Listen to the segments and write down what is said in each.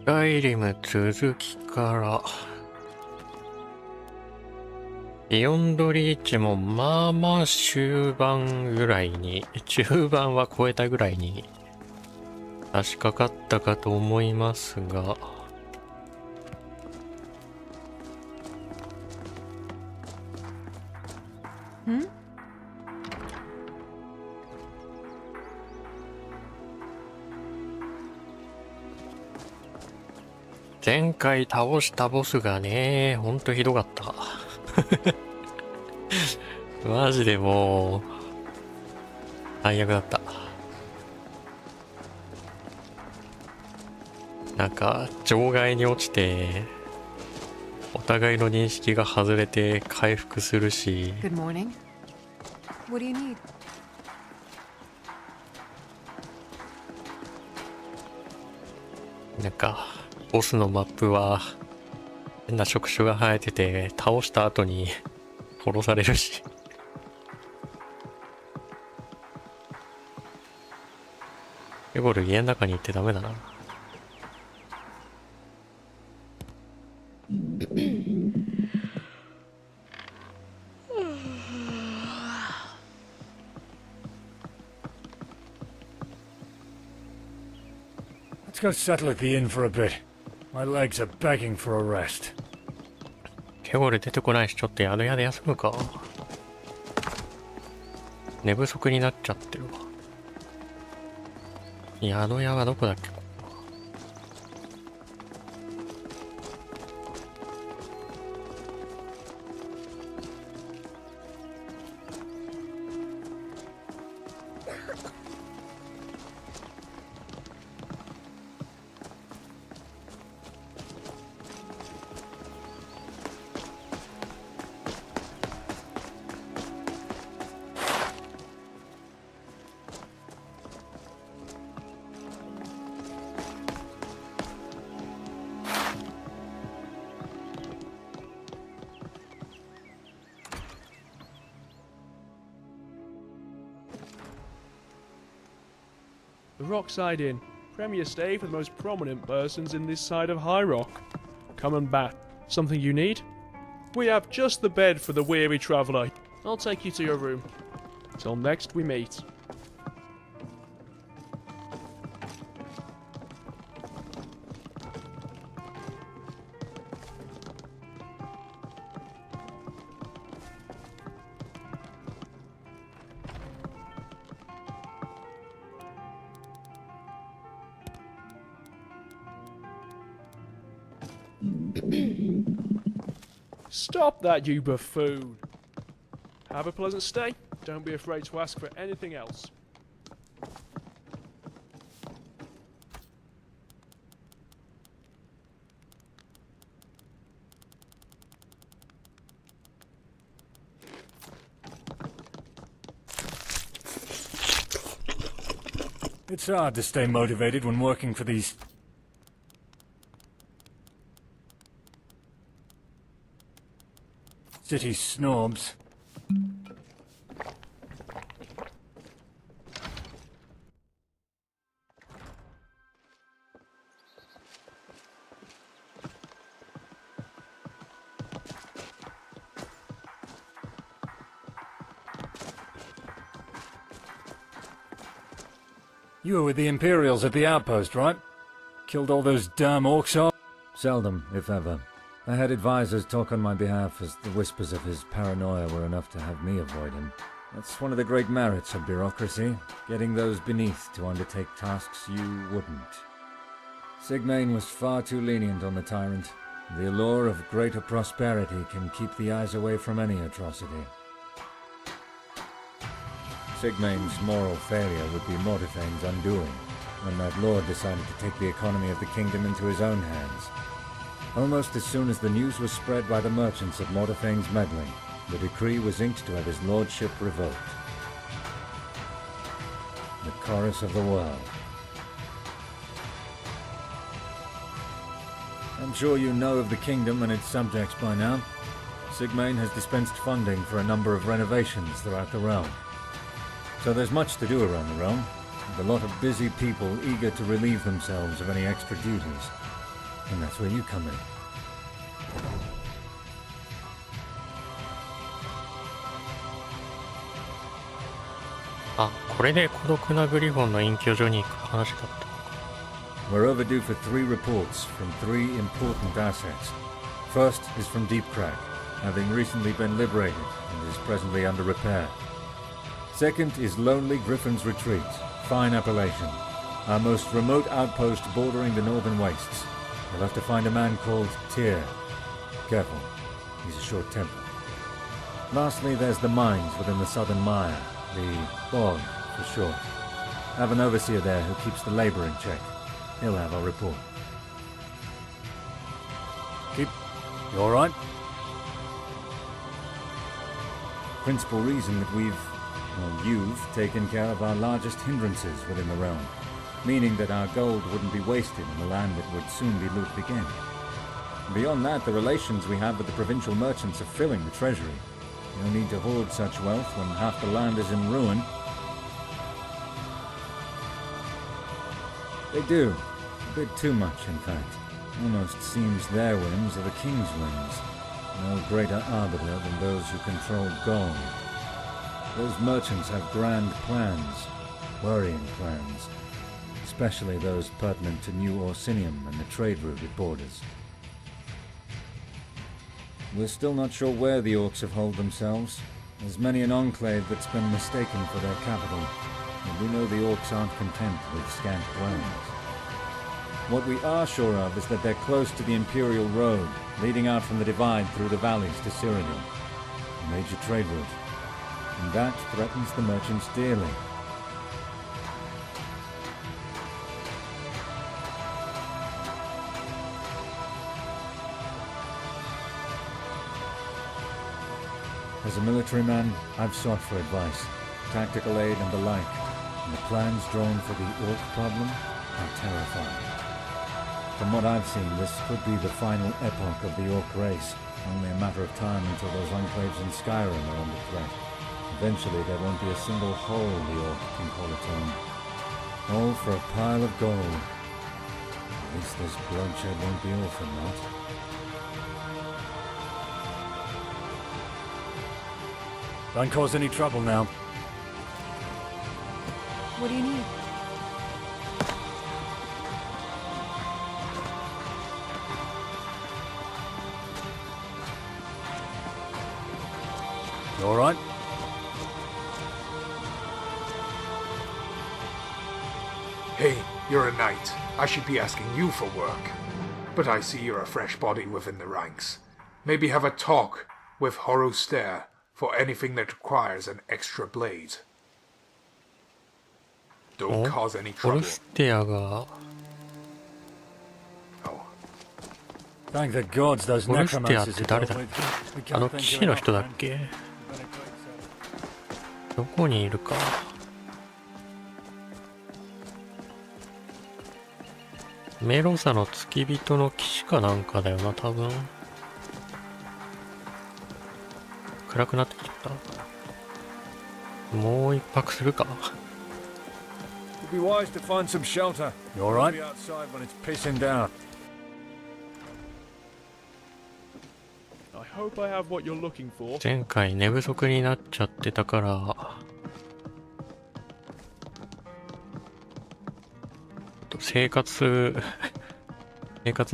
スカイリム続きからビヨンドリーチもまあまあ終盤ぐらいに、中盤は超えたぐらいに差し掛かったかと思いますが、前回倒したボスがね、ほんとひどかった。マジでもう、最悪だった。なんか、場外に落ちて、お互いの認識が外れて回復するし。Good morning. What do you need? なんか、ボスのマップは変な触手が生えてて倒した後に殺されるし。エゴル家の中に行ってダメだな。Let's go settle at the inn for a bit. My legs are begging for a rest. ケゴル出てこないし、ちょっと宿屋で休むか。寝不足になっちゃってるわ。宿屋はどこだっけ。The Rockside Inn. Premier stay for the most prominent persons in this side of High Rock. Come and bat. Something you need? We have just the bed for the weary traveller. I'll take you to your room. Till next we meet. Stop that, you buffoon! Have a pleasant stay. Don't be afraid to ask for anything else. It's hard to stay motivated when working for these city snobs. You were with the Imperials at the outpost, right? Killed all those damn orcs off? Seldom, if ever. I had advisors talk on my behalf as the whispers of his paranoia were enough to have me avoid him. That's one of the great merits of bureaucracy, getting those beneath to undertake tasks you wouldn't. Sigmain was far too lenient on the tyrant. The allure of greater prosperity can keep the eyes away from any atrocity. Sigmain's moral failure would be Mortethayne's undoing, when that lord decided to take the economy of the kingdom into his own hands. Almost as soon as the news was spread by the merchants of Mortethayne's meddling, the decree was inked to have his lordship revoked. The chorus of the world. I'm sure you know of the kingdom and its subjects by now. Sigmain has dispensed funding for a number of renovations throughout the realm. So there's much to do around the realm, and a lot of busy people eager to relieve themselves of any extra duties. And that's where you come in. あ、これで孤独なグリフォンの隠居所に行く話だった。We're overdue for 3 reports from 3 important assets. First is from Deep Crack, having recently been liberated and is presently under repair. Second is Lonely Griffin's Retreat, fine appellation, our most remote outpost bordering the northern wastes. You'll have to find a man called Tyr. Careful, he's a short-tempered. Lastly, there's the mines within the southern mire, the bog for short. Have an overseer there who keeps the labor in check. He'll have our report. You alright? Principal reason that you've taken care of our largest hindrances within the realm, meaning that our gold wouldn't be wasted in a land that would soon be looted again. Beyond that, the relations we have with the provincial merchants are filling the treasury. No need to hoard such wealth when half the land is in ruin. They do. A bit too much, in fact. Almost seems their whims are the king's whims. No greater arbiter than those who control gold. Those merchants have grand plans, worrying plans, especially those pertinent to New Orsinium and the trade route it borders. We're still not sure where the orcs have holed themselves. There's many an enclave that's been mistaken for their capital, and we know the orcs aren't content with scant dwellings. What we are sure of is that they're close to the Imperial Road, leading out from the Divide through the valleys to Cyrodiil, a major trade route, and that threatens the merchants dearly. As a military man, I've sought for advice, tactical aid and the like, and the plans drawn for the orc problem are terrifying. From what I've seen, this could be the final epoch of the orc race, only a matter of time until those enclaves in Skyrim are under threat. Eventually there won't be a single hole the orc can call its own. All for a pile of gold. At least this bloodshed won't be all for naught. Don't cause any trouble now. What do you need? You alright? Hey, you're a knight. I should be asking you for work. But I see you're a fresh body within the ranks. Maybe have a talk with Horoster for anything that requires an extra blade. Don't cause any ホ trouble. ルステアが Oh. Thank the gods those ホルステアっ necromancers て are 誰 dealt だっ with. け We あの can't 騎 thank 士 you の enough, 人だっ man. け You've been a great servant. どこにいるかメロサの付き人の騎士かなんかだよな多分。暗くなってきちゃった。もう一泊するか。 It'd be wise to find some shelter. You alright? Be outside when it's pissing down. I hope I have what you're looking for. 前回寝不足になっちゃってたから生活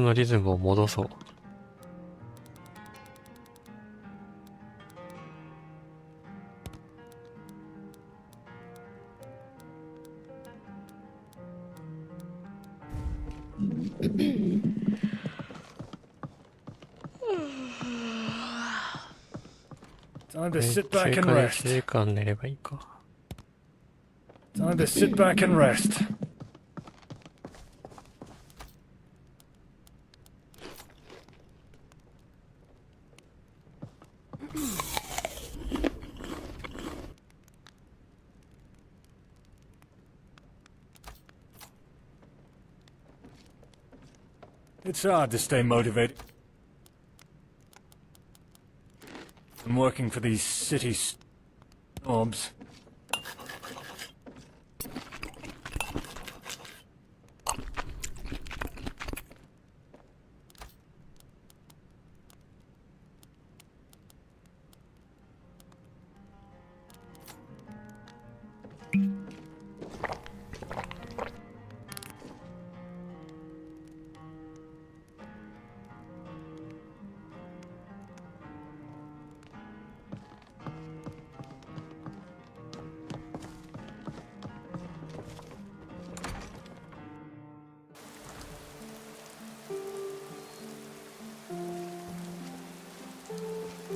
のリズムを戻そう。Time to sit back 正 and 解 rest. 1時間寝ればいいか。 Time to sit back and rest. It's hard to stay motivated. I'm working for these city snobs.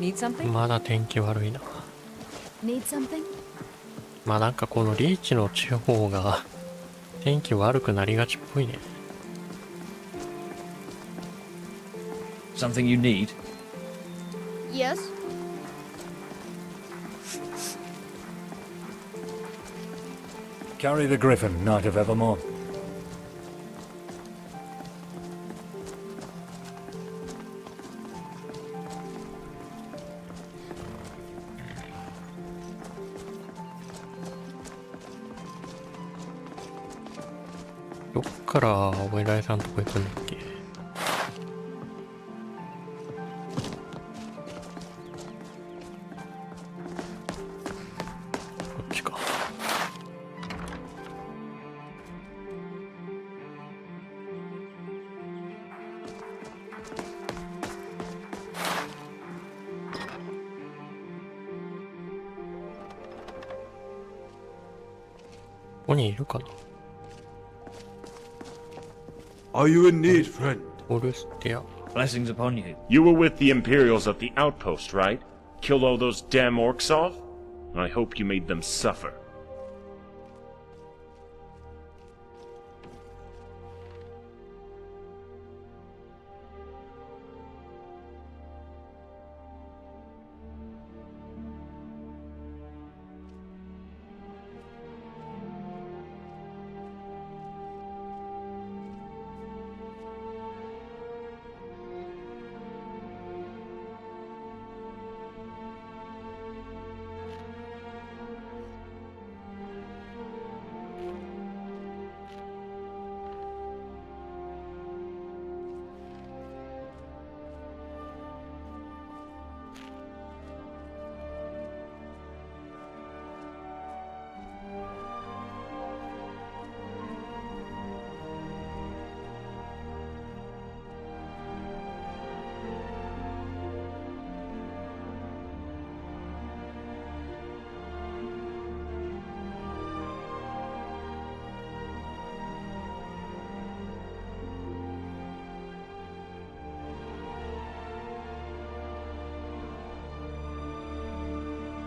Need something? まだ天気悪いな。 Need something? まあなんかこのリーチの地方が天気悪くなりがちっぽいね。 Something you need? Yes. Carry the griffin, Knight of Evermore. どっからお偉いさんとこ行くんだっけ。こっちか。ここにいるかな。 Are you in need, friend? オルステア。 Blessings upon you. You were with the Imperials at the outpost, right? Killed all those damn orcs off? I hope you made them suffer.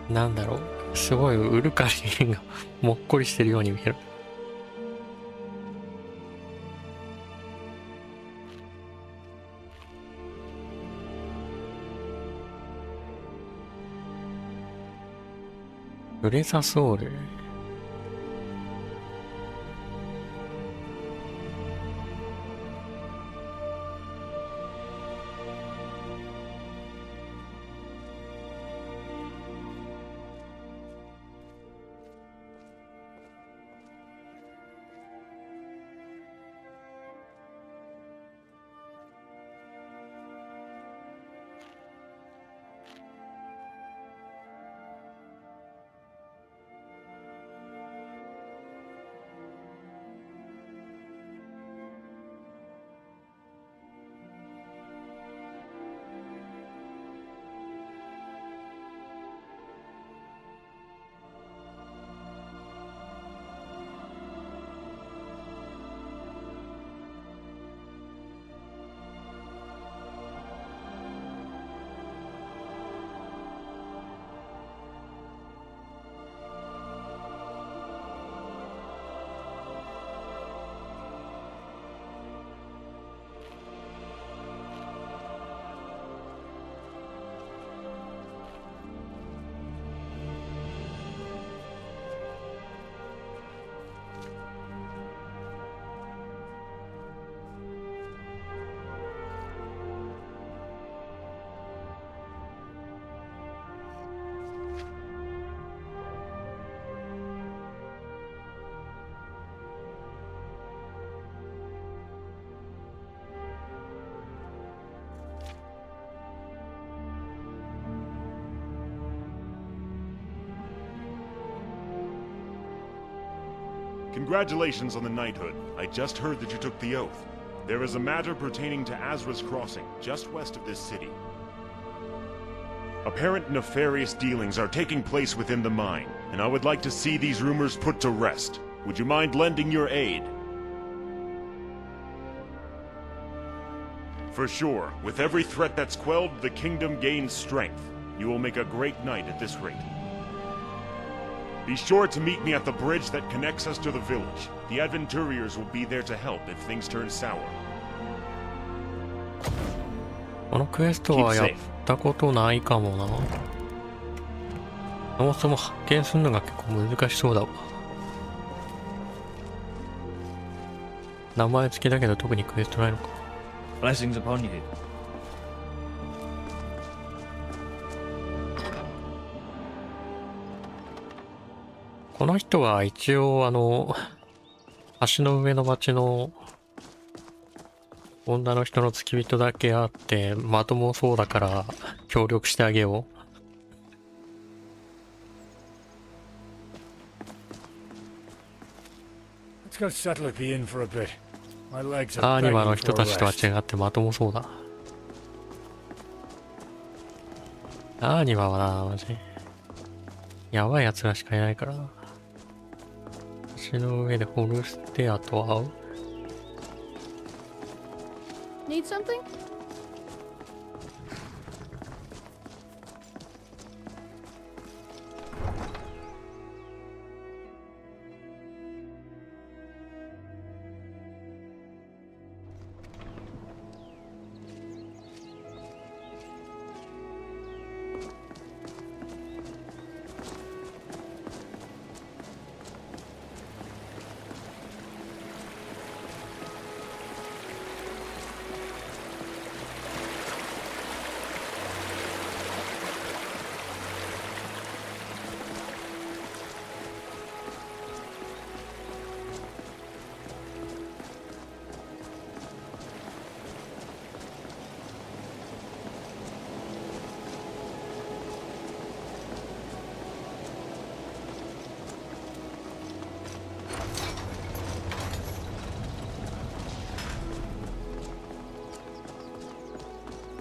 なんだろう、すごいウルカリンがもっこりしてるように見える。ブレザソウル。Congratulations on the knighthood. I just heard that you took the oath. There is a matter pertaining to Azra's Crossing, just west of this city. Apparent nefarious dealings are taking place within the mine, and I would like to see these rumors put to rest. Would you mind lending your aid? For sure, with every threat that's quelled, the kingdom gains strength. You will make a great knight at this rate. Be sure to meet me at the bridge that connects us to the village. The Adventuriers will be there to help if things turn sour. このクエストはやったことないかもな。そもそも発見するのが結構難しそうだわ。名前付きだけど特にクエストないのか。Blessings upon you. この人は一応橋の上の町の女の人の付き人だけあってまともそうだから協力してあげよう。Let's go settle at the inn for a bit. My legs ア are ーニマ begging の for 人 a たちとは rest. 違ってまともそうだ。アーニマはな、マジやばい奴らしかいないからな。橋の上でホルステアと会う。 Need something?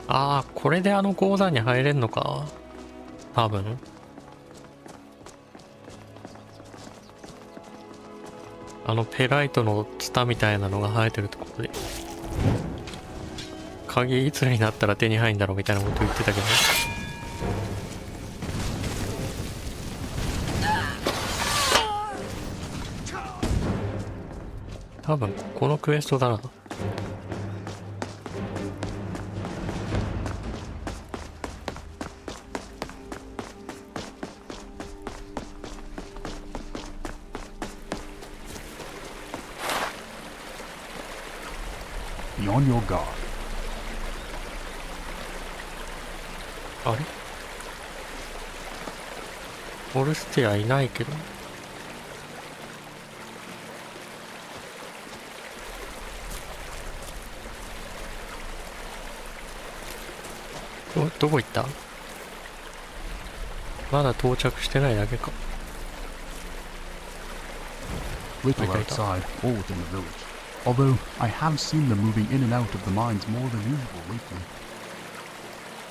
ああ、これで鉱山に入れんのか多分。ペライトのツタみたいなのが生えてるところで。鍵いつになったら手に入るんだろうみたいなこと言ってたけど。多分、このクエストだな。Be on your guard. あれホルステアいないけど。どこ行った？まだ到着してないだけか。 Little outside, or within the village. Although I have seen them moving in and out of the mines more than usual lately.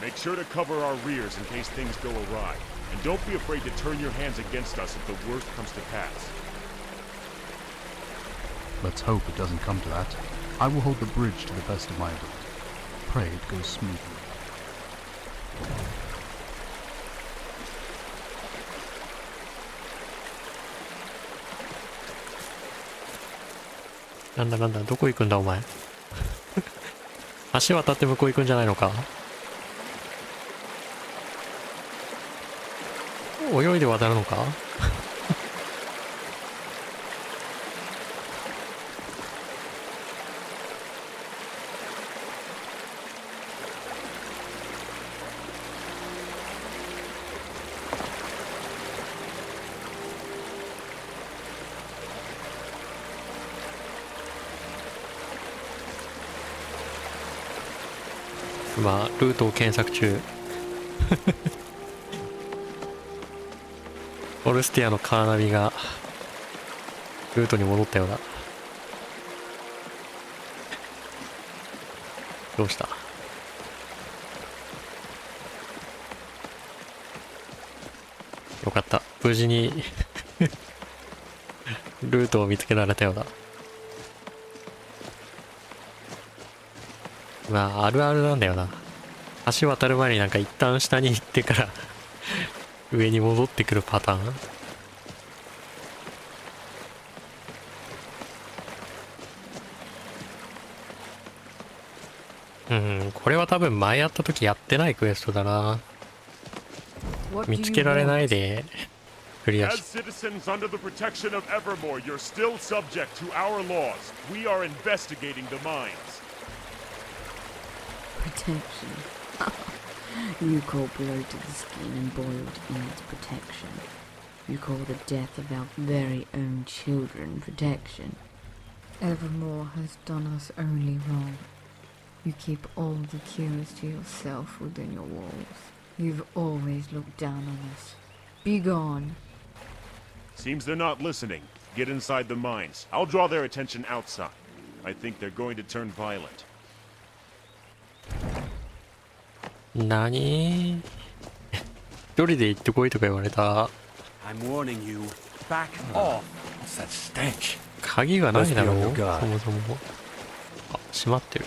Make sure to cover our rears in case things go awry. And don't be afraid to turn your hands against us if the worst comes to pass. Let's hope it doesn't come to that. I will hold the bridge to the best of my ability. Pray it goes smoothly. なんだなんだ、どこ行くんだお前。橋渡って向こう行くんじゃないのか。泳いで渡るのか。今ルートを検索中。オルスティアのカーナビがルートに戻ったようだ。どうした？よかった、無事にルートを見つけられたようだ。まああるあるなんだよな。橋渡る前になんか一旦下に行ってから上に戻ってくるパターン。これは多分前やった時やってないクエストだな。見つけられないでクリアし。 As citizens under the protection of Evermore, you're still subject to our laws. We are investigating the mines. Protection. You call blow to the skin and boiled in its protection. You call the death of our very own children protection. Evermore has done us only wrong. You keep all the cures to yourself within your walls. You've always looked down on us. Be gone. Seems they're not listening. Get inside the mines. I'll draw their attention outside. I think they're going to turn violent. 何？一人で行ってこいとか言われた。 I'm warning you. Back off. What's that stench? 鍵がないだろう、 Let's be on your guard. そもそも。あ、閉まってる。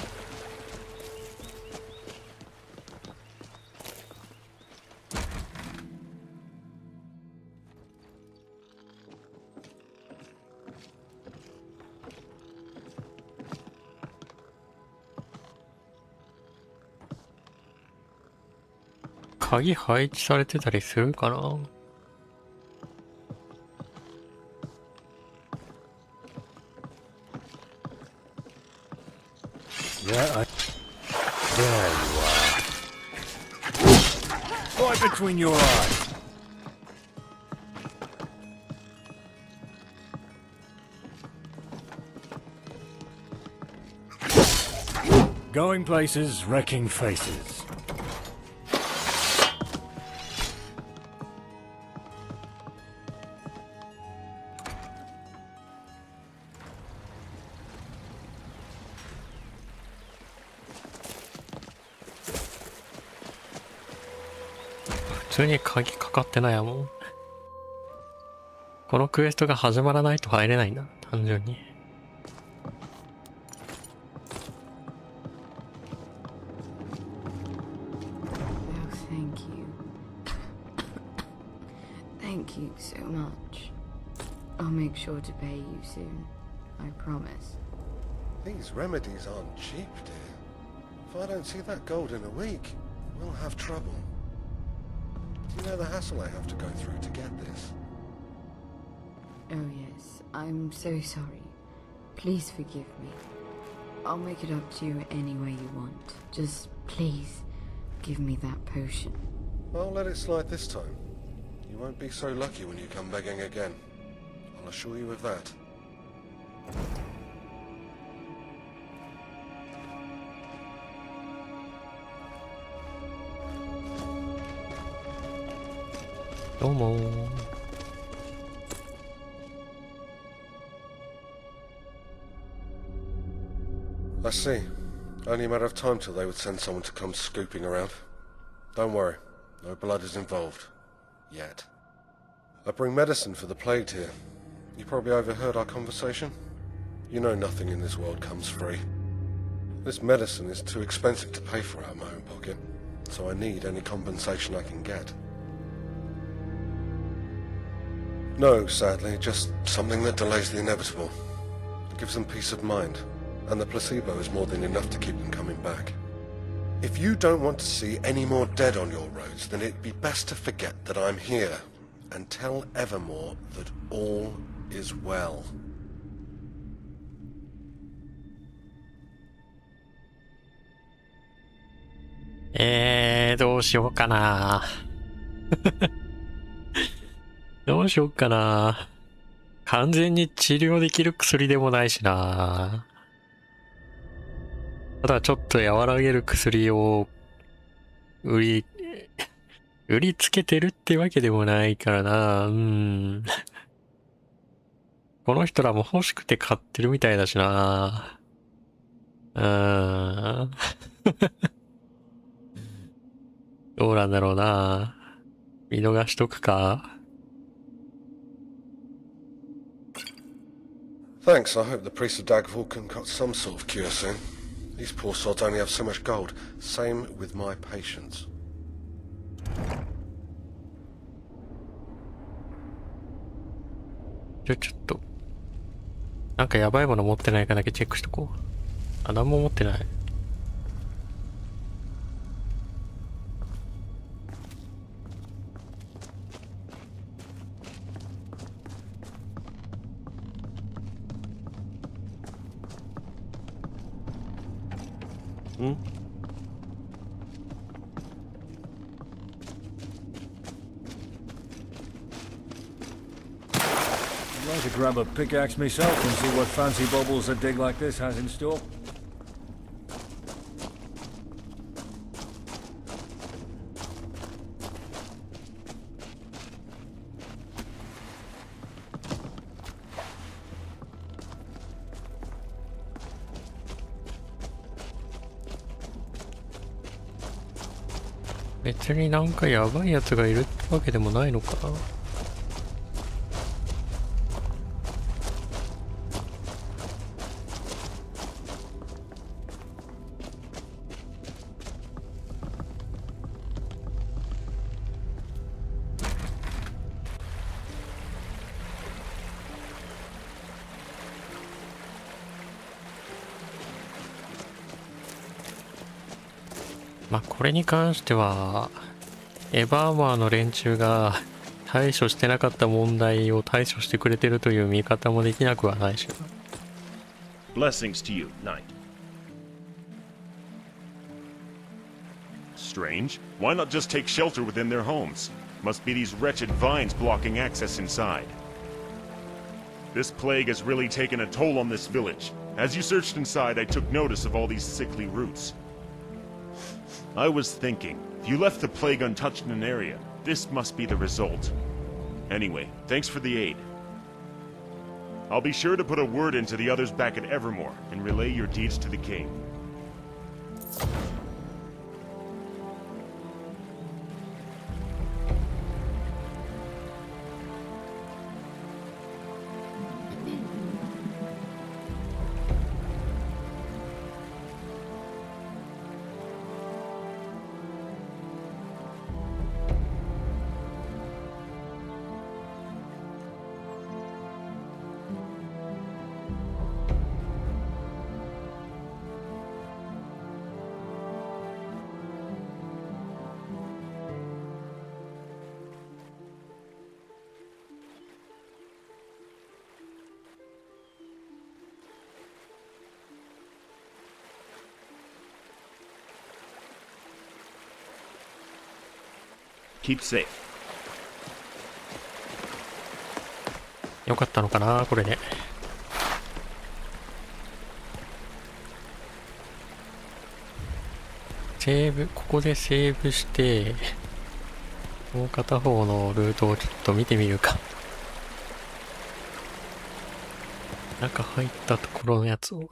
鍵配置されてたりするかな。 Yeah, there you are. Right between your eyes. Going places, wrecking faces.普通に鍵かかってないやもん。このクエストが始まらないと入れないんだ、単純に。Oh, thank you. Thank you so much. I'll make sure to pay you soon. I promise. These remedies aren't cheap, dear. If I don't see that gold in a week, we'll have trouble. Do you know the hassle I have to go through to get this? Oh yes, I'm so sorry. Please forgive me. I'll make it up to you any way you want. Just please give me that potion. I'll let it slide this time. You won't be so lucky when you come begging again. I'll assure you of that. I see. Only a matter of time till they would send someone to come scooping around. Don't worry, no blood is involved. Yet. I bring medicine for the plagued here. You probably overheard our conversation? You know nothing in this world comes free. This medicine is too expensive to pay for out of my own pocket, so I need any compensation I can get. No, sadly, just something that delays the inevitable. It gives them peace of mind, and the placebo is more than enough to keep them coming back. If you don't want to see any more dead on your roads, then it'd be best to forget that I'm here, and tell Evermore that all is well. どうしようかな。どうしようかな。完全に治療できる薬でもないしな。ただちょっと和らげる薬を売りつけてるってわけでもないからな。この人らも欲しくて買ってるみたいだしな。どうなんだろうな。見逃しとくか。Thanks, I hope the priest of Daggerfall can cut some sort of cure soon. These poor sods only have so much gold. Same with my patience. ちょっと。なんかやばいもの持ってないかだけチェックしとこう。あ、何も持ってない。んI'd like to grab a pickaxe myself and see what fancy baubles a dig like this has in store. 別になんかやばいやつがいるってわけでもないのかな。まあこれに関してはエヴァーマーの連中が対処してなかった問題を対処してくれてるという見方もできなくはないし。Blessings to you, Knight. Strange. Why not just take shelter within their homes? Must be these wretched vines blocking access inside. This plague has really taken a toll on this village. As you searched inside, I took notice of all these sickly roots. I was thinking, if you left the plague untouched in an area, this must be the result. Anyway, thanks for the aid. I'll be sure to put a word into the others back at Evermore and relay your deeds to the king. Keep safe. よかったのかなこれで。セーブ、ここでセーブして、もう片方のルートをちょっと見てみるか。中入ったところのやつを。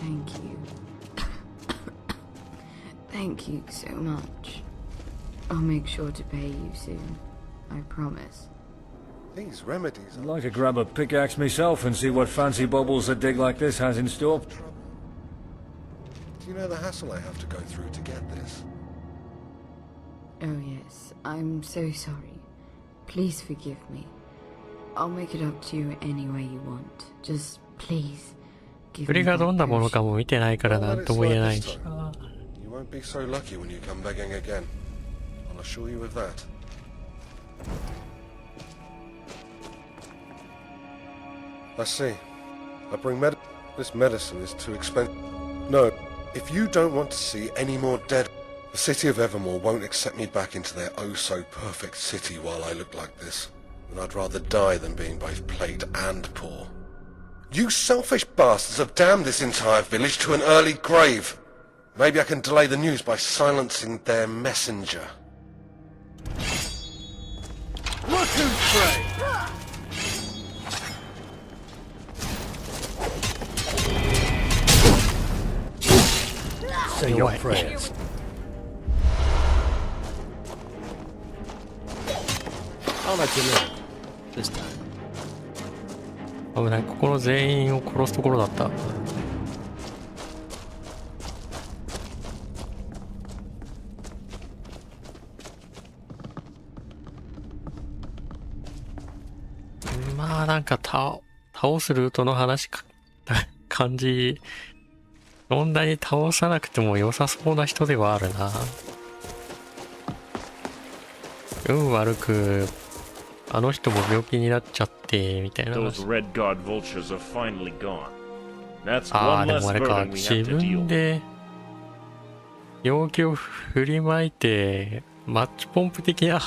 Thank you. Thank you so much. I'll make sure to pay you soon. I promise. These remedies I'd like to grab a pickaxe myself and see what fancy baubles a dig like this has in store. Do you know the hassle I have to go through to get this? Oh yes, I'm so sorry. Please forgive me. I'll make it up to you any way you want. Just please. これがどんなものかも見てないからなんとも言えないし。You won't be so lucky when you come begging again. I'll assure you of that. I see. I bring this medicine is too expensive. No, if you don't want to see any more dead, the city of Evermore won't accept me back into their oh-so-perfect city while I look like this. And I'd rather die than being both plagued and poor. You selfish bastards have damned this entire village to an early grave. Maybe I can delay the news by silencing their messenger. Look who's prey! Say your prayers. I'll let you live. This time. 危ない。ここの全員を殺すところだった。まあなんか倒すルートの感じ、そんなに倒さなくても良さそうな人ではあるな。運悪くあの人も病気になっちゃってみたいな。Those red god vultures are finally gone. That's ああ、 one で less もあれか、 burden we 自 have to 分 deal with. で容器を振りまいてマッチポンプ的な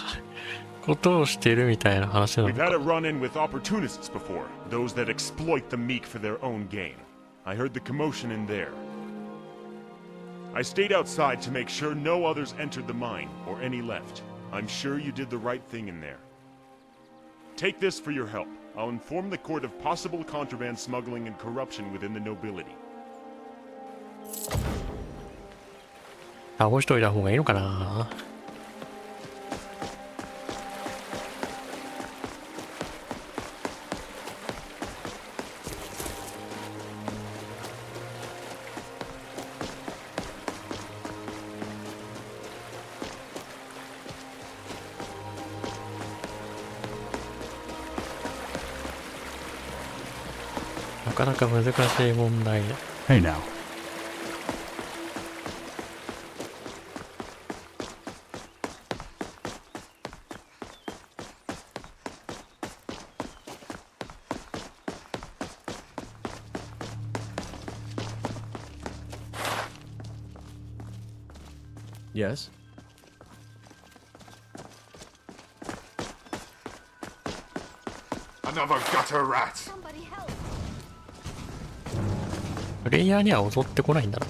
ことをしてるみたいな話なの We've か。 had a run-in with opportunists before, those that exploit the meek for their own gain. I heard the commotion in there. I stayed outside to make sure no others entered the mine, or any left. I'm sure you did the right thing in there. Take this for your help. I'll inform the court of possible contraband smuggling and corruption within the nobility. 倒しといた方がいいのかな。なかなか難しい問題。 Hey now. Yes? Another gutter rat. プレイヤーには襲ってこないんだな。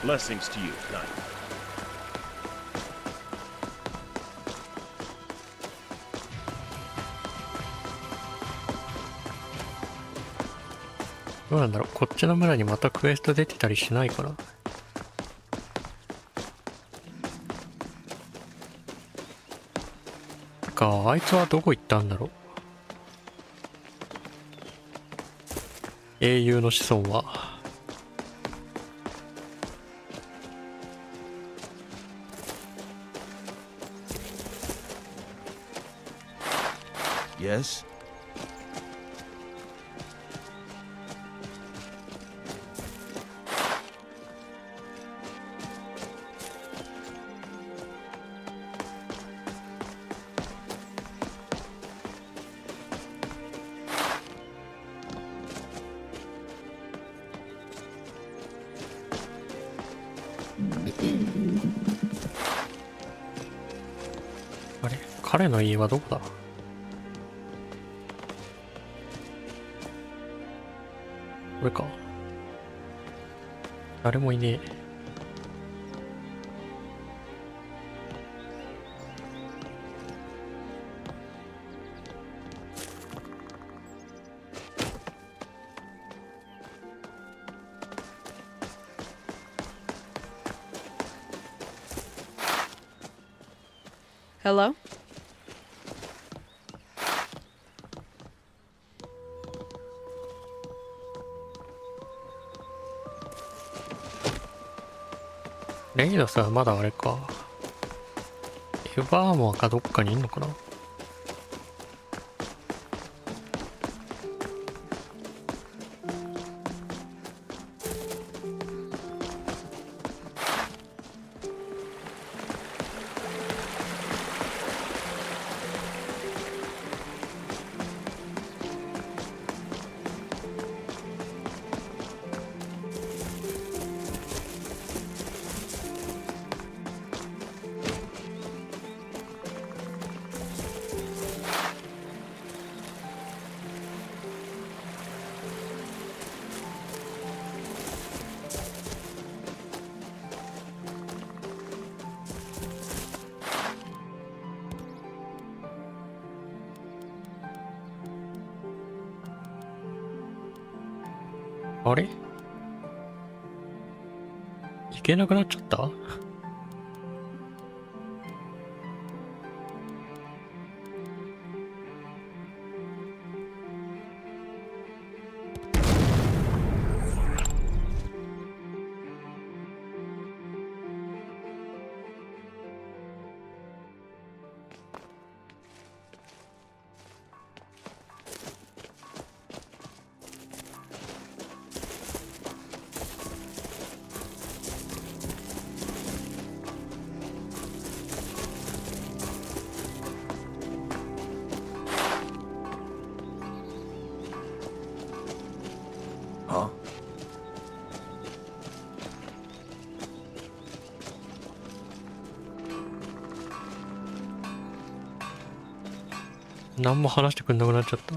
Blessings to you, Knight. どうなんだろう、こっちの村にまたクエスト出てたりしないかな。てか、あいつはどこ行ったんだろう。英雄の子孫は。Yes?あれ、彼の家はどこだ。これか。誰もいねえ。Hello? レイドさ、まだあれか。エバーモアかどっかにいんのかな。あれ？行けなくなっちゃった？Huh? 何も話してくんなくなっちゃった。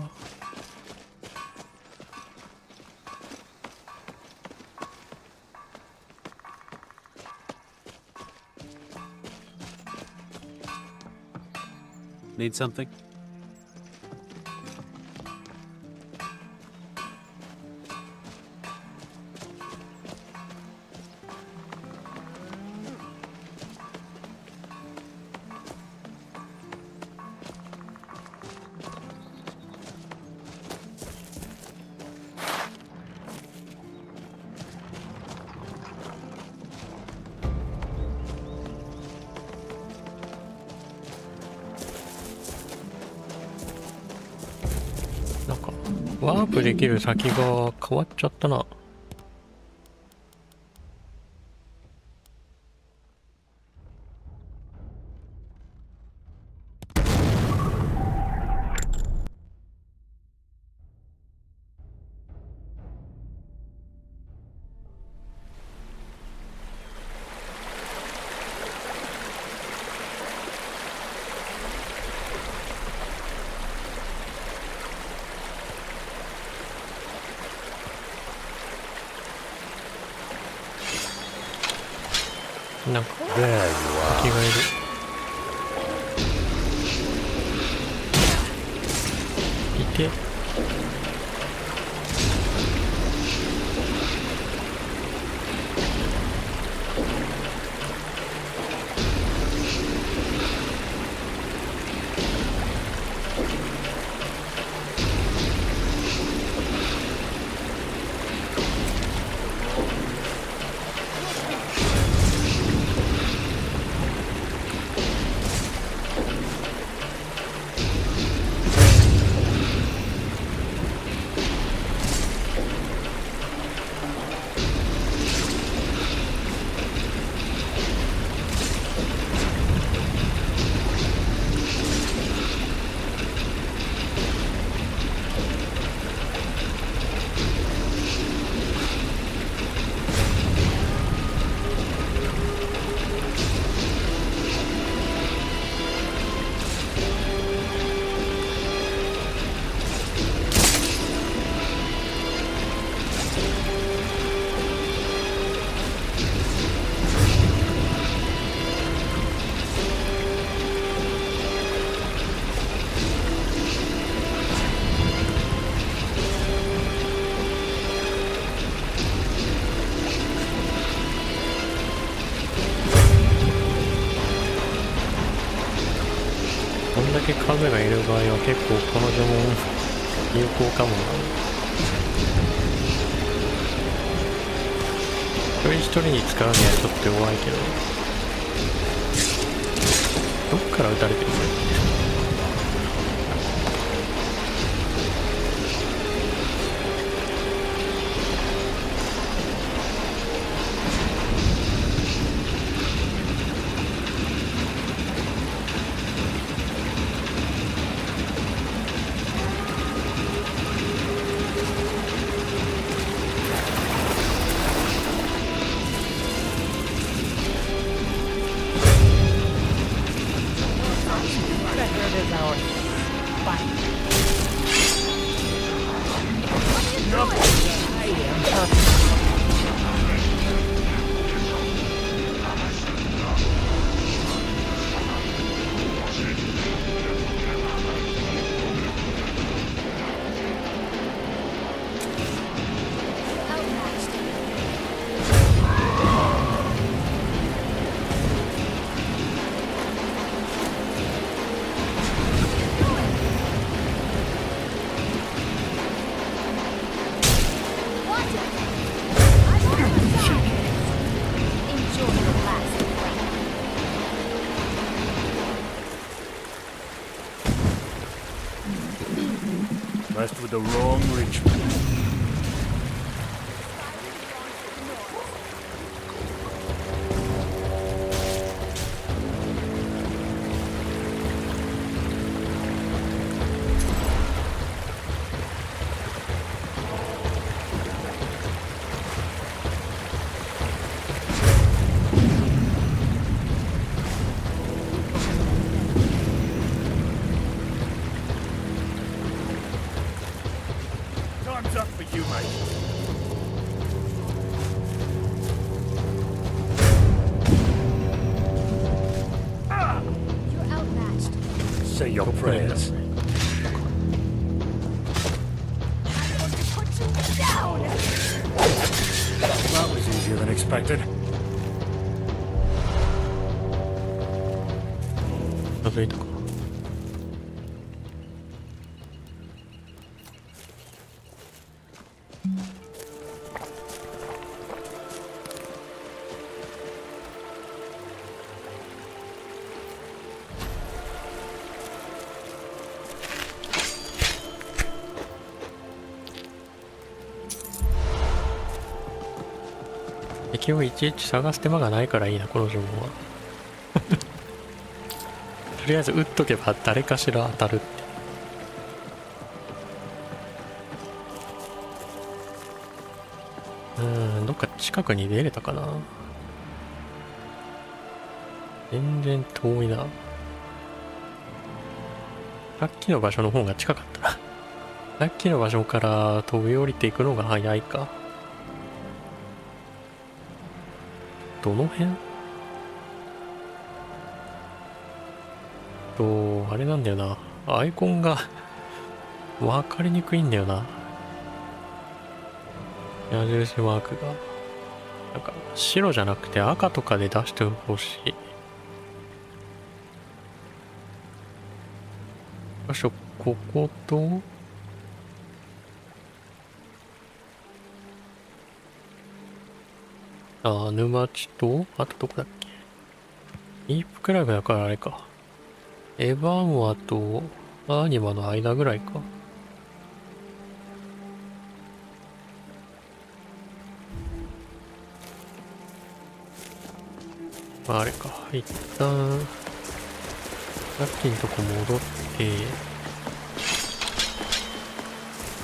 Need something?ワープできる先が変わっちゃったな。なんか敵がいる。いて。こんだけ亀がいる場合は結構この呪文有効かもな。一人一人に使うにはちょっと弱いけど、どっから撃たれてるの？ Messed with the wrong Richmond. Time's up for you, mate. You're outmatched. Say your prayers. Put you down! That was easier than expected. 覗いたか。敵をいちいち探す手間がないからいいな、この呪文は。とりあえず撃っとけば誰かしら当たるって。どっか近くに出れたかな。全然遠いな。さっきの場所の方が近かったな。さっきの場所から飛び降りていくのが早いか。どの辺あれなんだよな。アイコンが分かりにくいんだよな。矢印マークが。なんか白じゃなくて赤とかで出してほしい。よいしょ、ここと、沼地と、あとどこだっけ。イープクラブだからあれか。エヴァンワとアーニマの間ぐらいか。あれか。一旦、さっきのとこ戻って、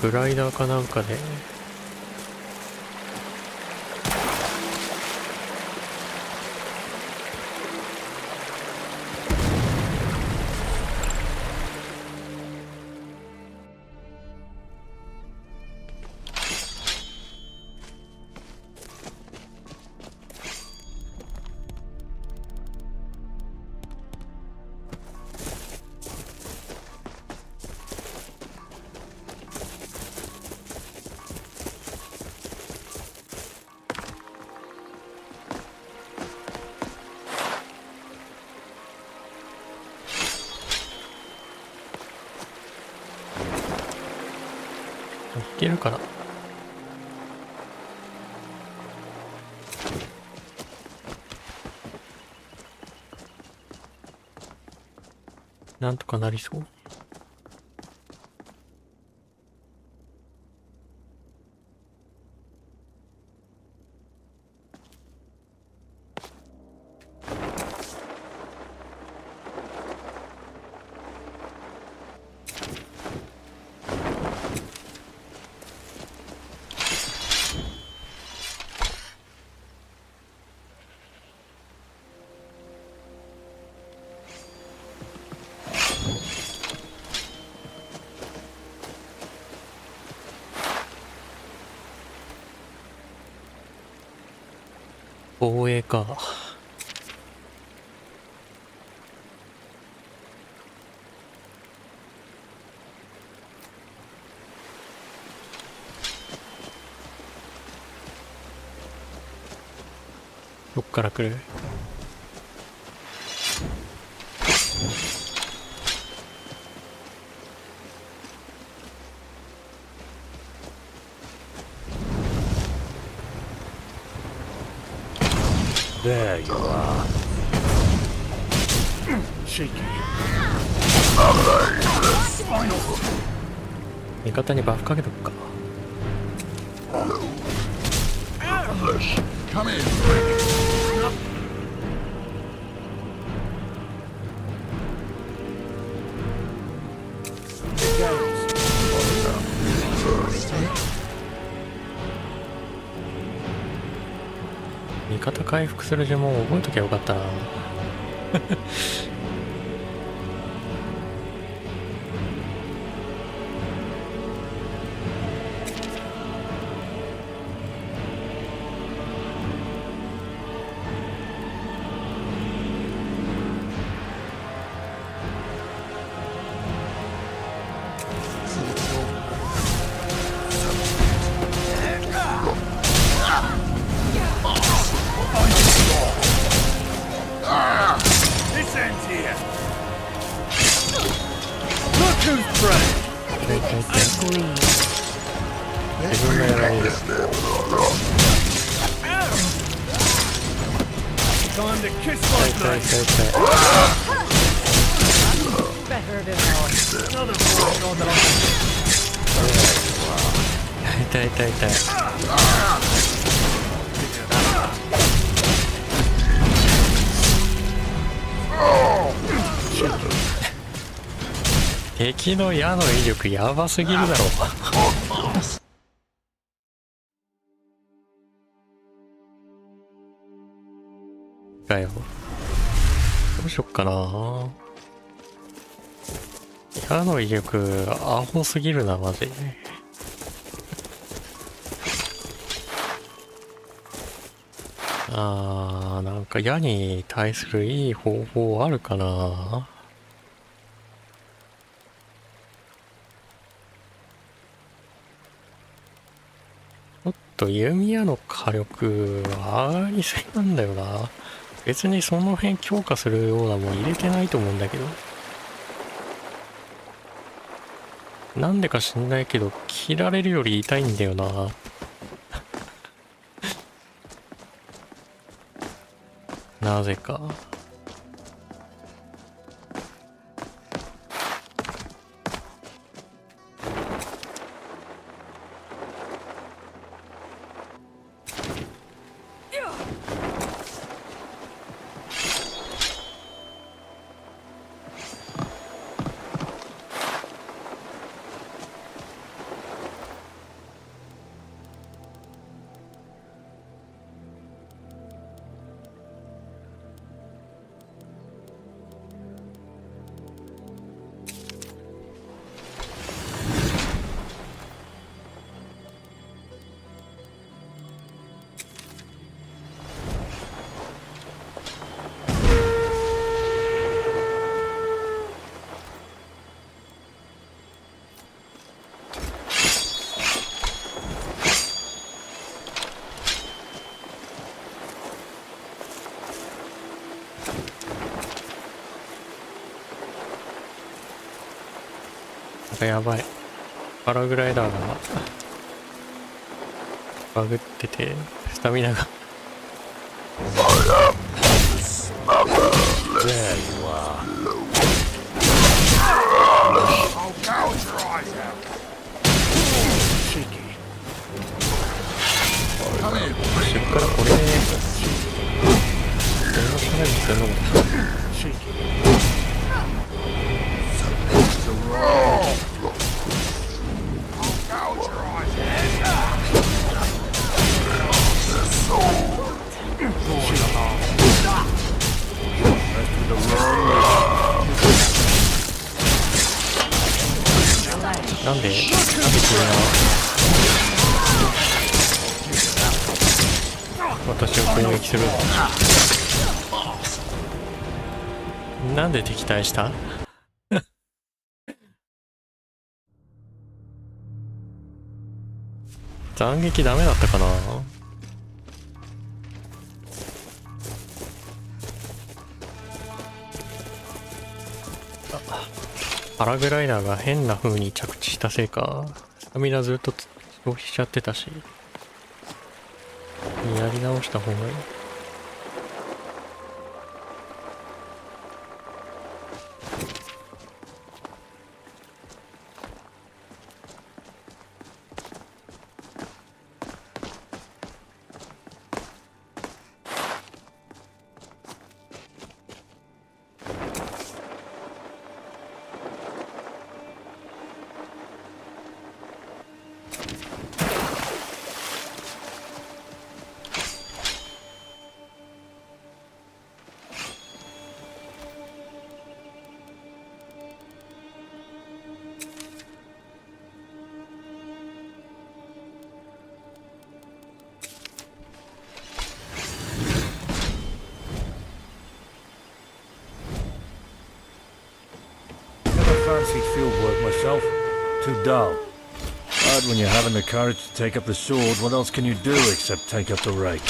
グライダーかなんかで、いけるかな。なんとかなりそう。防衛か。どっから来る？There you are. Cheeky. 味方にバフかけとくか。味方回復する呪文を覚えときゃよかったな。自分がやられる。痛い痛い痛い。敵の矢の威力やばすぎるだろ。かよ。どうしよっかな。矢の威力アホすぎるなマジ。なんか矢に対するいい方法あるかな。ちょっと弓矢の火力上がりすぎなんだよな。別にその辺強化するようなもん入れてないと思うんだけど。なんでか知んないけど切られるより痛いんだよな。なぜか。やばい。パラグライダーがバグっててスタミナが出からこれ電話しないですよね。なんで君は私を攻撃するの？なんで敵対した？斬撃ダメだったかな。パラグライダーが変な風に着地したせいか、スタミナずっと消費しちゃってたし、やり直した方がいい。fancied field work myself. Too dull. But when you're having the courage to take up the sword, what else can you do except take up the rake?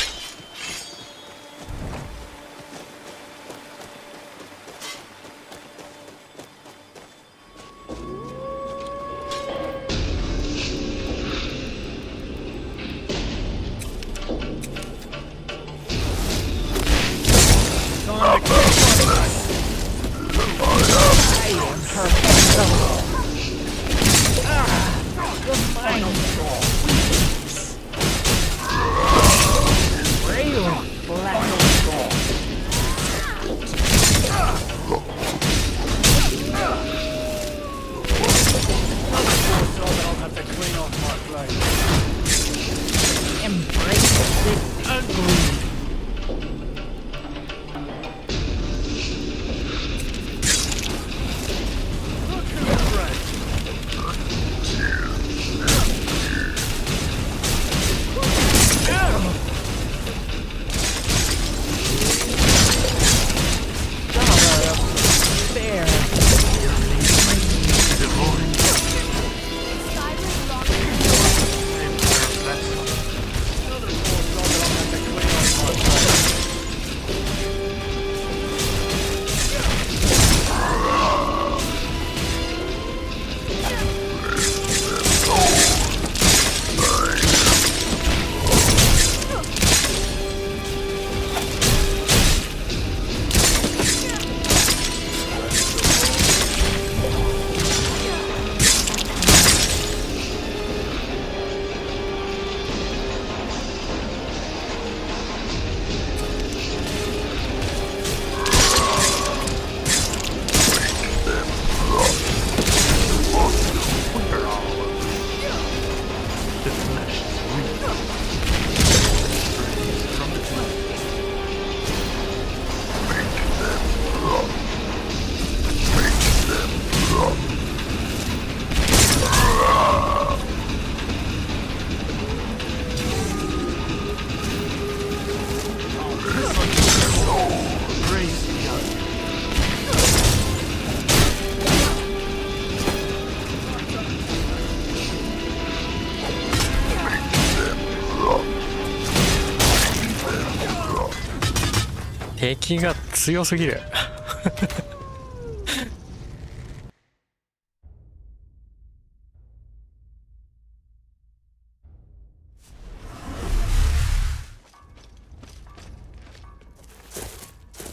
敵が強すぎる。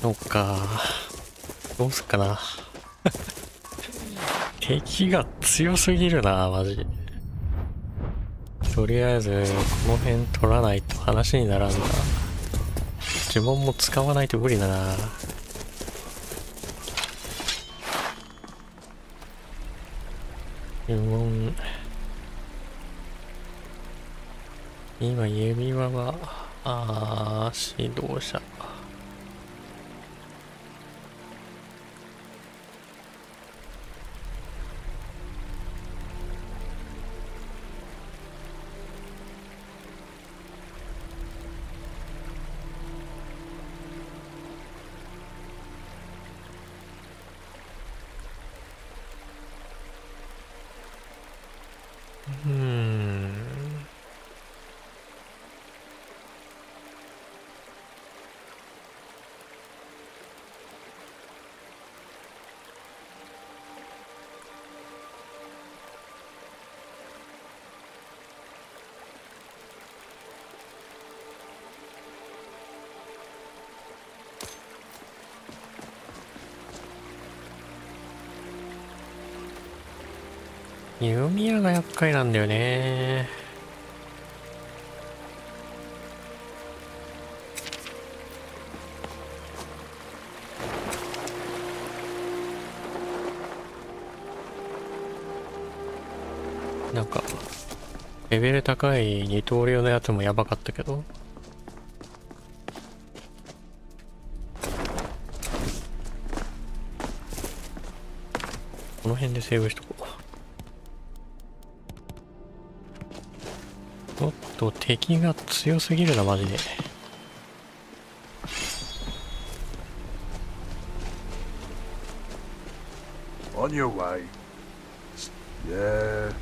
そうか、どうすっかな。敵が強すぎるな、マジ。とりあえずこの辺取らないと話にならんな。呪文も使わないと無理だな。呪文、今指輪は指導者。弓矢が厄介なんだよね。なんかレベル高い二刀流のやつもやばかったけど、この辺でセーブしとこう。ちょっと敵が強すぎるな、マジで。On your way. Yeah.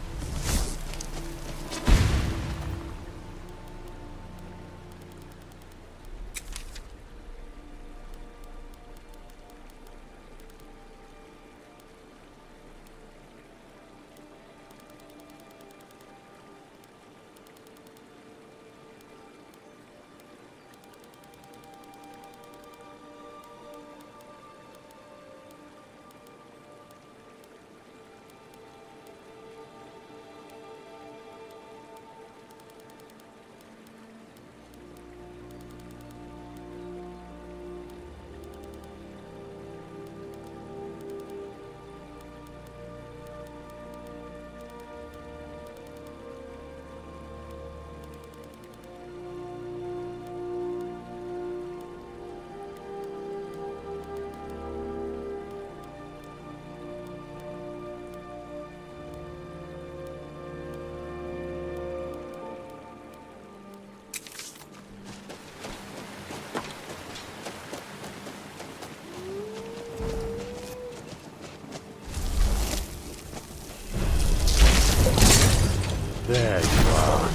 There you are.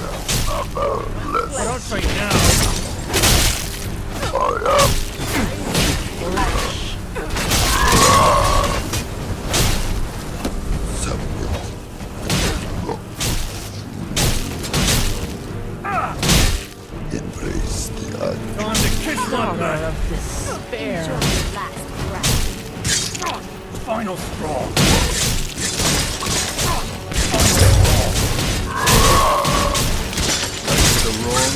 Don't freak now. Embrace the Time to kiss one man. Despair. Enjoy your last breath. Final straw. The wrong.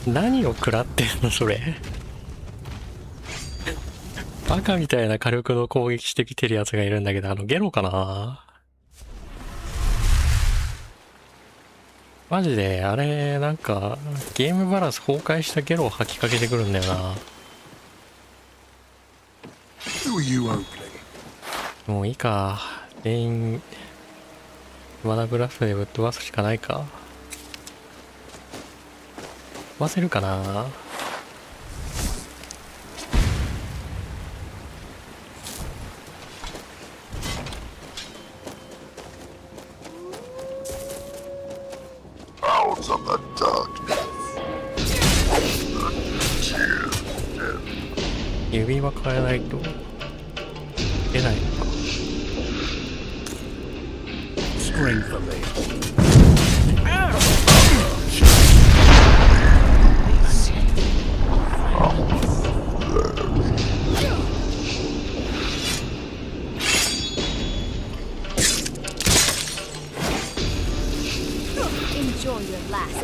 何を食らってんのそれ。バカみたいな火力の攻撃してきてるやつがいるんだけど、ゲロかな。マジであれなんかゲームバランス崩壊したゲロを吐きかけてくるんだよな。もういいか、全員マナブラフでぶっ飛ばすしかないか。飛ばせるかな。指輪変えないと出ないのか。Scream for me. Enjoy your last.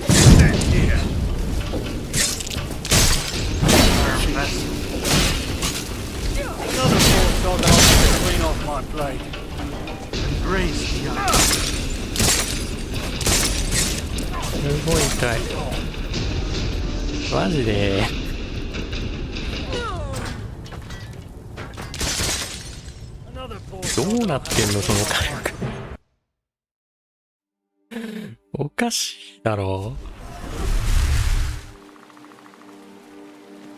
Another poor sod that I'll clean off my plate. And grease the other. すごい痛い。マジで。どうなってんのその火力。おかしいだろ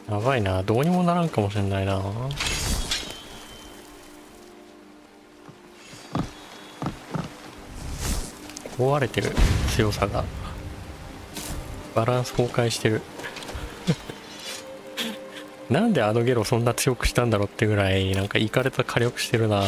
う。やばいな、どうにもならんかもしれないな。壊れてる、強さが。バランス崩壊してる。なんでゲロそんな強くしたんだろうってぐらいなんかイカれた火力してるな。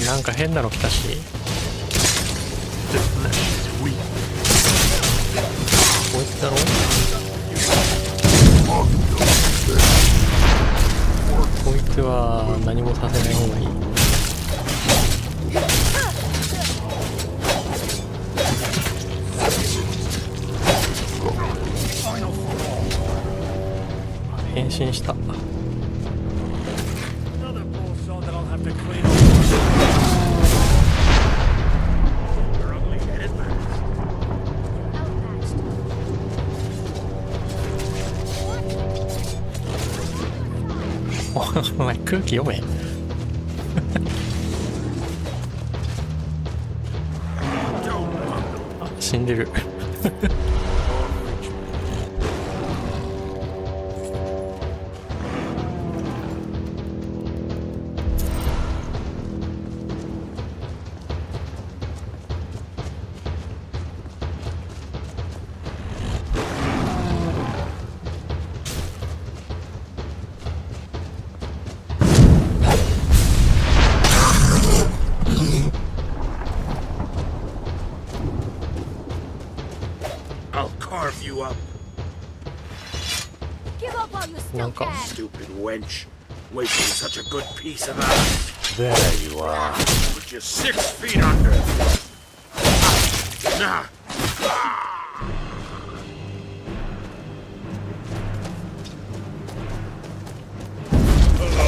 なんか変なの来たし。だろ。こいつは何もさせない方がいい。変身した。お前空気読め。あ、死んでる。I'll carve you up. Give up while you stillなんか can. Stupid wench. Wasting such a good piece of us. There you are. Put you 6 feet under. Nah.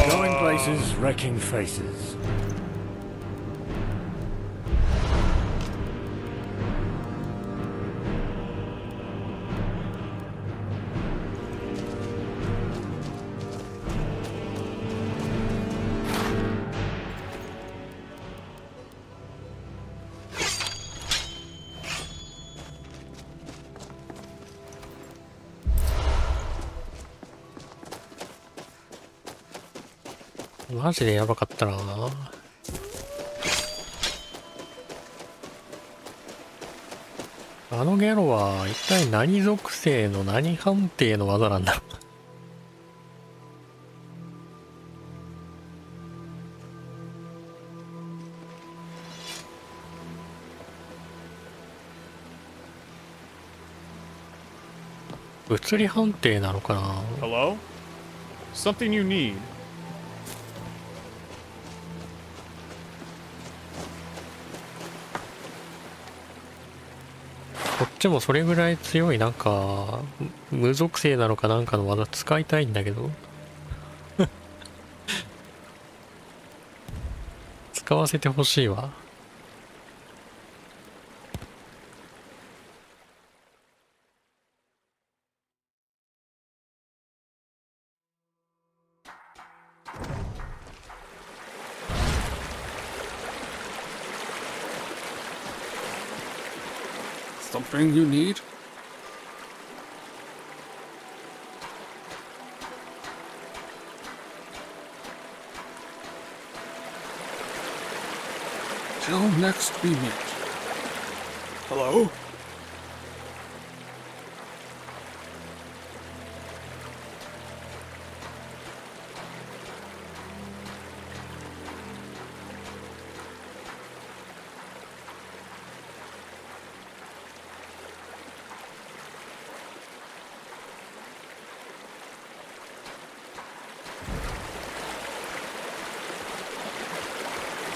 Going places, wrecking faces. マジでやばかったな。あのゲロは一体何属性の何判定の技なんだろう。物理判定なのかな。 Hello? Something you need? こっちもそれぐらい強いなんか無属性なのかなんかの技使いたいんだけど使わせてほしいわ。Something you need? Till next we meet. Hello?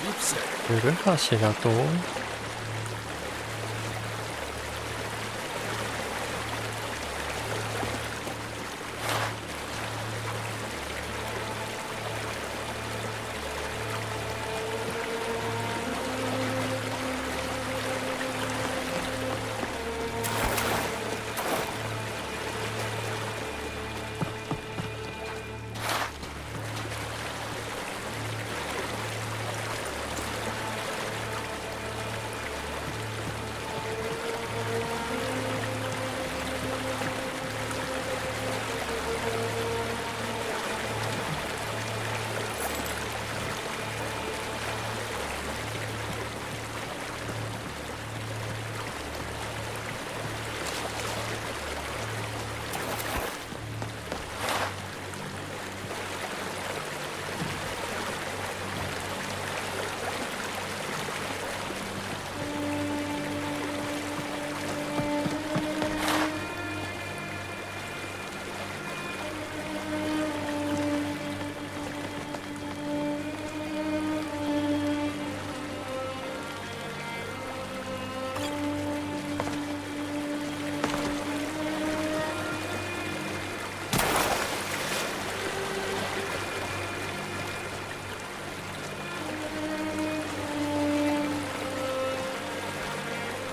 Keep safe. 古橋だと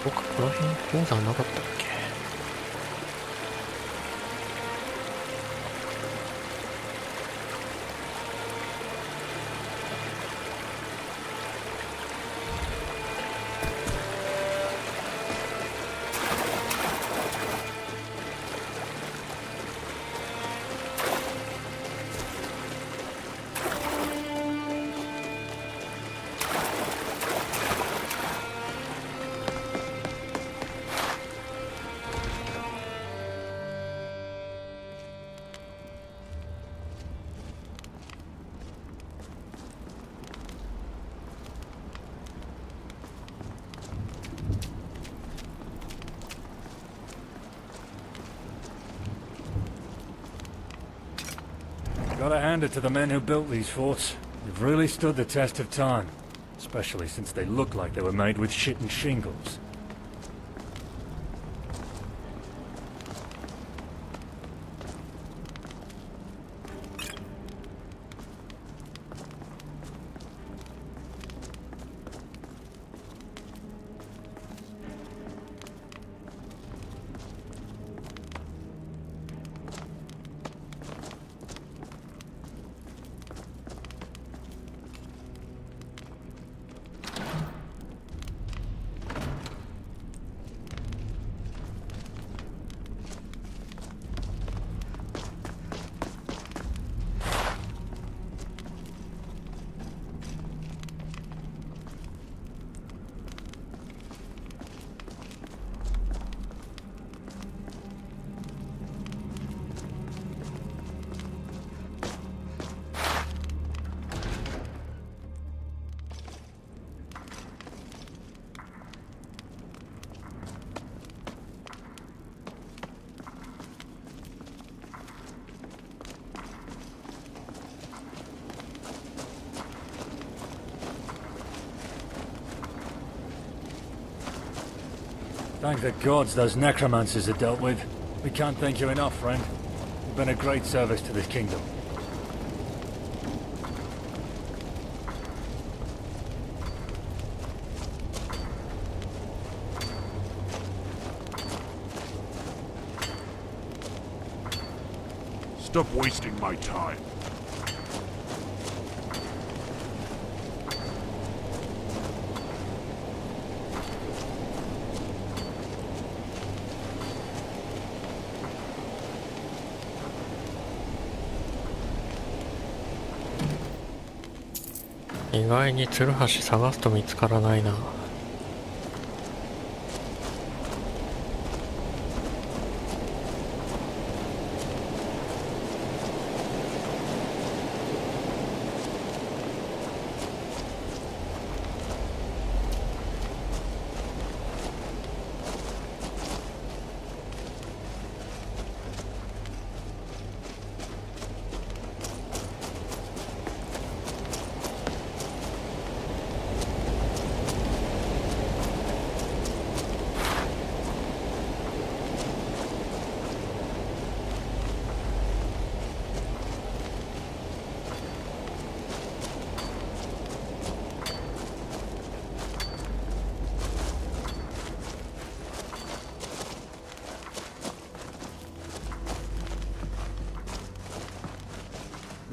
僕この辺鉱山なかったっけ？Gotta hand it to the men who built these forts. They've really stood the test of time. Especially since they look like they were made with shit and shingles. Thank the gods those necromancers are dealt with. We can't thank you enough, friend. You've been a great service to this kingdom. Stop wasting my time. 意外にツルハシ探すと見つからないな。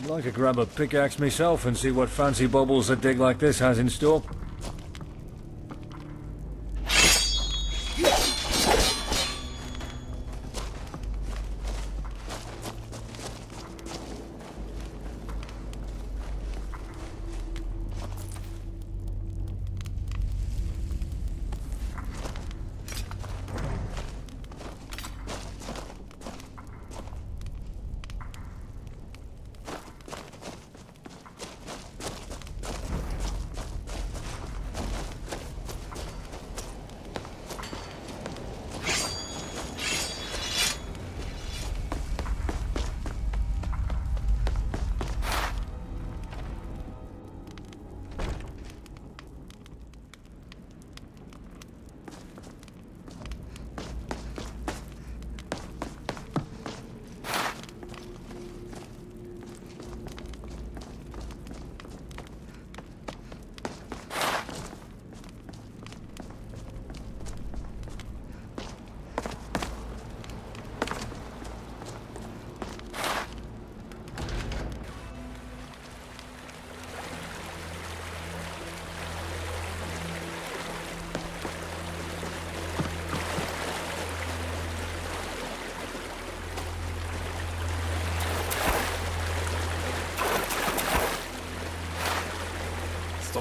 I'd like to grab a pickaxe myself and see what fancy baubles a dig like this has in store.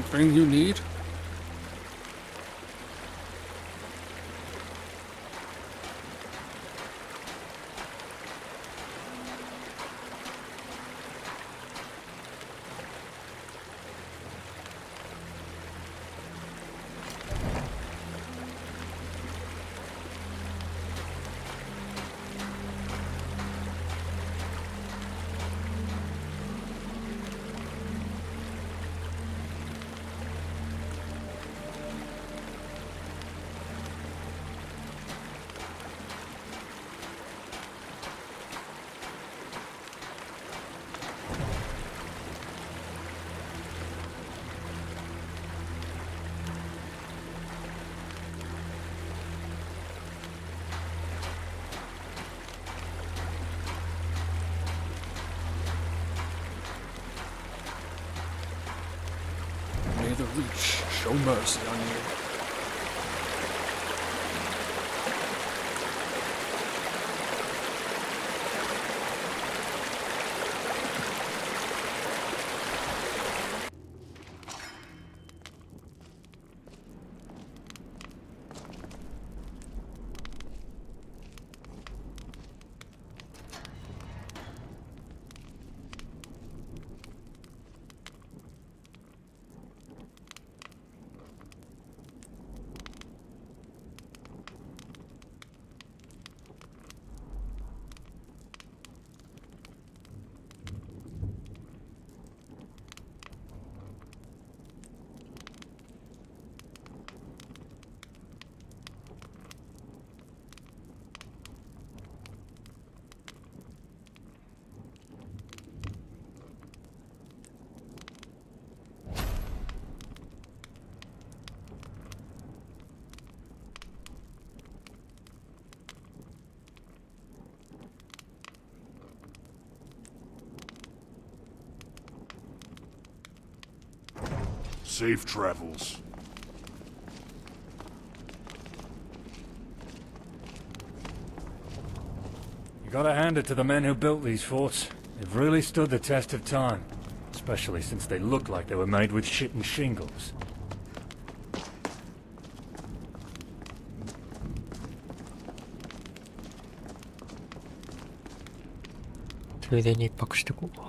Something you need? May the Reach show mercy on you. Safe travels. You gotta hand it to the men who built these forts. They've really stood the test of time. Especially since they look like they were made with shit and shingles. ついでに一泊してこう。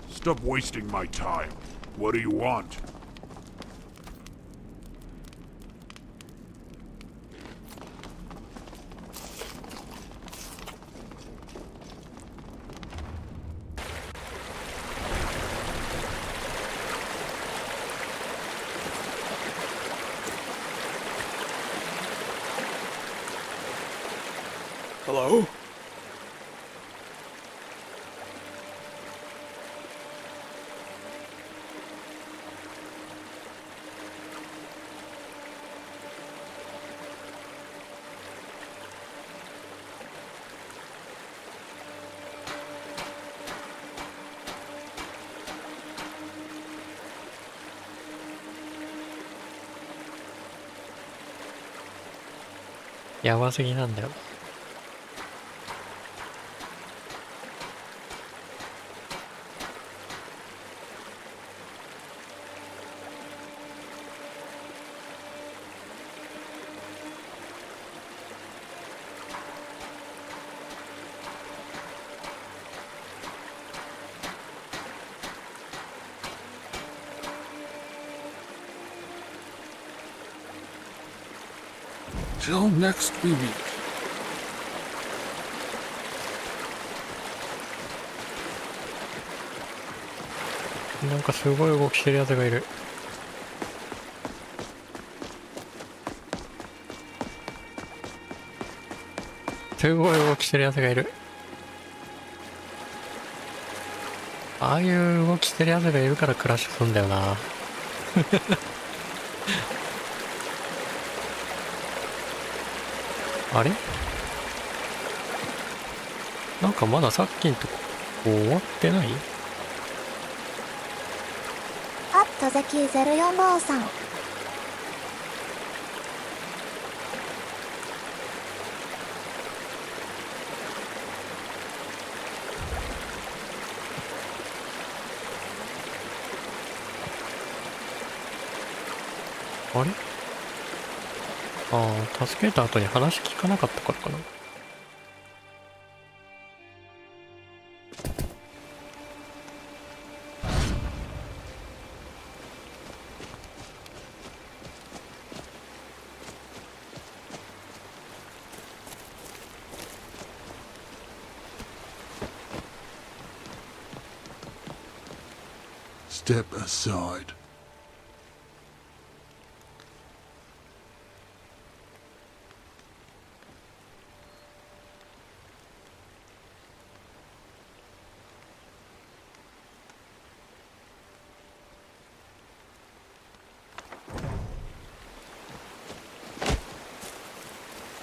Stop wasting my time. What do you want? Hello? .やばすぎなんだよ。Till next we meet. なんかすごい動きしてるやつがいる。すごい動きしてるやつがいる。ああいう動きしてるやつがいるからクラッシュするんだよな。あれ？なんかまださっきんとこ終わってない？あ、戸籍04号さん。あれ？ああ、助けた後に話聞かなかったからかな。Step aside. .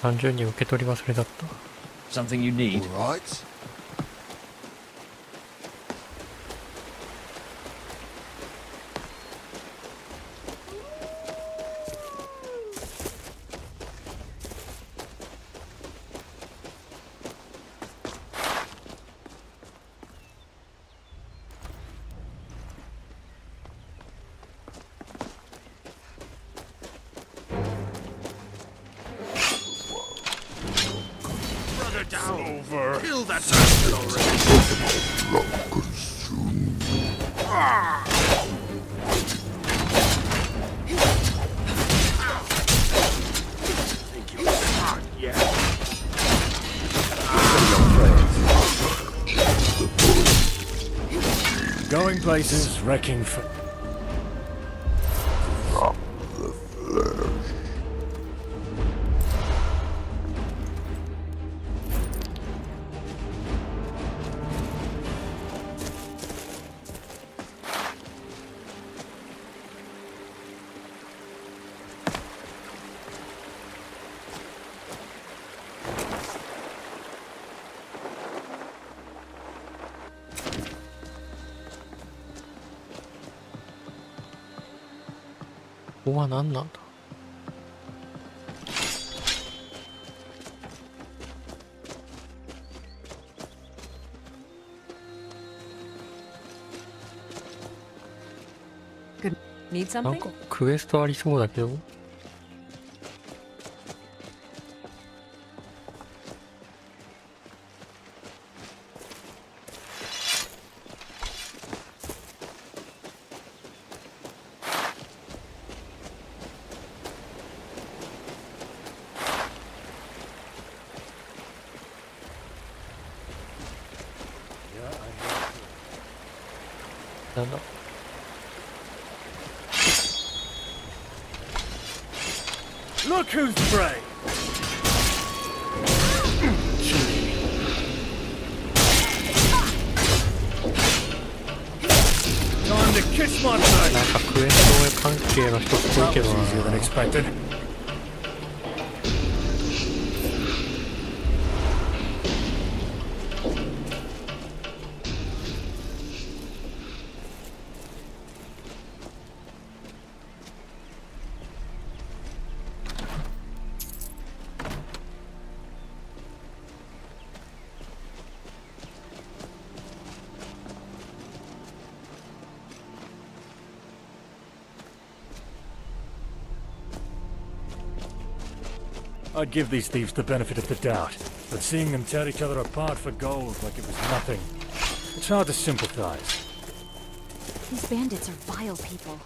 単純に受け取り忘れだった。 Something you need? All right. Over. Kill that bastard already. Think you're smart yet? Going places, wrecking for...ここは何なんだ？なんかクエストありそうだけど。なんだ？ Look who's prey! Time to kiss my butt! なんかクエスト関係の人っぽいけどな。 Easier than expected. I'd give these thieves the benefit of the doubt, but seeing them tear each other apart for gold like it was nothing, it's hard to sympathize. These bandits are vile people. Here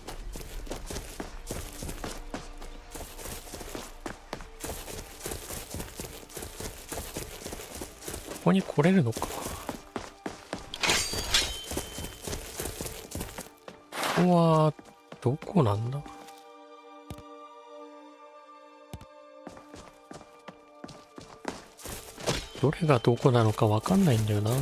ここに来れるのか。ここはどこなんだ？どれがどこなのかわかんないんだよな。な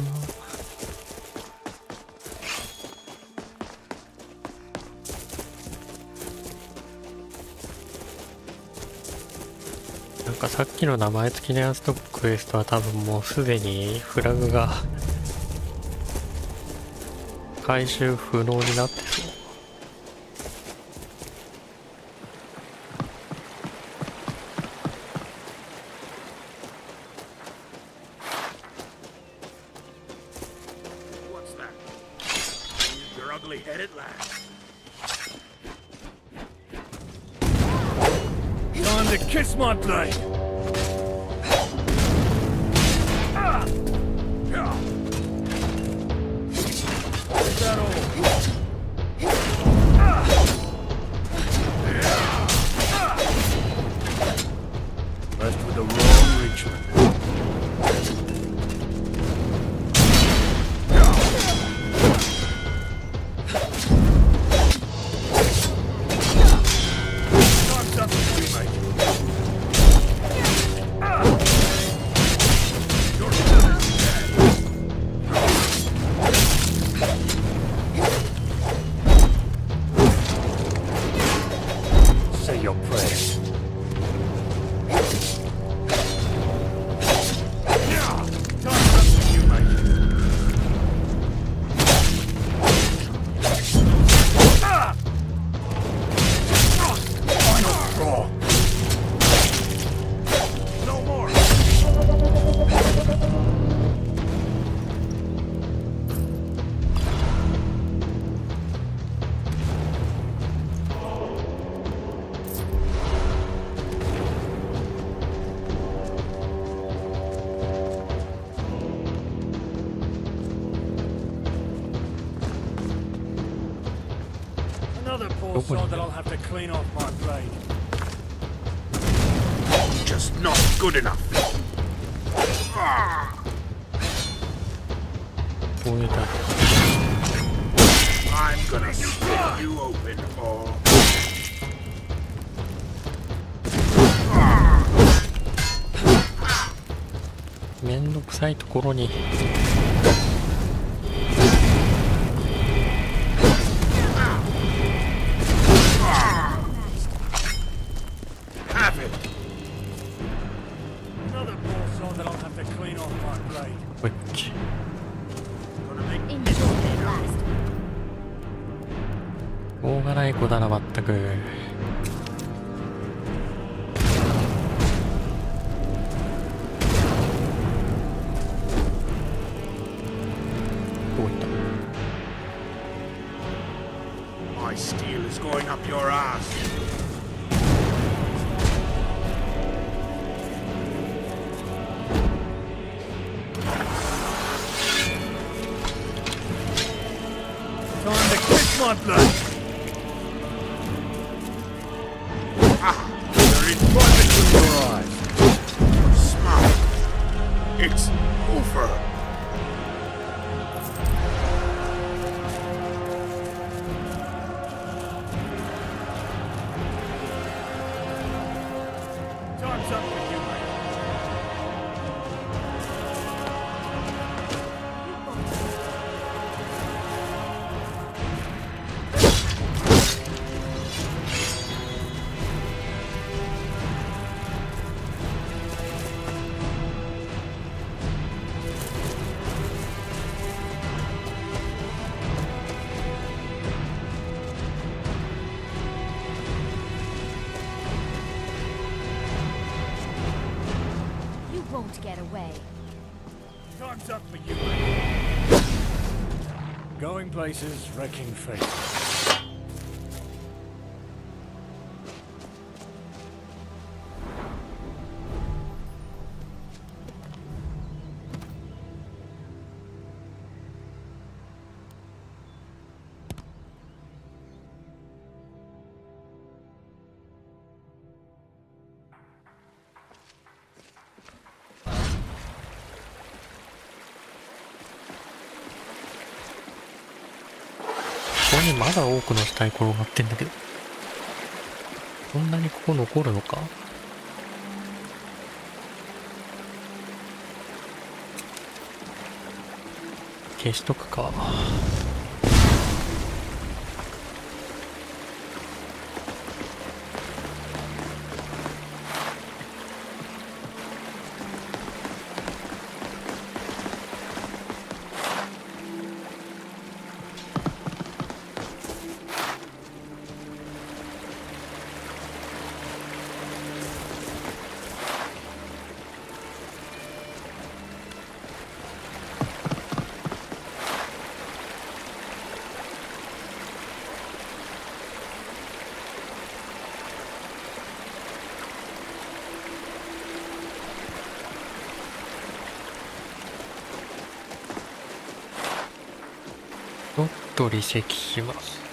んかさっきの名前付きのやつとクエストは多分もうすでにフラグが回収不能になってそう。What's that? Your ugly head at last. Time to kiss my blade! Is that all? Left with the wrong Richmond. Time's up for you, mate. You're dead. Say your prayers. Another poor sod that I'll have to clean off my blade. Just not good enough. I'm gonna split you open, or... めんどくさいところに。Have it. Another poor sod that I'll have to clean off my blade. こっち。 Enjoy their last. しょうがない子だな、まったく。My steel is going up your ass. Time to kiss my blood. Ah, you're in right between your eyes. Smart. It's over. Time's up for you, mate. You won't get away. Time's up for you, mate. Going places, wrecking faces.ここにまだ多くの死体転がってんだけど、こんなにここ残るのか。消しとくか。と離席します。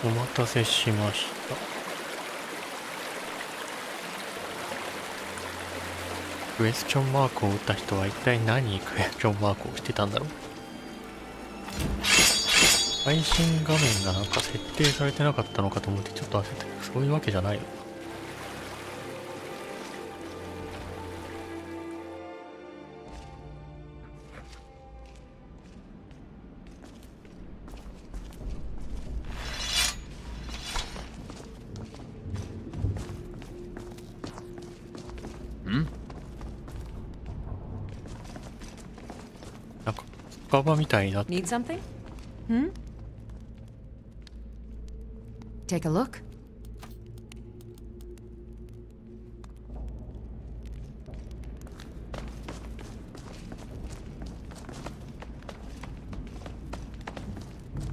お待たせしました。クエスチョンマークを打った人は一体何にクエスチョンマークをしてたんだろう。配信画面がなんか設定されてなかったのかと思ってちょっと焦ったけど、そういうわけじゃないの。なんか深場みたいになって。 Need something? Hmm? Take a look.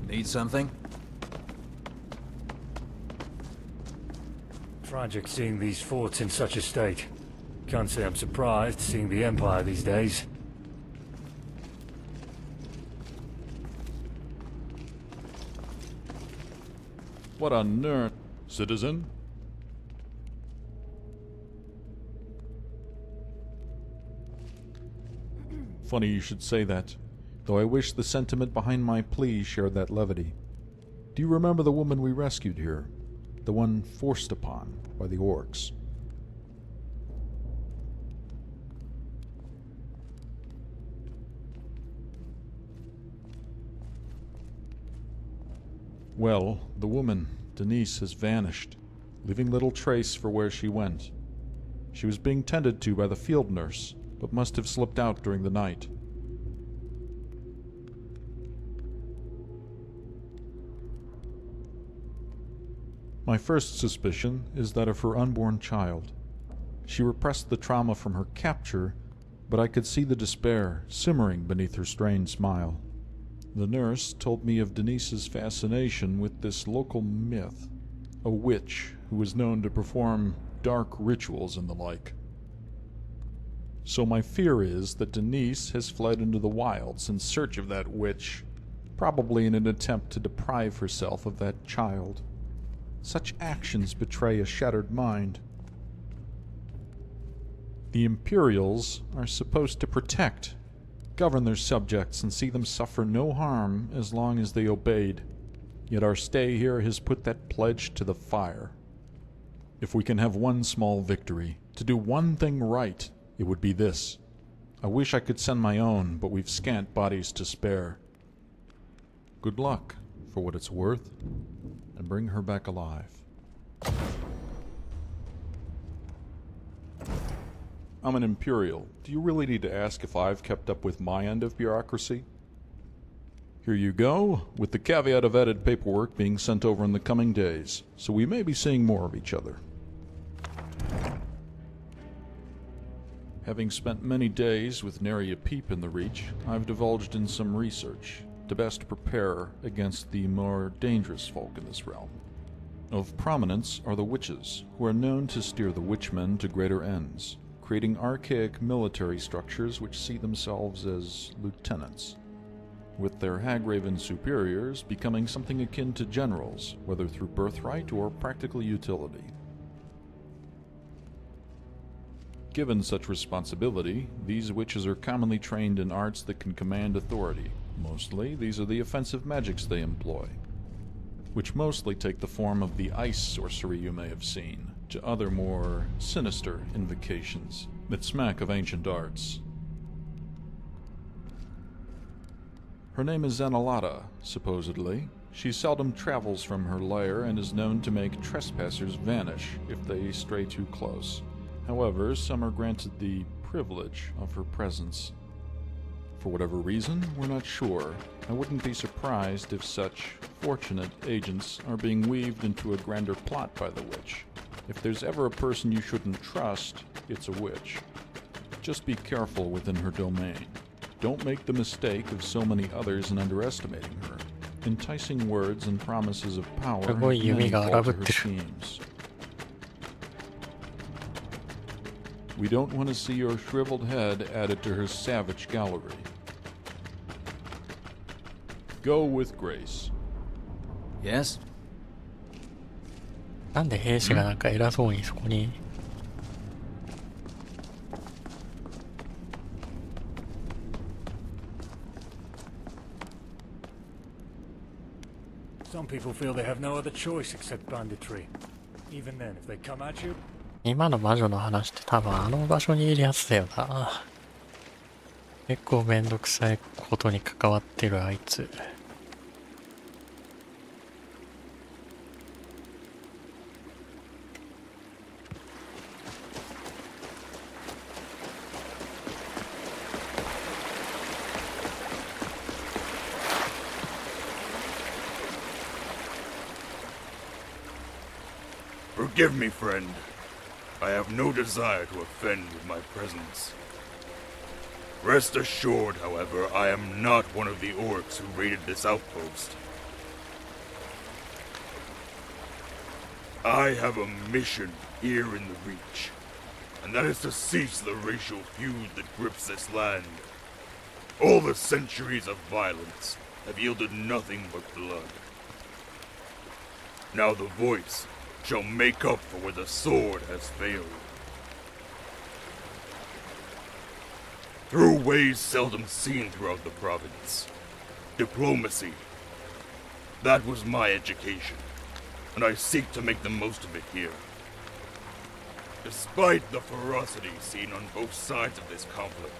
Need something? Tragic seeing these forts in such a state. Can't say I'm surprised seeing the Empire these days. What on earth, citizen? Funny you should say that, though I wish the sentiment behind my plea shared that levity. Do you remember the woman we rescued here? The one forced upon by the orcs? Well, the woman, Denise, has vanished, leaving little trace for where she went. She was being tended to by the field nurse, but must have slipped out during the night. My first suspicion is that of her unborn child. She repressed the trauma from her capture, but I could see the despair simmering beneath her strained smile. The nurse told me of Denise's fascination with this local myth, a witch who was known to perform dark rituals and the like. So my fear is that Denise has fled into the wilds in search of that witch, probably in an attempt to deprive herself of that child. Such actions betray a shattered mind. The Imperials are supposed to protect, govern their subjects, and see them suffer no harm as long as they obeyed. Yet our stay here has put that pledge to the fire. If we can have one small victory, to do one thing right, it would be this. I wish I could send my own, but we've scant bodies to spare. Good luck, for what it's worth, and bring her back alive. I'm an Imperial. Do you really need to ask if I've kept up with my end of bureaucracy? Here you go, with the caveat of added paperwork being sent over in the coming days, so we may be seeing more of each other. Having spent many days with nary a peep in the Reach, I've divulged in some research to best prepare against the more dangerous folk in this realm. Of prominence are the witches, who are known to steer the witchmen to greater ends, creating archaic military structures which see themselves as lieutenants, with their hag-raven superiors becoming something akin to generals, whether through birthright or practical utility. Given such responsibility, these witches are commonly trained in arts that can command authority. Mostly, these are the offensive magics they employ, which mostly take the form of the ice sorcery you may have seen, to other more sinister invocations that smack of ancient arts. Her name is Zanalata, supposedly. She seldom travels from her lair and is known to make trespassers vanish if they stray too close. However, some are granted the privilege of her presence. For whatever reason, we're not sure. I wouldn't be surprised if such fortunate agents are being weaved into a grander plot by the witch. If there's ever a person you shouldn't trust, it's a witch. Just be careful within her domain. Don't make the mistake of so many others in underestimating her. Enticing words and promises of power may fall to her schemes. We don't want to see your shriveled head added to her savage gallery. Go with grace. Yes? なんで兵士がなんか偉そうにそこに。Some people feel they have no other choice except banditry. Even then, if they come at you, 今の魔女の話って多分あの場所にいるやつだよな。結構めんどくさいことに関わってるあいつ。Forgive me, friend. I have no desire to offend with my presence. Rest assured, however, I am not one of the orcs who raided this outpost. I have a mission here in the Reach, and that is to cease the racial feud that grips this land. All the centuries of violence have yielded nothing but blood. Now the voice shall make up for where the sword has failed. Through ways seldom seen throughout the province. Diplomacy. That was my education, and I seek to make the most of it here. Despite the ferocity seen on both sides of this conflict,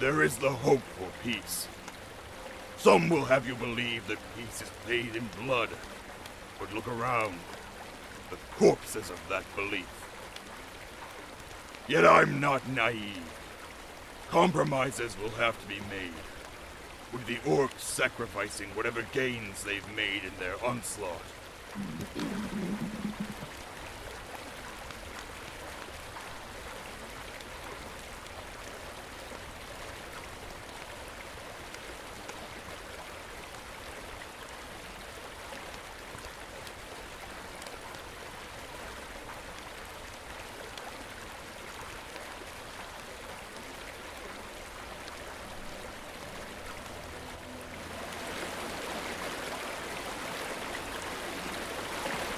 there is the hope for peace. Some will have you believe that peace is paid in blood, but look around. The corpses of that belief. Yet I'm not naive. Compromises will have to be made, with the orcs sacrificing whatever gains they've made in their onslaught.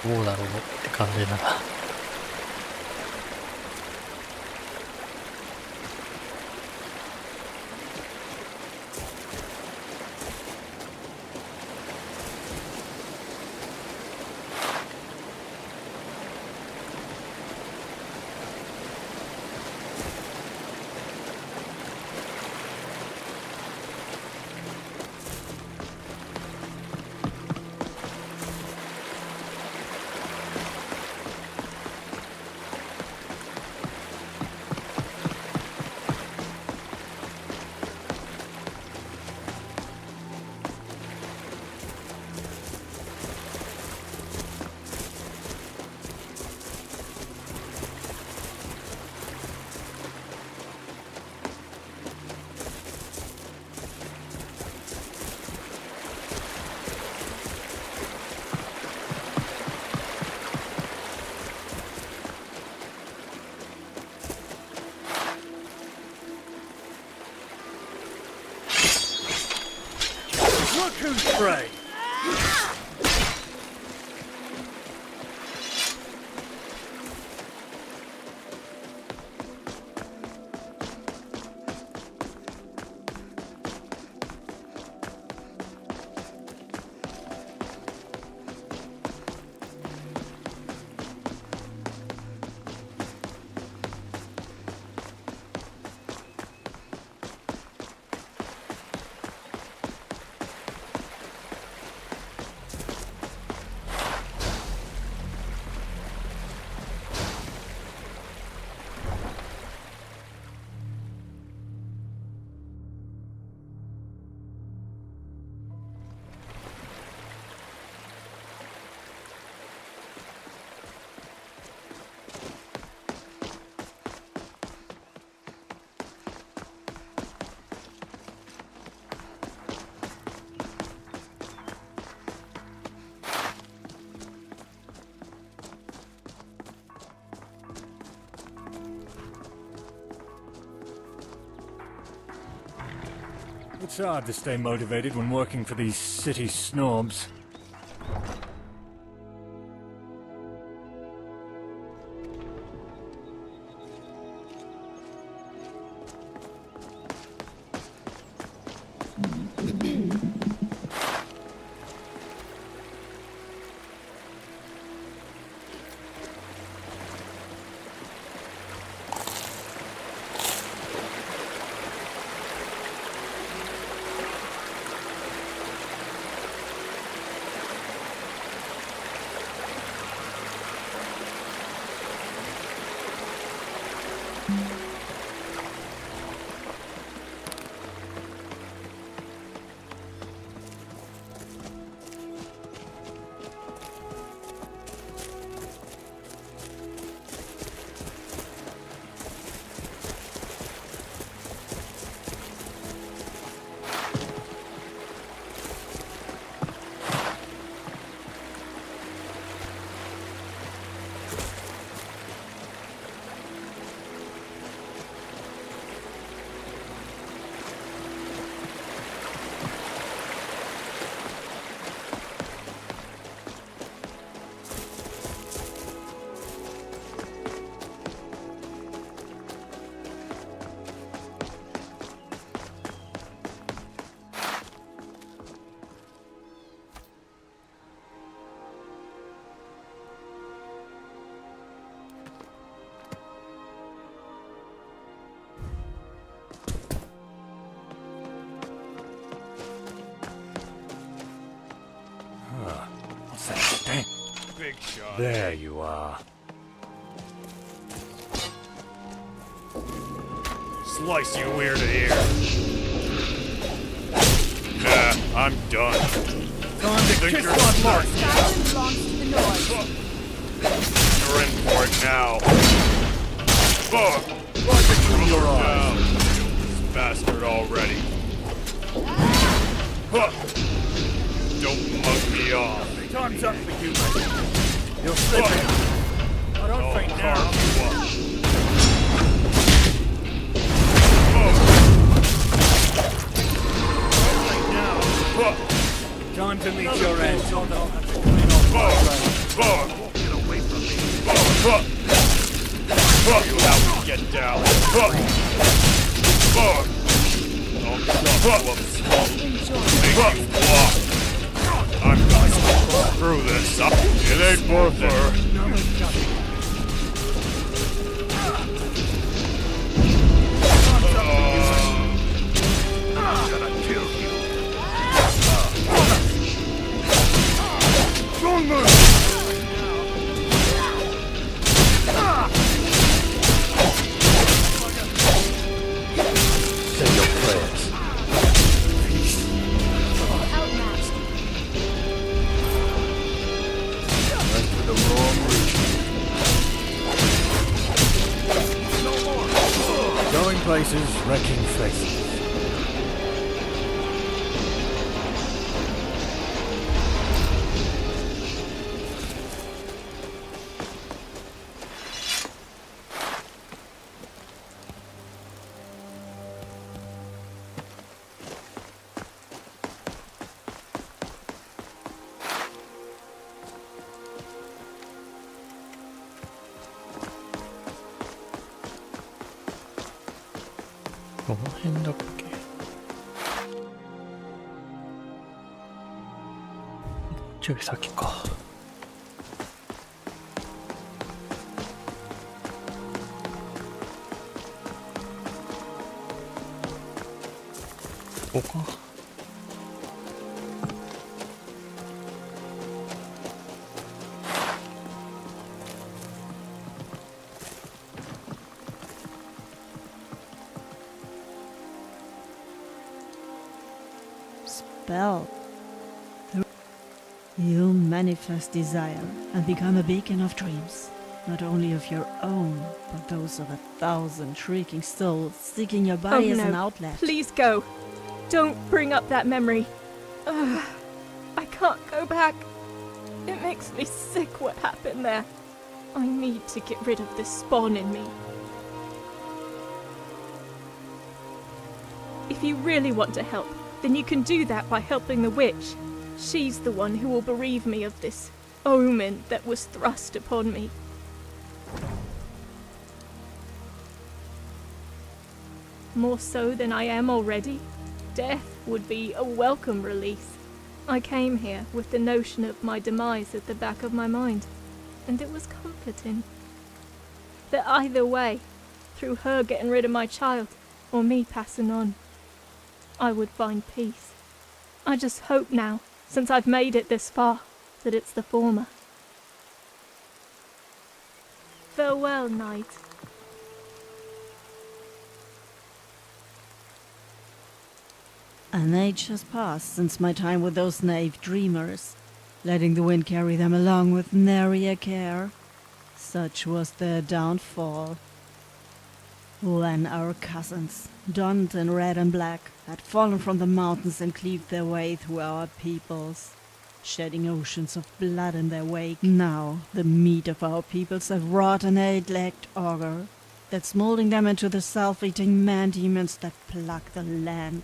どうだろうって感じだな。Look who's prey! It's hard to stay motivated when working for these city snobs. Dang. Big shot. There you are. Slice you ear to ear. Nah, I'm done. Time to Think kiss you're my smart. Skyrim belongs to the North. You're in for it now. Fuck! Right between your eyes. Down. This bastard already. Huh. Don't mug me off. Time's up for you, mate. You're slipping. I don't I'll think now. carve you up. Time to meet your end. Get away from me. You have to get down. I'll shove you up slow. Make you walk. I'm gonna screw this up. It ain't worth it. I'm gonna kill you. Strong move! Say your prayers. Outmatched. Went for the wrong route. Going places, wrecking faces.どの辺だっけ。ちょい先か。ここか。Spell. You manifest desire and become a beacon of dreams, not only of your own, but those of 1,000 shrieking souls seeking your body as an outlet. Please go. Don't bring up that memory. Ugh, I can't go back. It makes me sick what happened there. I need to get rid of this spawn in me. If you really want to help, then you can do that by helping the witch. She's the one who will bereave me of this omen that was thrust upon me. More so than I am already, death would be a welcome release. I came here with the notion of my demise at the back of my mind, and it was comforting. That either way, through her getting rid of my child, or me passing on, I would find peace. I just hope now, since I've made it this far, that it's the former. Farewell, knight. An age has passed since my time with those naive dreamers, letting the wind carry them along with nary a care. Such was their downfall. When our cousins, donned in red and black, had fallen from the mountains and cleaved their way through our peoples, shedding oceans of blood in their wake. Now the meat of our peoples have wrought an eight-legged ogre, that's molding them into the self-eating man-demons that plague the land.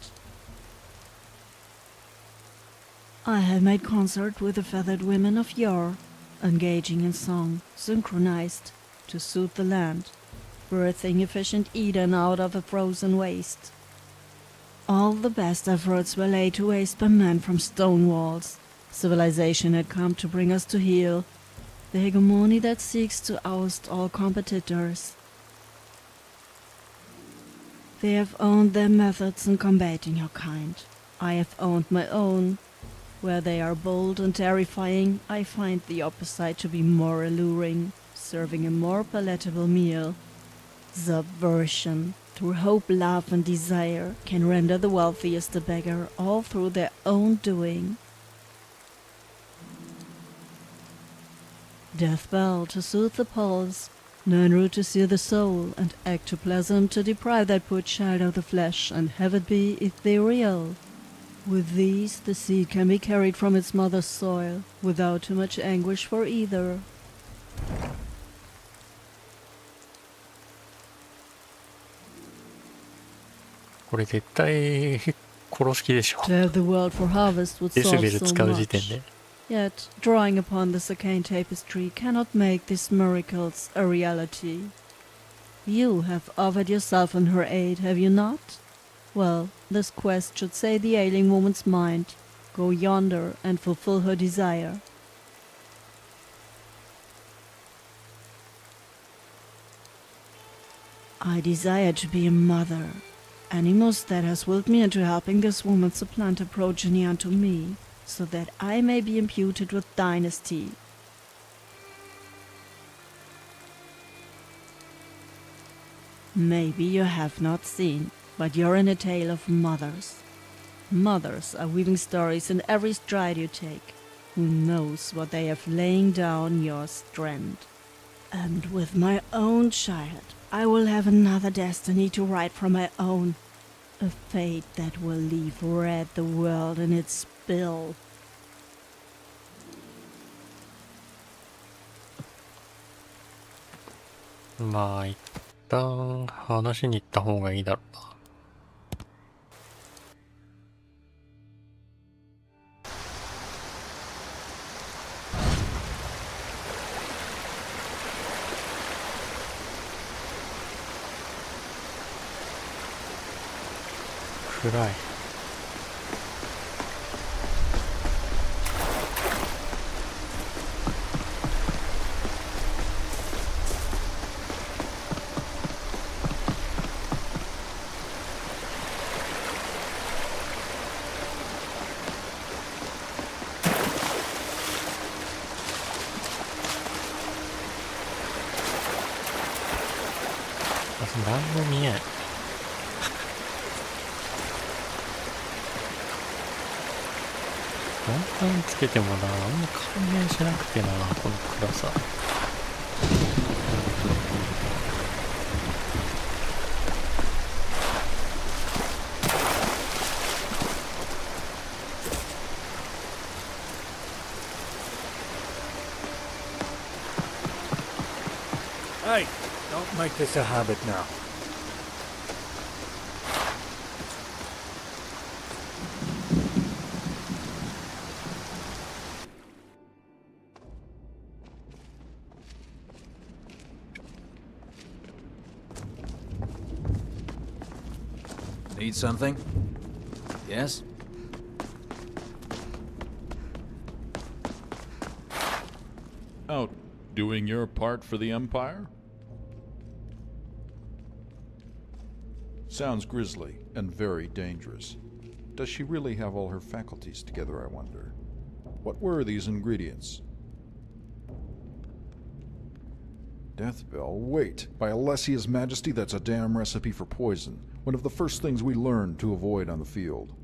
I have made concert with the feathered women of yore, engaging in song, synchronized, to soothe the land, birthing efficient Eden out of a frozen waste. All the best efforts were laid to waste by men from stone walls. Civilization had come to bring us to heel, the hegemony that seeks to oust all competitors. They have owned their methods in combating your kind. I have owned my own. Where they are bold and terrifying, I find the opposite to be more alluring, serving a more palatable meal. Subversion, through hope, love, and desire, can render the wealthiest a beggar, all through their own doing. Death bell to soothe the pulse, nine root to sear the soul, and ectoplasm to deprive that poor child of the flesh, and have it be ethereal. With these, the seed can be carried from its mother's soil, without too much anguish for either. これ絶対殺す気でしょ。 To have the world for harvest would デス solve ベル so 使う時点 much. で。 Yet, drawing upon this arcane tapestry cannot make these miracles a reality. You have offered yourself in her aid, have you not? Well, this quest should say the ailing woman's mind. Go yonder and fulfill her desire. I desire to be a mother. Animus that has willed me into helping this woman supplant her progeny unto me, so that I may be imputed with dynasty. Maybe you have not seen, but you're in a tale of mothers. Mothers are weaving stories in every stride you take. Who knows what they have laying down your strand? And with my own child, I will have another destiny to write from my own. A fate that will leave red the world in its spill. まあ一旦話に行った方がいいだろうな。暗い。何も見えん。ランタンつけてもな、あんま関連しなくてな、この暗さ。Hey, don't make this a habit now. Need something? Yes? Out doing your part for the Empire? Sounds grisly and very dangerous. Does she really have all her faculties together, I wonder? What were these ingredients? Deathbell, wait. By Alessia's Majesty, that's a damn recipe for poison. One of the first things we learned to avoid on the field.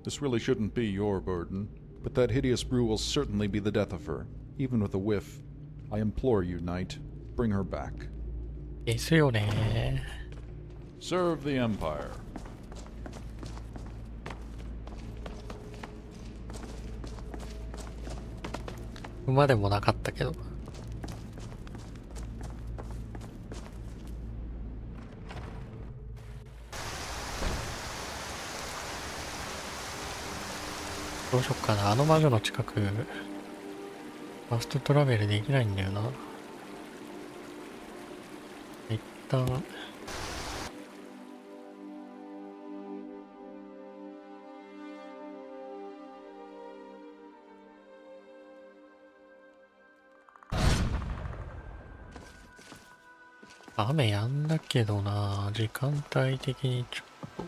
This really shouldn't be your burden, but that hideous brew will certainly be the death of her, even with a whiff. I implore you, Knight, bring her back. ですよね。 Serve the Empire. 馬でもなかったけど。どうしよっかな、あの魔女の近くファストトラベルできないんだよな。一旦雨やんだけどな、時間帯的にちょっと。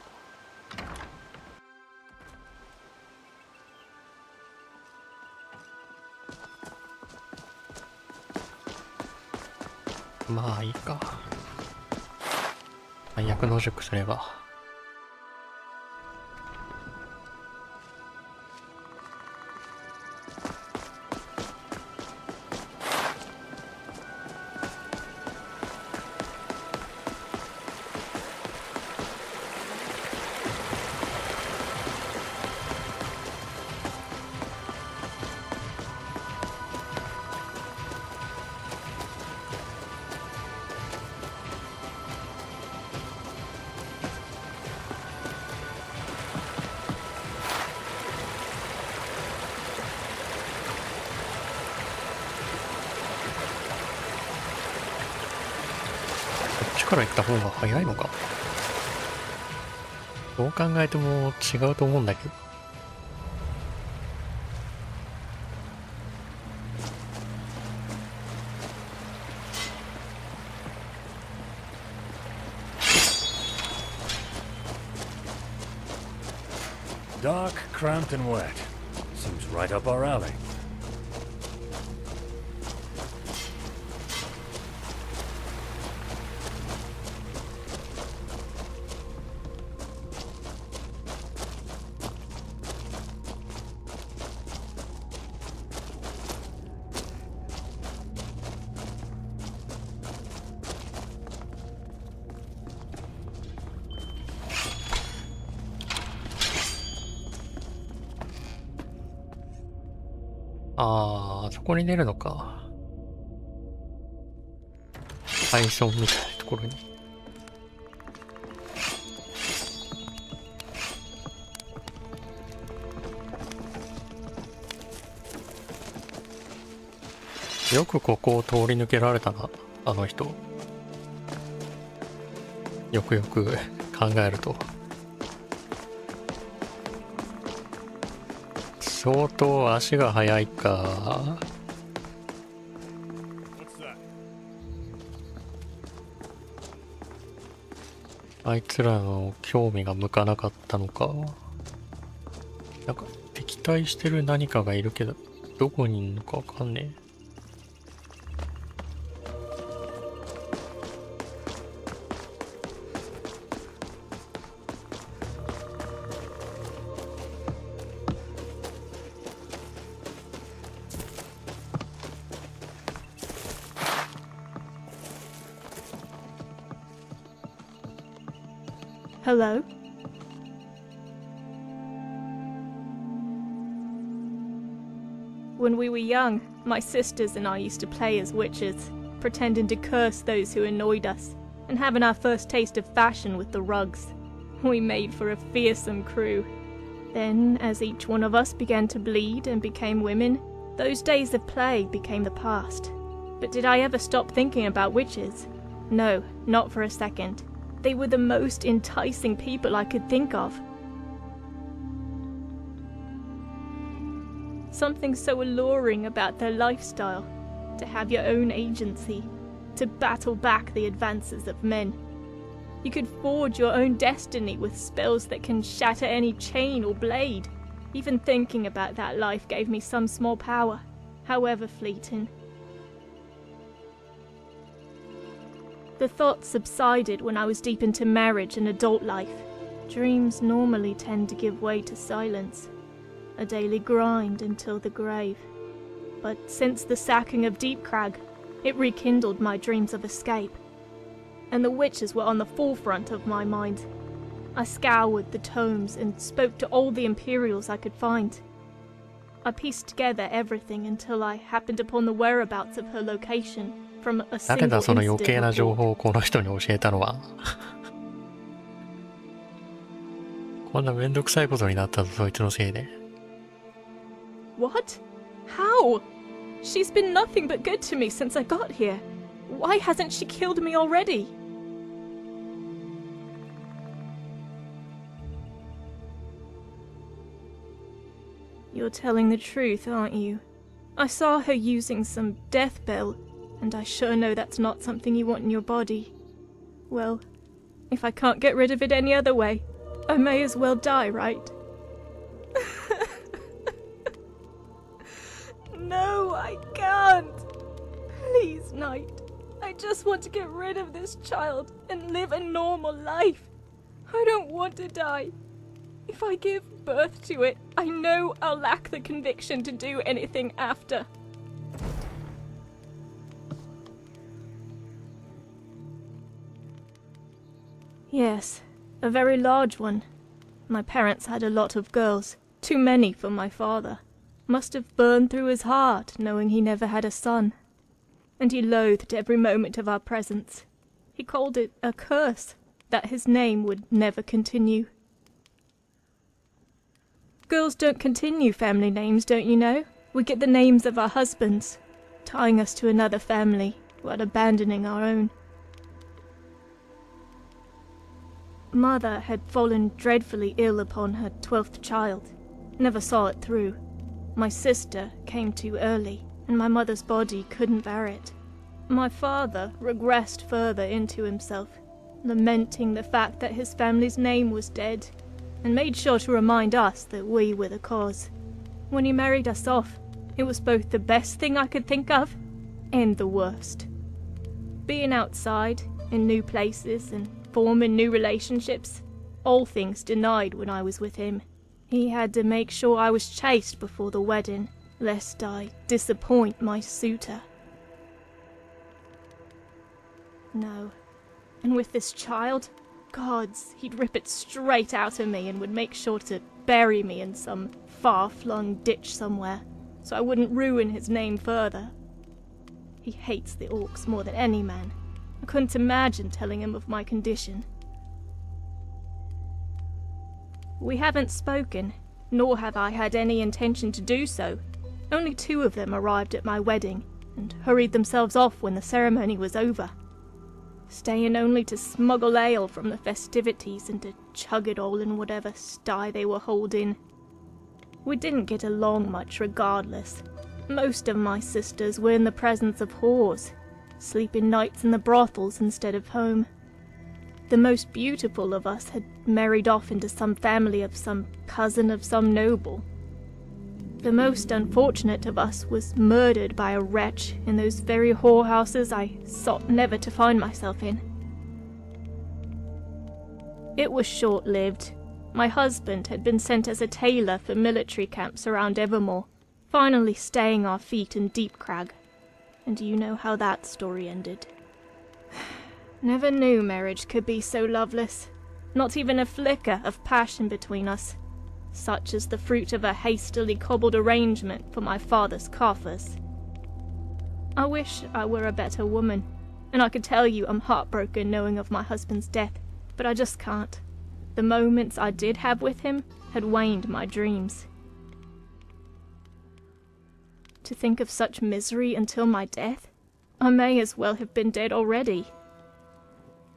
まあいいか。最悪野宿すれば。こっちから行った方が早いのか。どう考えても違うと思うんだけど。Dark, cramped, and wet. Seems right up our alley.あそこに出るのか。アイソンみたいなところに。よくここを通り抜けられたな、あの人。よくよく考えると。相当足が速いか。あいつらの興味が向かなかったのか。なんか敵対してる何かがいるけど、どこにいるのかわかんねえ。Hello? When we were young, my sisters and I used to play as witches, pretending to curse those who annoyed us, and having our first taste of fashion with the rugs. We made for a fearsome crew. Then, as each one of us began to bleed and became women, those days of play became the past. But did I ever stop thinking about witches? No, not for a second. They were the most enticing people I could think of. Something so alluring about their lifestyle, to have your own agency, to battle back the advances of men. You could forge your own destiny with spells that can shatter any chain or blade. Even thinking about that life gave me some small power, however fleeting. The thoughts subsided when I was deep into marriage and adult life. Dreams normally tend to give way to silence, a daily grind until the grave. But since the sacking of Deep Crag, it rekindled my dreams of escape. And the witches were on the forefront of my mind. I scoured the tomes and spoke to all the Imperials I could find. I pieced together everything until I happened upon the whereabouts of her location. 誰だその余計な情報をこの人に教えたのは。こんなめんどくさいことになったぞ、そいつのせいで。What? How? She's been nothing but good to me since I got here. Why hasn't she killed me already? You're telling the truth, aren't you? I saw her using some death bell. And I sure know that's not something you want in your body. Well, if I can't get rid of it any other way, I may as well die, right? No, I can't. Please, Knight. I just want to get rid of this child and live a normal life. I don't want to die. If I give birth to it, I know I'll lack the conviction to do anything after. Yes, a very large one. My parents had a lot of girls, too many for my father. Must have burned through his heart knowing he never had a son. And he loathed every moment of our presence. He called it a curse, that his name would never continue. Girls don't continue family names, don't you know? We get the names of our husbands, tying us to another family while abandoning our own. Mother had fallen dreadfully ill upon her 12th child. Never saw it through. My sister came too early, and my mother's body couldn't bear it. My father regressed further into himself, lamenting the fact that his family's name was dead, and made sure to remind us that we were the cause. When he married us off, it was both the best thing I could think of, and the worst. Being outside, in new places, and forming new relationships, all things denied when I was with him. He had to make sure I was chaste before the wedding, lest I disappoint my suitor. No. And with this child, gods, he'd rip it straight out of me and would make sure to bury me in some far-flung ditch somewhere, so I wouldn't ruin his name further. He hates the orcs more than any man. I couldn't imagine telling him of my condition. We haven't spoken, nor have I had any intention to do so. Only 2 of them arrived at my wedding, and hurried themselves off when the ceremony was over, staying only to smuggle ale from the festivities and to chug it all in whatever sty they were holding. We didn't get along much regardless. Most of my sisters were in the presence of whores, sleeping nights in the brothels instead of home. The most beautiful of us had married off into some family of some cousin of some noble. The most unfortunate of us was murdered by a wretch in those very whorehouses I sought never to find myself in. It was short-lived. My husband had been sent as a tailor for military camps around Evermore, finally staying our feet in Deep Crag. And you know how that story ended. Never knew marriage could be so loveless. Not even a flicker of passion between us. Such as the fruit of a hastily cobbled arrangement for my father's coffers. I wish I were a better woman, and I could tell you I'm heartbroken knowing of my husband's death, but I just can't. The moments I did have with him had waned my dreams. To think of such misery until my death? I may as well have been dead already.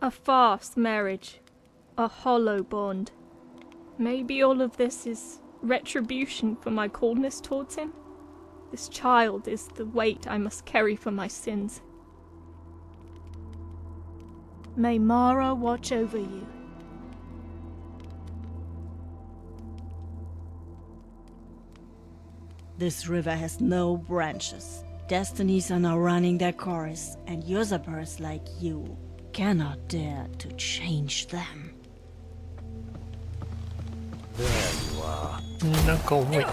A farce marriage. A hollow bond. Maybe all of this is retribution for my coldness towards him? This child is the weight I must carry for my sins. May Mara watch over you. This river has no branches. Destinies are now running their course, and usurpers like you cannot dare to change them. There you are. なんか重い。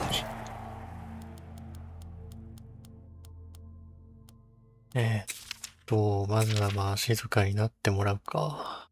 まずはまあ静かになってもらうか。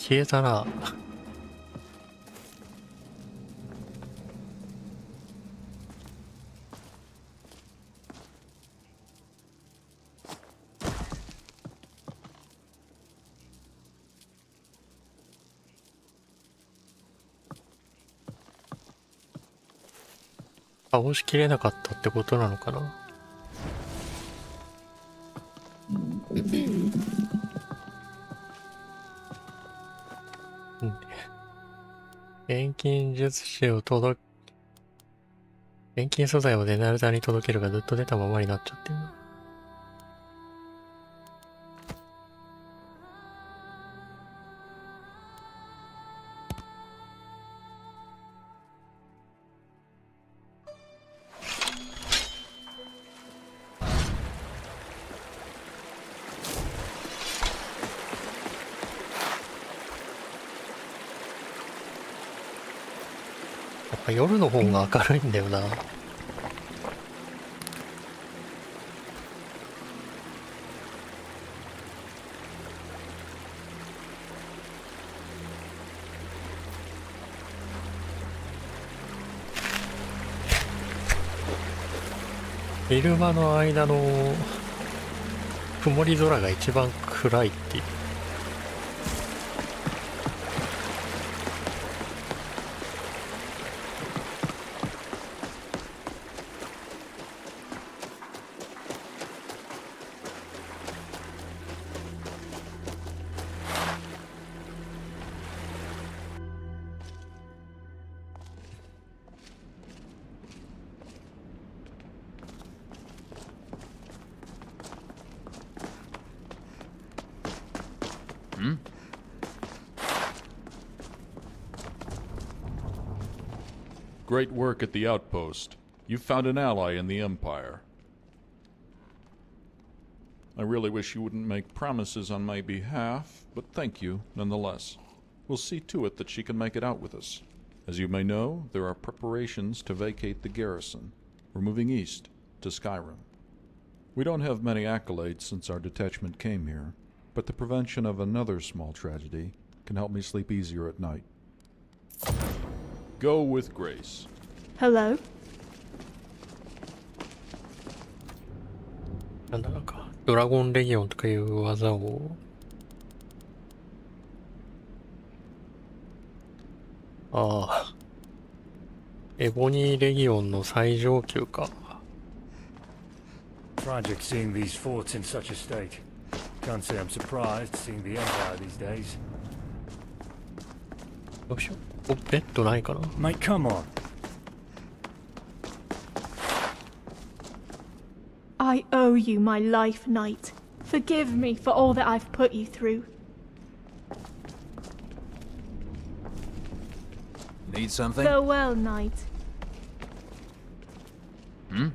消えたな。倒しきれなかったってことなのかな。錬金術師を錬金素材をデナルタに届けるがずっと出たままになっちゃってるな。やっぱ夜の方が明るいんだよな。昼間の間の曇り空が一番暗いっていう。Great work at the outpost. You found an ally in the Empire. I really wish you wouldn't make promises on my behalf, but thank you nonetheless. We'll see to it that she can make it out with us. As you may know, there are preparations to vacate the garrison. We're moving east, to Skyrim. We don't have many accolades since our detachment came here, but the prevention of another small tragedy can help me sleep easier at night. Go with grace. Hello? なんだかドラゴンレギオンとかいう技をエボニーレギオンの最上級か。 Tragic seeing these forts in such a state. Can't say I'm surprised seeing the Empire these days. どうしよう。ベッドないかな。 Mate, come on. I owe you my life, Knight. Forgive me for all that I've put you through. Need something? Farewell, Knight. Hmm?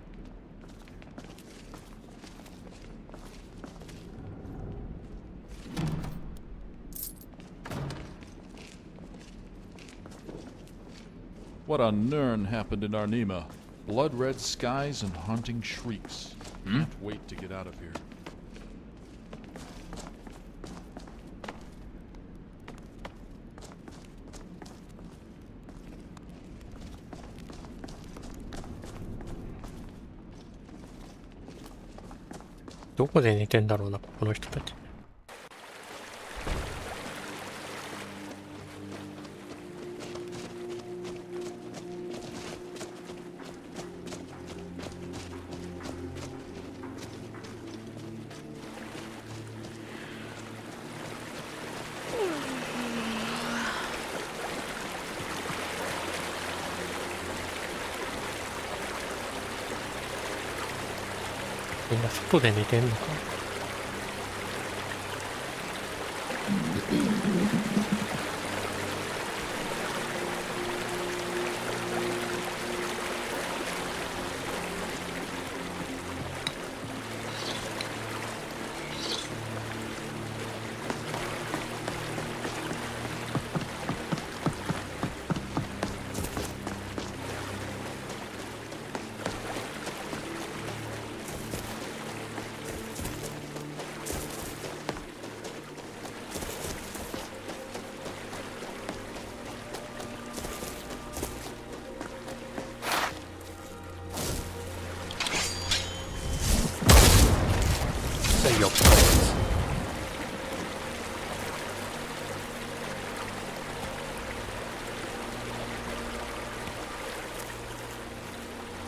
What on Nirn happened in Arnima? Blood-red skies and haunting shrieks. Can't wait to get out of here. Where どこで寝てんだろうな、この人たち。みんな外で寝てんのか。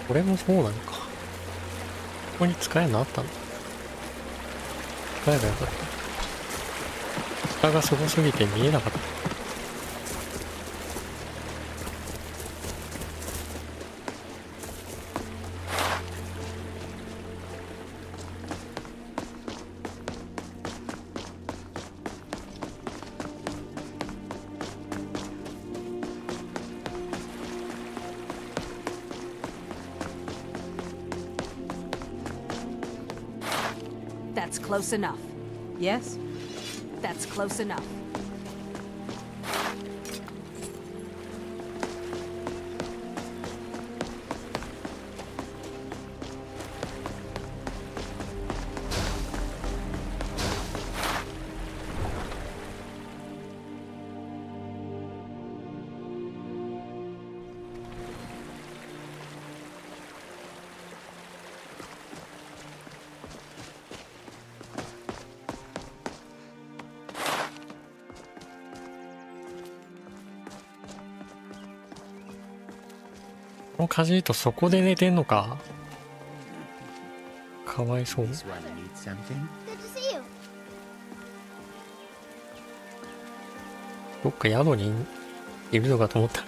これもそうなのか。ここに使えるのあったの？使えばよかった。下がすごすぎて見えなかった。That's close enough. Yes? That's close enough.このカジートそこで寝てんのか。かわいそう。どっか宿にいるのかと思った。こ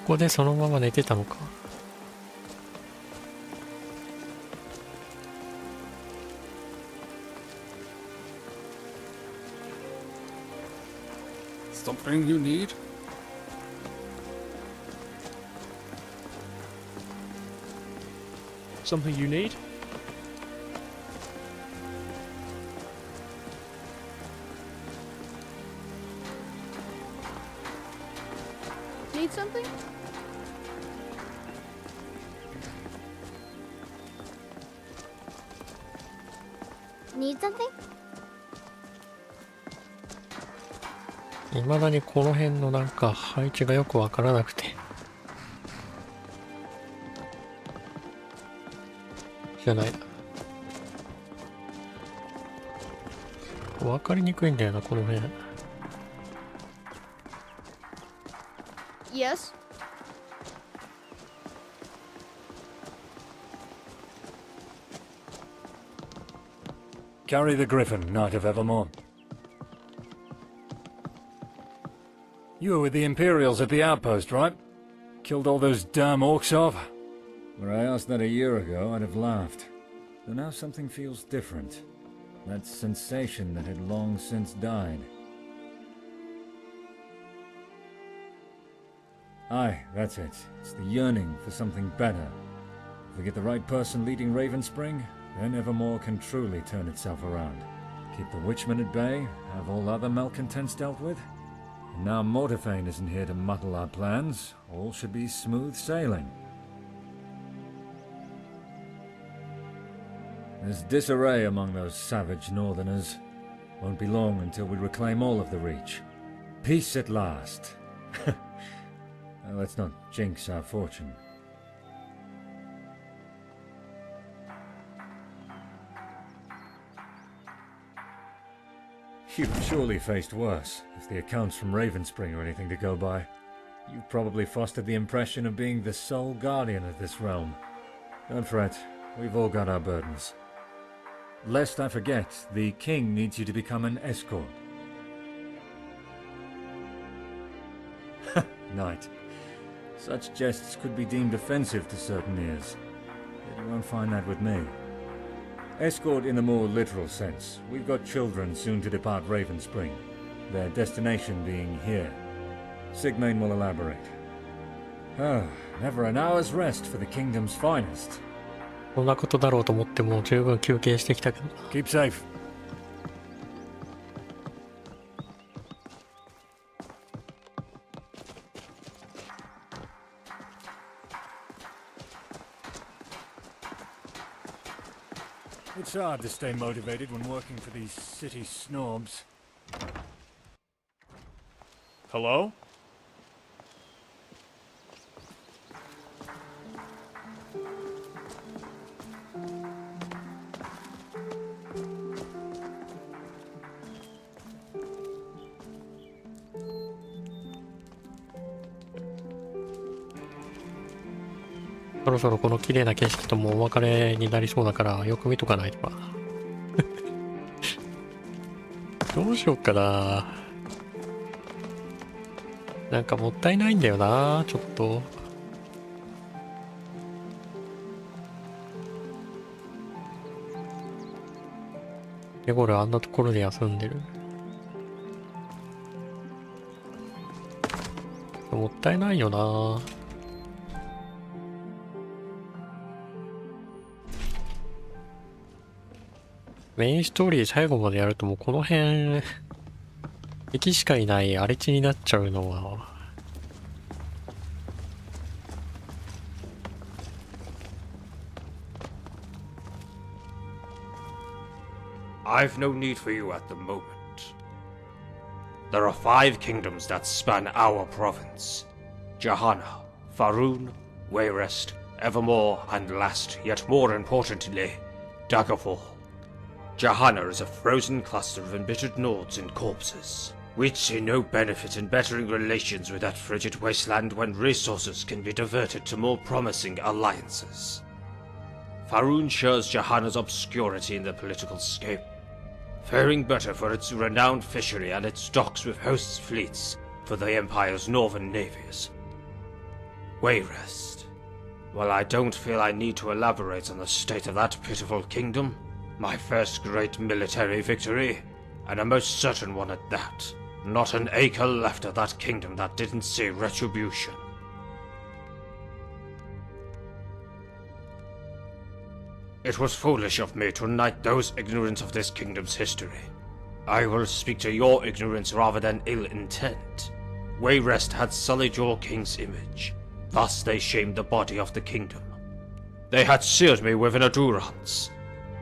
こでそのまま寝てたのか。Something you need? Something you need? Need something? Need something? 未だにこの辺のなんか配置がよくわからなくて。じゃないな。わかりにくいんだよな、この辺。Yes. Carry the Griffin, Knight of Evermore. You were with the Imperials at the outpost, right? Killed all those damn orcs off? Were I asked that a year ago, I'd have laughed. But now something feels different. That sensation that had long since died. Aye, that's it. It's the yearning for something better. If we get the right person leading Ravenspring, then Evermore can truly turn itself around. Keep the Witchmen at bay, have all other malcontents dealt with. And now Mortefane isn't here to muddle our plans. All should be smooth sailing. There's disarray among those savage northerners. Won't be long until we reclaim all of the Reach. Peace at last. Well, let's not jinx our fortune. You've surely faced worse, if the accounts from Ravenspring are anything to go by. You've probably fostered the impression of being the sole guardian of this realm. Don't fret, we've all got our burdens. Lest I forget, the king needs you to become an escort. Knight. Such jests could be deemed offensive to certain ears. Yet you won't find that with me. Escort in the more literal sense. We've got children soon to depart Ravenspring, their destination being here. Sigmain will elaborate. Ah, never an hour's rest for the kingdom's finest. こんなことだろうと思ってもう十分休憩してきたけど。Keep safe. It's hard to stay motivated when working for these city snobs. Hello? そろそろこの綺麗な景色ともお別れになりそうだからよく見とかないとか。どうしよっかな。なんかもったいないんだよな、ちょっと。レゴルあんなところで休んでる。もったいないよな。メインストーリー最後までやるともうこの辺敵しかいない荒れ地になっちゃうのは。I've no need for you at the moment. There are 5 kingdoms that span our province. Johanna, Faerun, Wayrest, Evermore, and last, yet more importantly, Daggerfall. Johanna is a frozen cluster of embittered Nords and corpses. We'd see no benefit in bettering relations with that frigid wasteland when resources can be diverted to more promising alliances. Faerun shares Johanna's obscurity in the political scape, faring better for its renowned fishery and its docks with hosts' fleets for the Empire's northern navies. Wayrest. Well, I don't feel I need to elaborate on the state of that pitiful kingdom. My first great military victory, and a most certain one at that. Not an acre left of that kingdom that didn't see retribution. It was foolish of me to knight those ignorant of this kingdom's history. I will speak to your ignorance rather than ill intent. Wayrest had sullied your king's image. Thus they shamed the body of the kingdom. They had seared me with an adurance,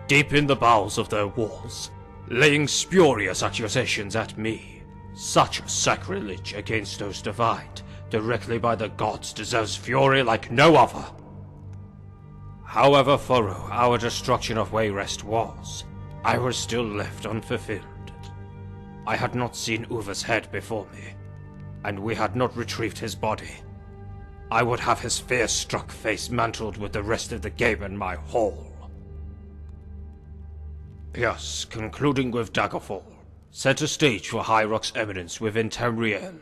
deep in the bowels of their walls, laying spurious accusations at me. Such sacrilege against those divide directly by the gods deserves fury like no other. However thorough our destruction of Wayrest was, I was still left unfulfilled. I had not seen Uva's head before me, and we had not retrieved his body. I would have his fear-struck face mantled with the rest of the game in my hall. Yes, concluding with Daggerfall, set a stage for High Rock's eminence within Tamriel,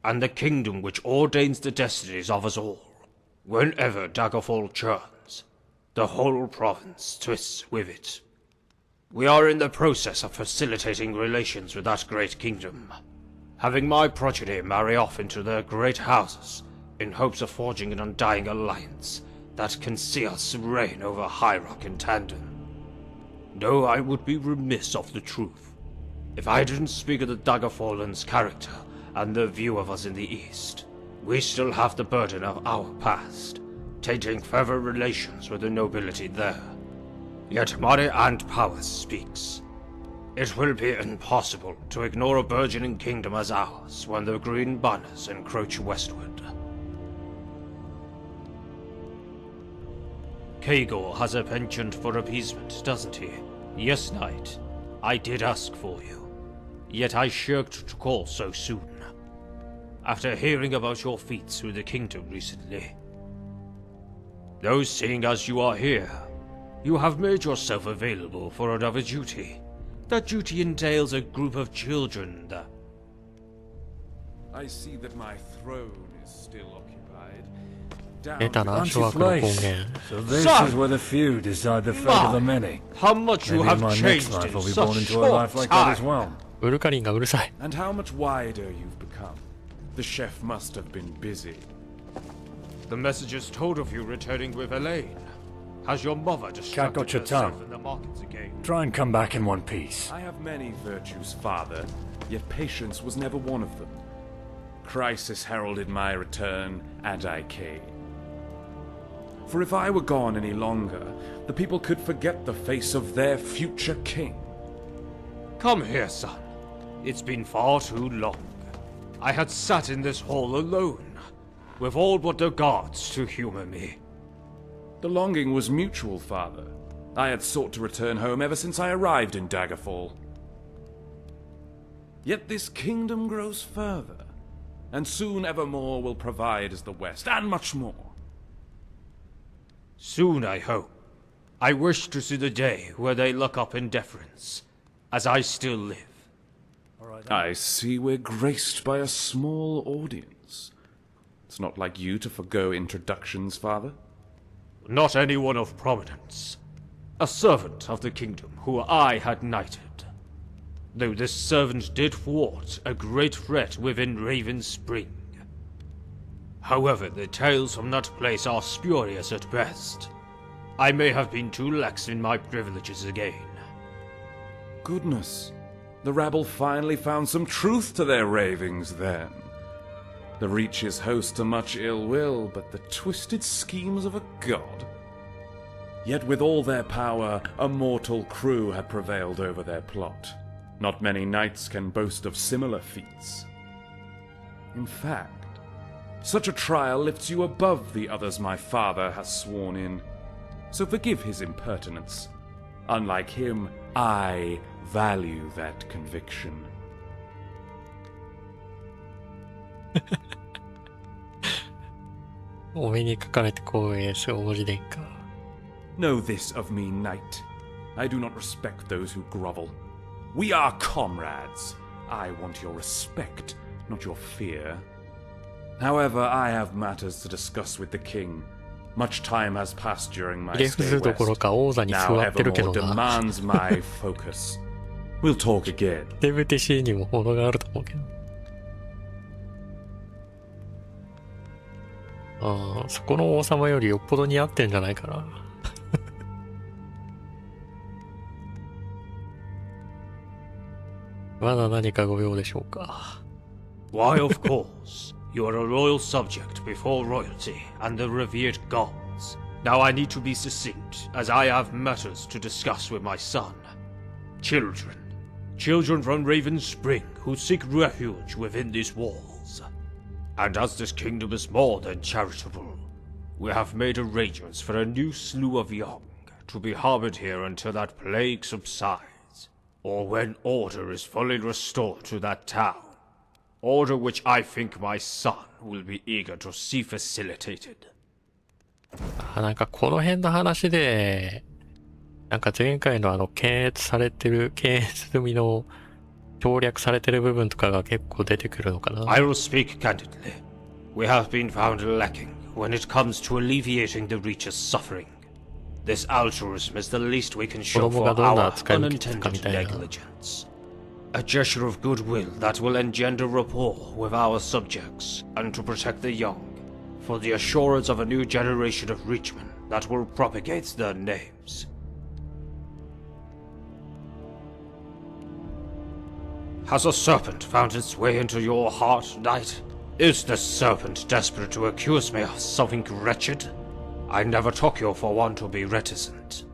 and the kingdom which ordains the destinies of us all. Whenever Daggerfall churns, the whole province twists with it. We are in the process of facilitating relations with that great kingdom, having my progeny marry off into their great houses, in hopes of forging an undying alliance that can see us reign over High Rock in tandem. No, I would be remiss of the truth if I didn't speak of the Daggerfallen's character and their view of us in the East. We still have the burden of our past, tainting further relations with the nobility there. Yet money and power speaks. It will be impossible to ignore a burgeoning kingdom as ours when the green banners encroach westward. Kagor has a penchant for appeasement, doesn't he? Yes, Knight. I did ask for you. Yet I shirked to call so soon. After hearing about your feats through the kingdom recently. Though seeing as you are here, you have made yourself available for another duty. That duty entails a group of children that... I see that my throne is still occupied. 出たな、諸悪の根源。 So this is where the few decide the fate of the many. How much you have Maybe my next changed life will in be such born into a life short like that as time. well. ウルカリンがうるさい。 And how much wider you've become. The chef must have been busy. The messengers told of you returning with Elaine. Has your mother Cat got distracted your herself tongue. in the markets again? Try and come back in one piece. I have many virtues, father, yet patience was never one of them. Crisis heralded my return, and I came. For if I were gone any longer, the people could forget the face of their future king. Come here, son. It's been far too long. I had sat in this hall alone, with all but the guards to humor me. The longing was mutual, father. I had sought to return home ever since I arrived in Daggerfall. Yet this kingdom grows further, and soon Evermore will provide as the West, and much more. Soon, I hope. I wish to see the day where they look up in deference, as I still live. I see we're graced by a small audience. It's not like you to forgo introductions, Father. Not anyone of prominence. A servant of the kingdom who I had knighted. Though this servant did thwart a great threat within Raven Spring. However, the tales from that place are spurious at best. I may have been too lax in my privileges again. Goodness. The rabble finally found some truth to their ravings, then. The Reach's host to much ill will, but the twisted schemes of a god. Yet with all their power, a mortal crew had prevailed over their plot. Not many knights can boast of similar feats. In fact, such a trial lifts you above the others my father has sworn in. So forgive his impertinence. Unlike him, I value that conviction. お目にかかれて光栄勝利殿下。Know this of me, knight. I do not respect those who grovel. We are comrades. I want your respect, not your fear. However, I have matters to discuss with the king. Much time has passed during my stay west. Now evermore demands my focus. We'll talk again. デブティシーにも程があると思うけど。ああ、そこの王様よりよっぽど似合ってんじゃないかな。まだ何かご用でしょうか。Why, of course. You are a royal subject before royalty and the revered gods. Now I need to be succinct, as I have matters to discuss with my son. Children. Children from Raven Spring who seek refuge within these walls. And as this kingdom is more than charitable, we have made arrangements for a new slew of young to be harbored here until that plague subsides, or when order is fully restored to that town. Order which I think my son will be eager to see facilitated. なんかこの辺の話で、なんか前回の検閲済みの省略されてる部分とかが結構出てくるのかな。I will speak candidly. We have been found lacking when it comes to alleviating the Reacher's suffering. This altruism is the least we can show for our unintended negligence. A gesture of goodwill that will engender rapport with our subjects and to protect the young, for the assurance of a new generation of Reachmen that will propagate their names. Has a serpent found its way into your heart, knight? Is the serpent desperate to accuse me of something wretched? I never took you for one to be reticent.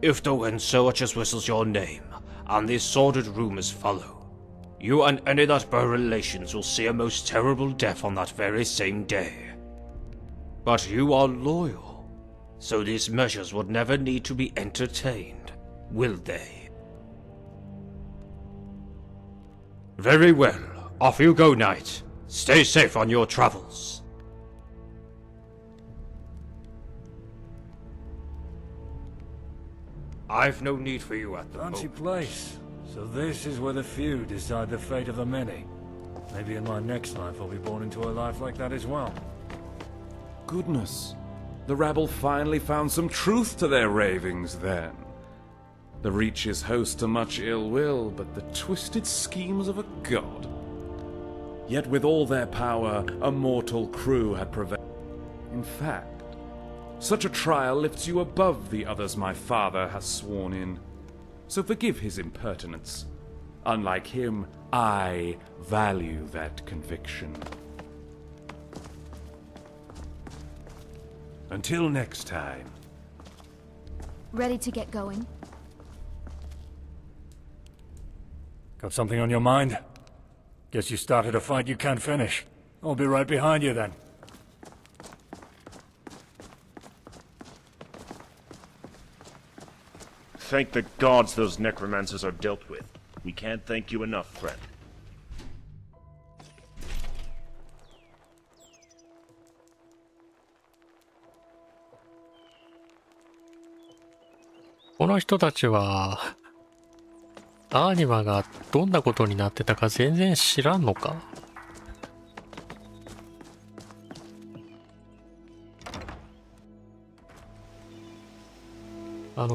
If the wind so much as whistles your name, and these sordid rumors follow, you and any that bear relations will see a most terrible death on that very same day. But you are loyal, so these measures would never need to be entertained, will they? Very well, off you go, knight. Stay safe on your travels. I've no need for you at the Fancy moment. place. So this is where the few decide the fate of the many. Maybe in my next life I'll be born into a life like that as well. Goodness. The rabble finally found some truth to their ravings, then. The Reach is host to much ill will, but the twisted schemes of a god. Yet with all their power, a mortal crew had prevailed. In fact, such a trial lifts you above the others my father has sworn in. So forgive his impertinence. Unlike him, I value that conviction. Until next time. Ready to get going? Got something on your mind? Guess you started a fight you can't finish. I'll be right behind you then. Thank the gods those necromancers are dealt with. We can't thank you enough, friend. の人たちはアーニマがどんなことになってたか全然知らんのか。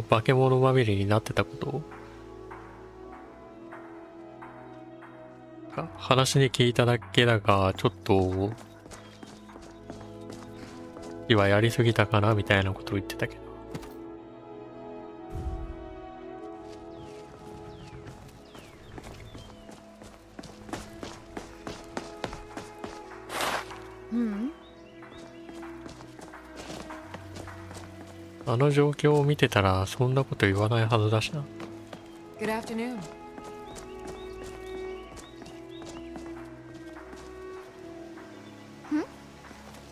化け物まみれになってたこと話に聞いただけだが、ちょっと今やりすぎたかなみたいなことを言ってたけど。あの状況を見てたらそんなこと言わないはずだしな。 Good afternoon.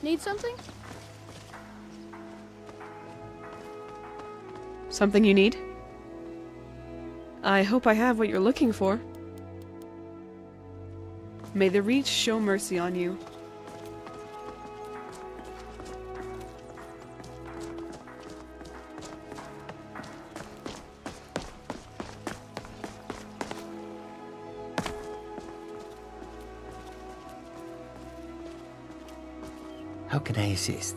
Need something? Something you need? I hope I have what you're looking for. May the Reach show mercy on you. How can I assist?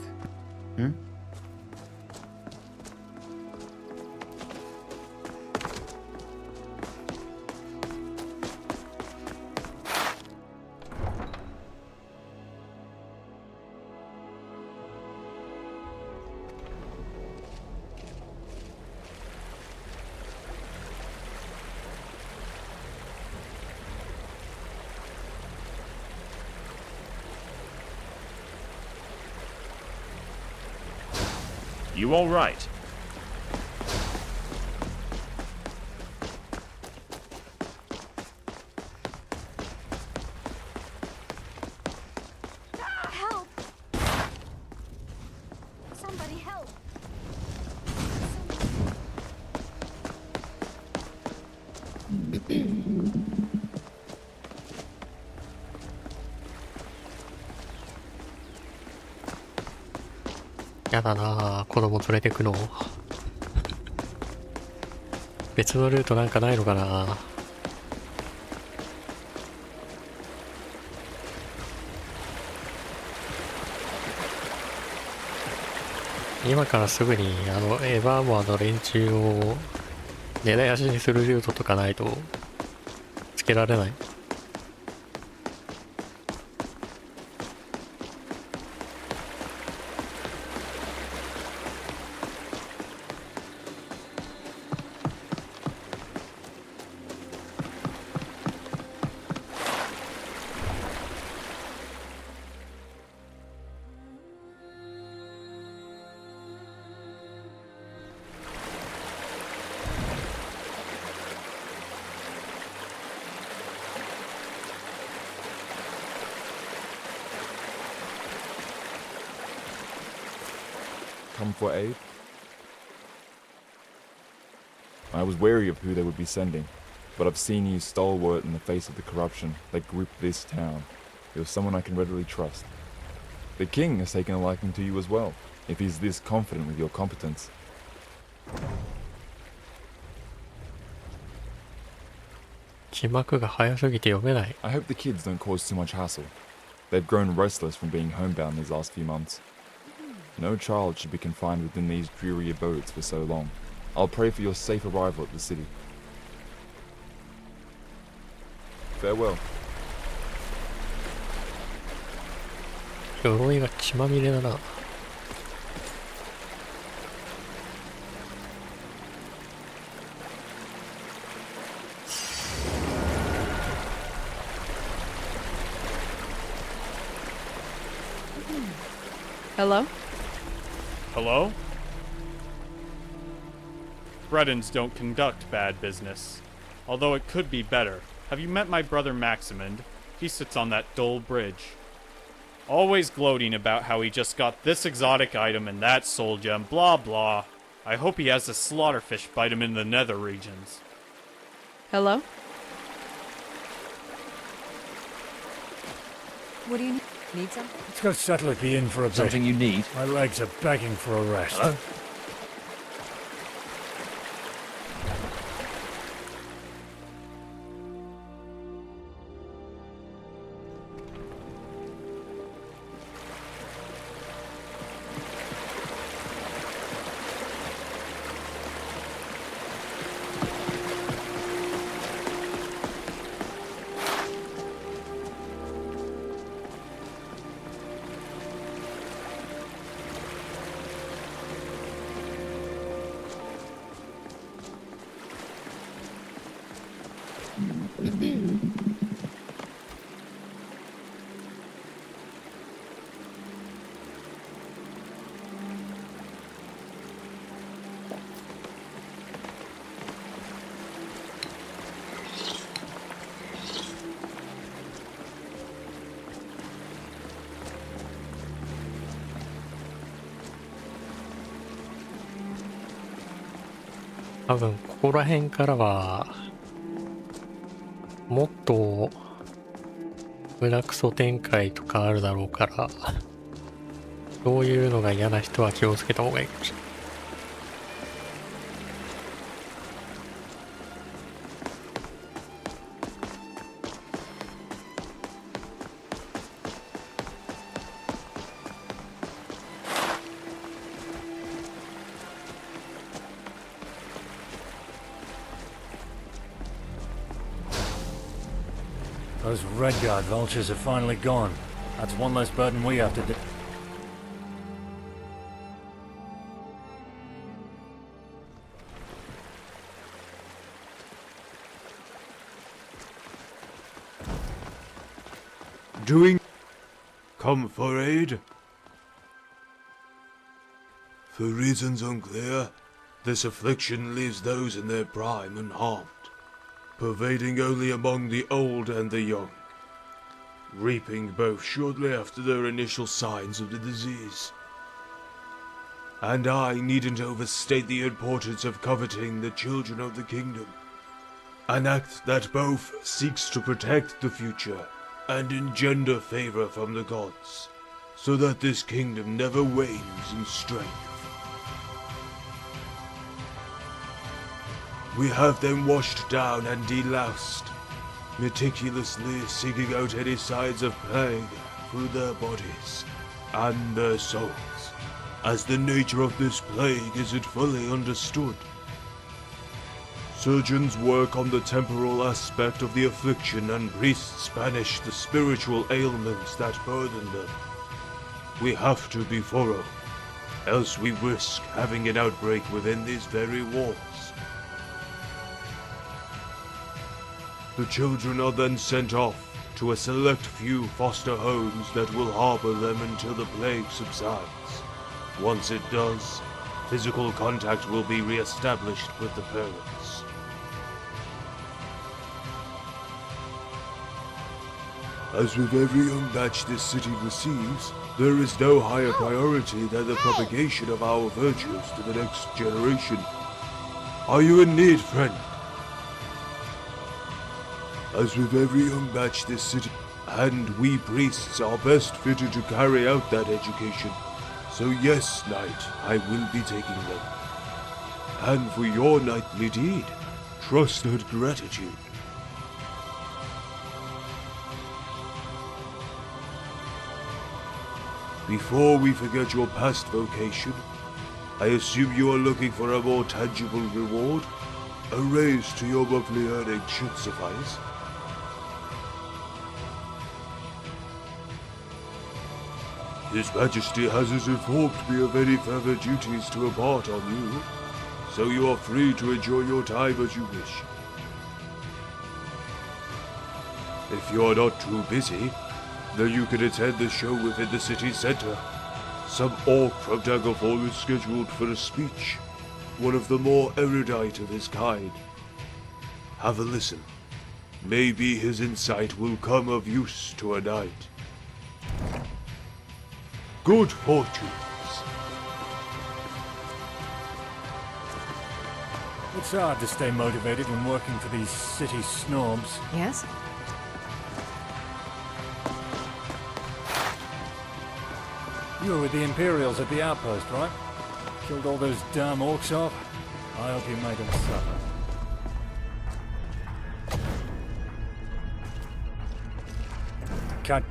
You all right? Help! Somebody help! やだなあ、子供連れてくの。別のルートなんかないのかな。今からすぐにエヴァーモアの連中を狙い足にするルートとかないとつけられない。Come for aid? I was wary of who they would be sending, but I've seen you stalwart in the face of the corruption that gripped this town. You're someone I can readily trust. The king has taken a liking to you as well, if he's this confident with your competence. I hope the kids don't cause too much hassle. They've grown restless from being homebound these last few months. No child should be confined within these dreary abodes for so long. I'll pray for your safe arrival at the city. Farewell. 鎧が血まみれだな。Hello? Hello? Bredens don't conduct bad business. Although it could be better. Have you met my brother Maximund? He sits on that dull bridge. Always gloating about how he just got this exotic item and that soul gem, blah blah. I hope he has a slaughterfish bite him in the nether regions. Hello? What do you need? Need something? Let's go settle at the inn for a bit. Something you need? My legs are begging for a rest. Hello? 多分ここら辺からはもっと胸クソ展開とかあるだろうから、そういうのが嫌な人は気をつけた方がいいかもしれない。Those Redguard vultures are finally gone. That's one less burden we have to do. Doing... Come for aid? For reasons unclear, this affliction leaves those in their prime unharmed, pervading only among the old and the young, reaping both shortly after their initial signs of the disease. And I needn't overstate the importance of coveting the children of the kingdom, an act that both seeks to protect the future and engender favor from the gods, so that this kingdom never wanes in strength. We have them washed down and deloused, meticulously seeking out any signs of plague through their bodies and their souls, as the nature of this plague isn't fully understood. Surgeons work on the temporal aspect of the affliction and priests banish the spiritual ailments that burden them. We have to be thorough, else we risk having an outbreak within these very walls. The children are then sent off to a select few foster homes that will harbor them until the plague subsides. Once it does, physical contact will be re-established with the parents. As with every young batch this city receives, there is no higher priority than the propagation of our virtues to the next generation. Are you in need, friend? As with every young batch this city, and we priests are best fitted to carry out that education. So yes, knight, I will be taking them. And for your knightly deed, trusted gratitude. Before we forget your past vocation, I assume you are looking for a more tangible reward? A raise to your monthly earnings should suffice. His Majesty hasn't informed me of any further duties to impart on you, so you are free to enjoy your time as you wish. If you are not too busy, then you can attend the show within the city center. Some orc from Daggerfall is scheduled for a speech, one of the more erudite of his kind. Have a listen. Maybe his insight will come of use to a knight. Good fortunes. It's hard to stay motivated when working for these city snobs. Yes? You were with the Imperials at the outpost, right? Killed all those damn orcs off? I hope you made them suffer. Can't...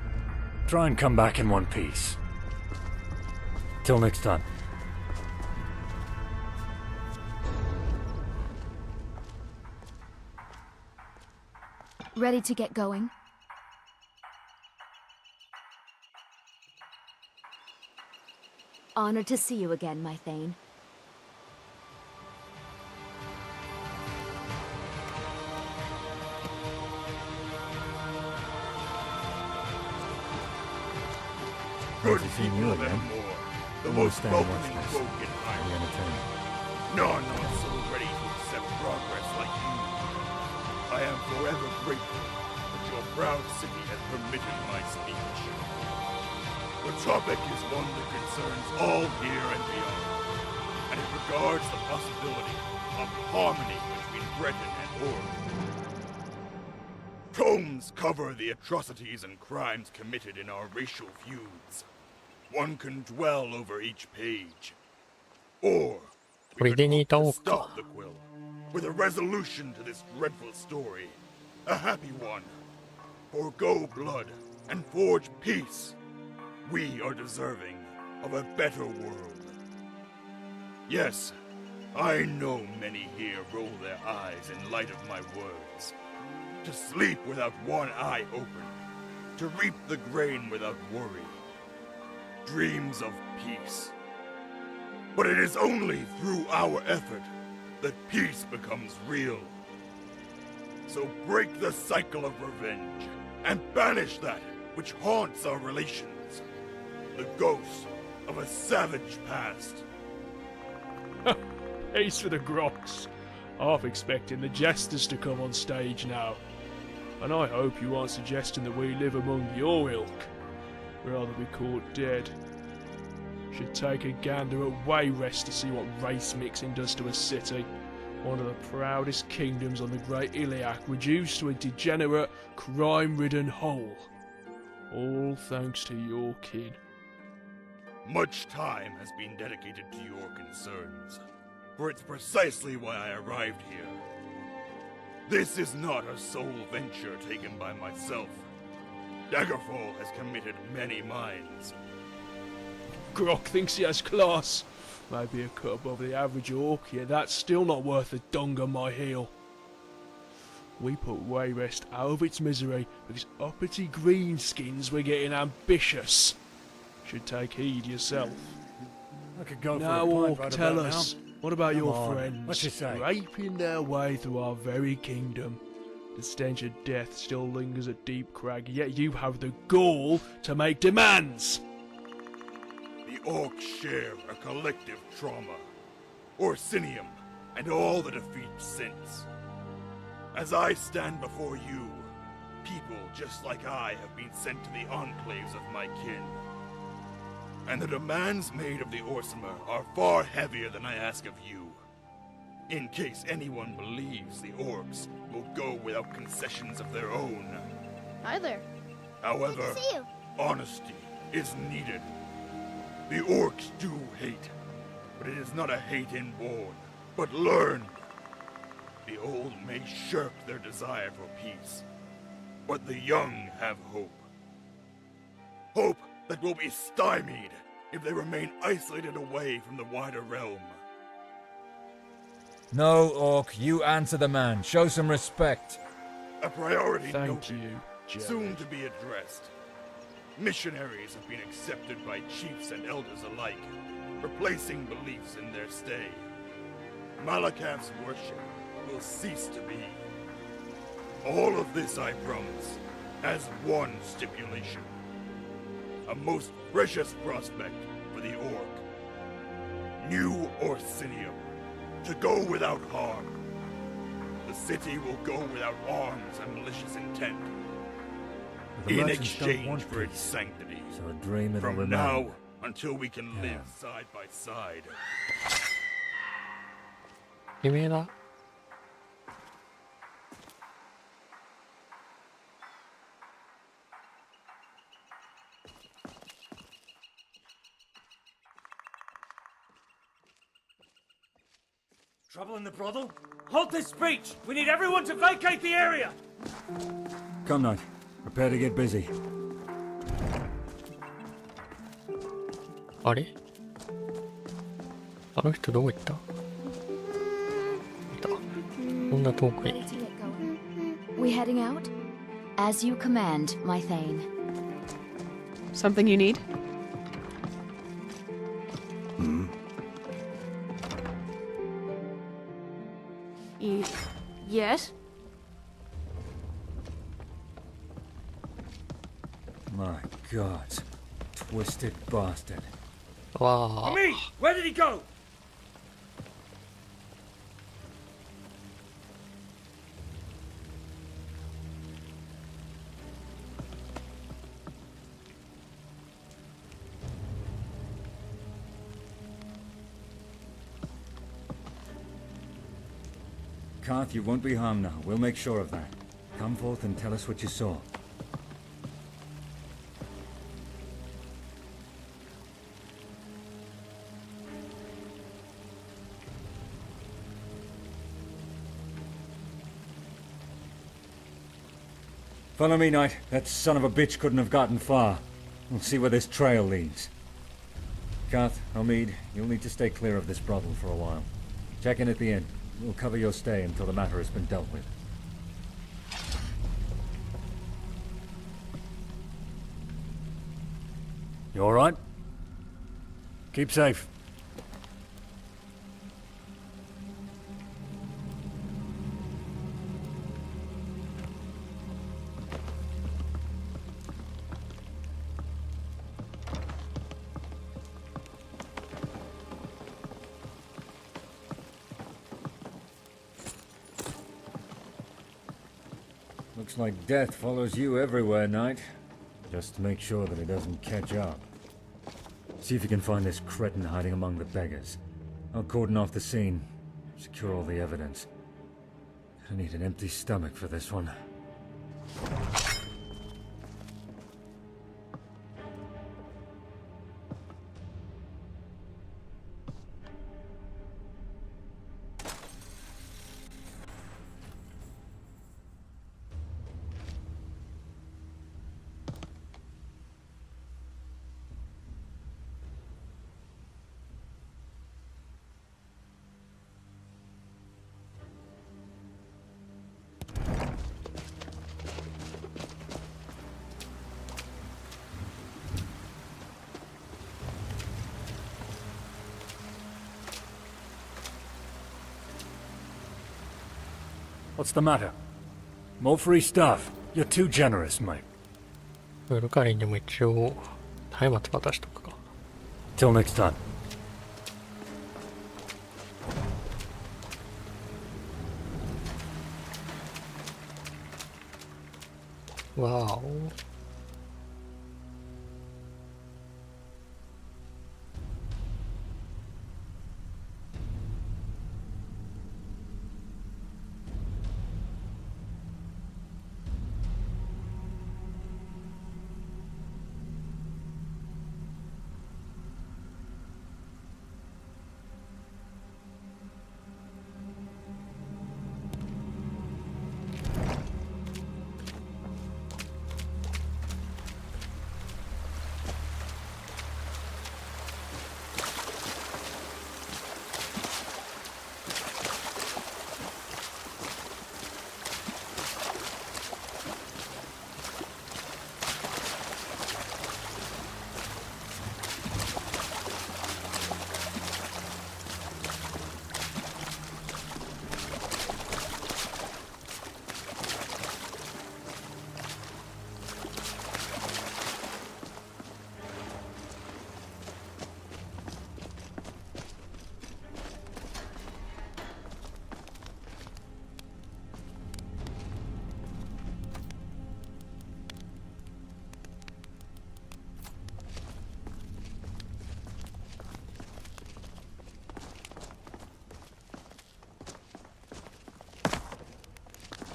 Try and come back in one piece. Till next time. Ready to get going? Honored to see you again, my Thane. Good to see you again. The most broken and broken hearted. None are so ready to accept progress like you. I am forever grateful that your proud city has permitted my speech. The topic is one that concerns all here and beyond, and it regards the possibility of harmony between Breton and Orc. Tomes cover the atrocities and crimes committed in our racial feuds. One can dwell over each page. Or we can hope to stop the quill with a resolution to this dreadful story. A happy one. Forgo blood and forge peace. We are deserving of a better world. Yes, I know many here roll their eyes in light of my words. To sleep without one eye open. To reap the grain without worry. Dreams of peace. But it is only through our effort that peace becomes real. So break the cycle of revenge and banish that which haunts our relations. The ghost of a savage past. Ace for the Groks. Half expecting the jesters to come on stage now. And I hope you aren't suggesting that we live among your ilk. Rather be caught dead. Should take a gander at Wayrest to see what race mixing does to a city. One of the proudest kingdoms on the Great Iliac, reduced to a degenerate, crime-ridden hole. All thanks to your kin. Much time has been dedicated to your concerns, for it's precisely why I arrived here. This is not a sole venture taken by myself. Daggerfall has committed many minds. Grok thinks he has class. Maybe a cut above the average orc, yet that's still not worth a dung on my heel. We put Wayrest out of its misery because uppity greenskins were getting ambitious. Should take heed yourself. I could go now, for a pint orc, right tell about us, now. what about Come your on, friends? what you say? Raping their way through our very kingdom. The stench of death still lingers at Deep Crag, yet you have the gall to make demands! The orcs share a collective trauma. Orsinium, and all the defeats since. As I stand before you, people just like I have been sent to the enclaves of my kin. And the demands made of the Orsimer are far heavier than I ask of you. In case anyone believes the orcs will go without concessions of their own. Hi there. However, Good to see you. honesty is needed. The orcs do hate, but it is not a hate inborn, but learned. The old may shirk their desire for peace, but the young have hope. Hope that will be stymied if they remain isolated away from the wider realm. No, Orc, you answer the man. Show some respect. A priority Thank noted, you, Jared. soon to be addressed. Missionaries have been accepted by chiefs and elders alike, replacing beliefs in their stay. Malakav's worship will cease to be. All of this I promise, as one stipulation. A most precious prospect for the Orc. New Orsinium, to go without harm. The city will go without arms and malicious intent. The In merchants don't exchange want for its peace, sanctity. so a dream it'll From remain. now until we can live side by side. 悲鳴だ。 Trouble in the brothel? Halt this speech! We need everyone to vacate the area! Come, Knight. Prepare to get busy. あれあの人どこ行った？いた。こんな遠くに。 Ready to get going? We heading out? As you command, my Thane. Something you need? Yes? My God. Twisted bastard. わあ。 Ami! Where did he go? Karth, you won't be harmed now. We'll make sure of that. Come forth and tell us what you saw. Follow me, Knight. That son of a bitch couldn't have gotten far. We'll see where this trail leads. Karth, Omid, you'll need to stay clear of this brothel for a while. Check in at the inn. We'll cover your stay until the matter has been dealt with. You alright? Keep safe. Looks like death follows you everywhere, Knight. Just to make sure that it doesn't catch up. See if you can find this cretin hiding among the beggars. I'll cordon off the scene. Secure all the evidence. I need an empty stomach for this one. What's the matter? More free stuff. You're too generous, mate. ルカリンにも一応松明渡しとくか。Till next time. Wow.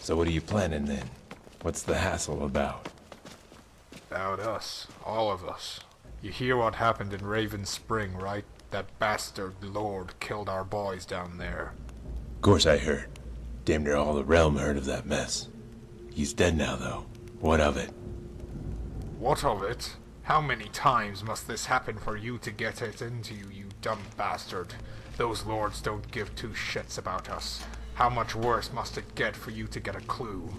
So what are you planning then? What's the hassle about? About us. All of us. You hear what happened in Raven Spring, right? That bastard lord killed our boys down there. Of course I heard. Damn near all the realm heard of that mess. He's dead now, though. What of it? What of it? How many times must this happen for you to get it into you, you dumb bastard? Those lords don't give two shits about us. How much worse must it get for you to get a clue?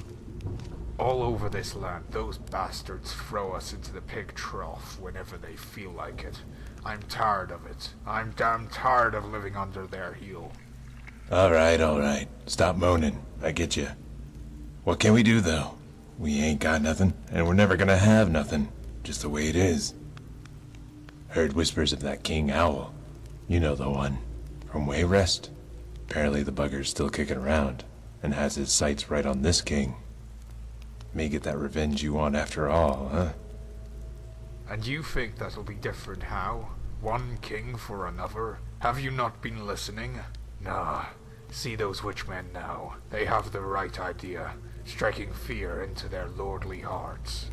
All over this land, those bastards throw us into the pig trough whenever they feel like it. I'm tired of it. I'm damn tired of living under their heel. Alright. Stop moaning. I get you. What can we do, though? We ain't got nothing, and we're never gonna have nothing. Just the way it is. Heard whispers of that King Owl. You know the one. From Wayrest. Apparently the bugger's still kicking around, and has his sights right on this king. May get that revenge you want after all, huh? And you think that'll be different how? One king for another? Have you not been listening? Nah. See those witchmen now. They have the right idea, striking fear into their lordly hearts.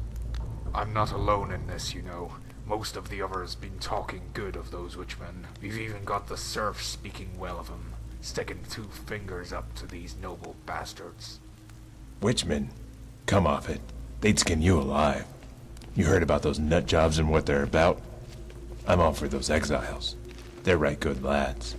I'm not alone in this, you know. Most of the others been talking good of those witchmen. We've even got the serfs speaking well of them, sticking 2 fingers up to these noble bastards. Witchmen? Come off it. They'd skin you alive. You heard about those nut jobs and what they're about? I'm all for those exiles. They're right good lads.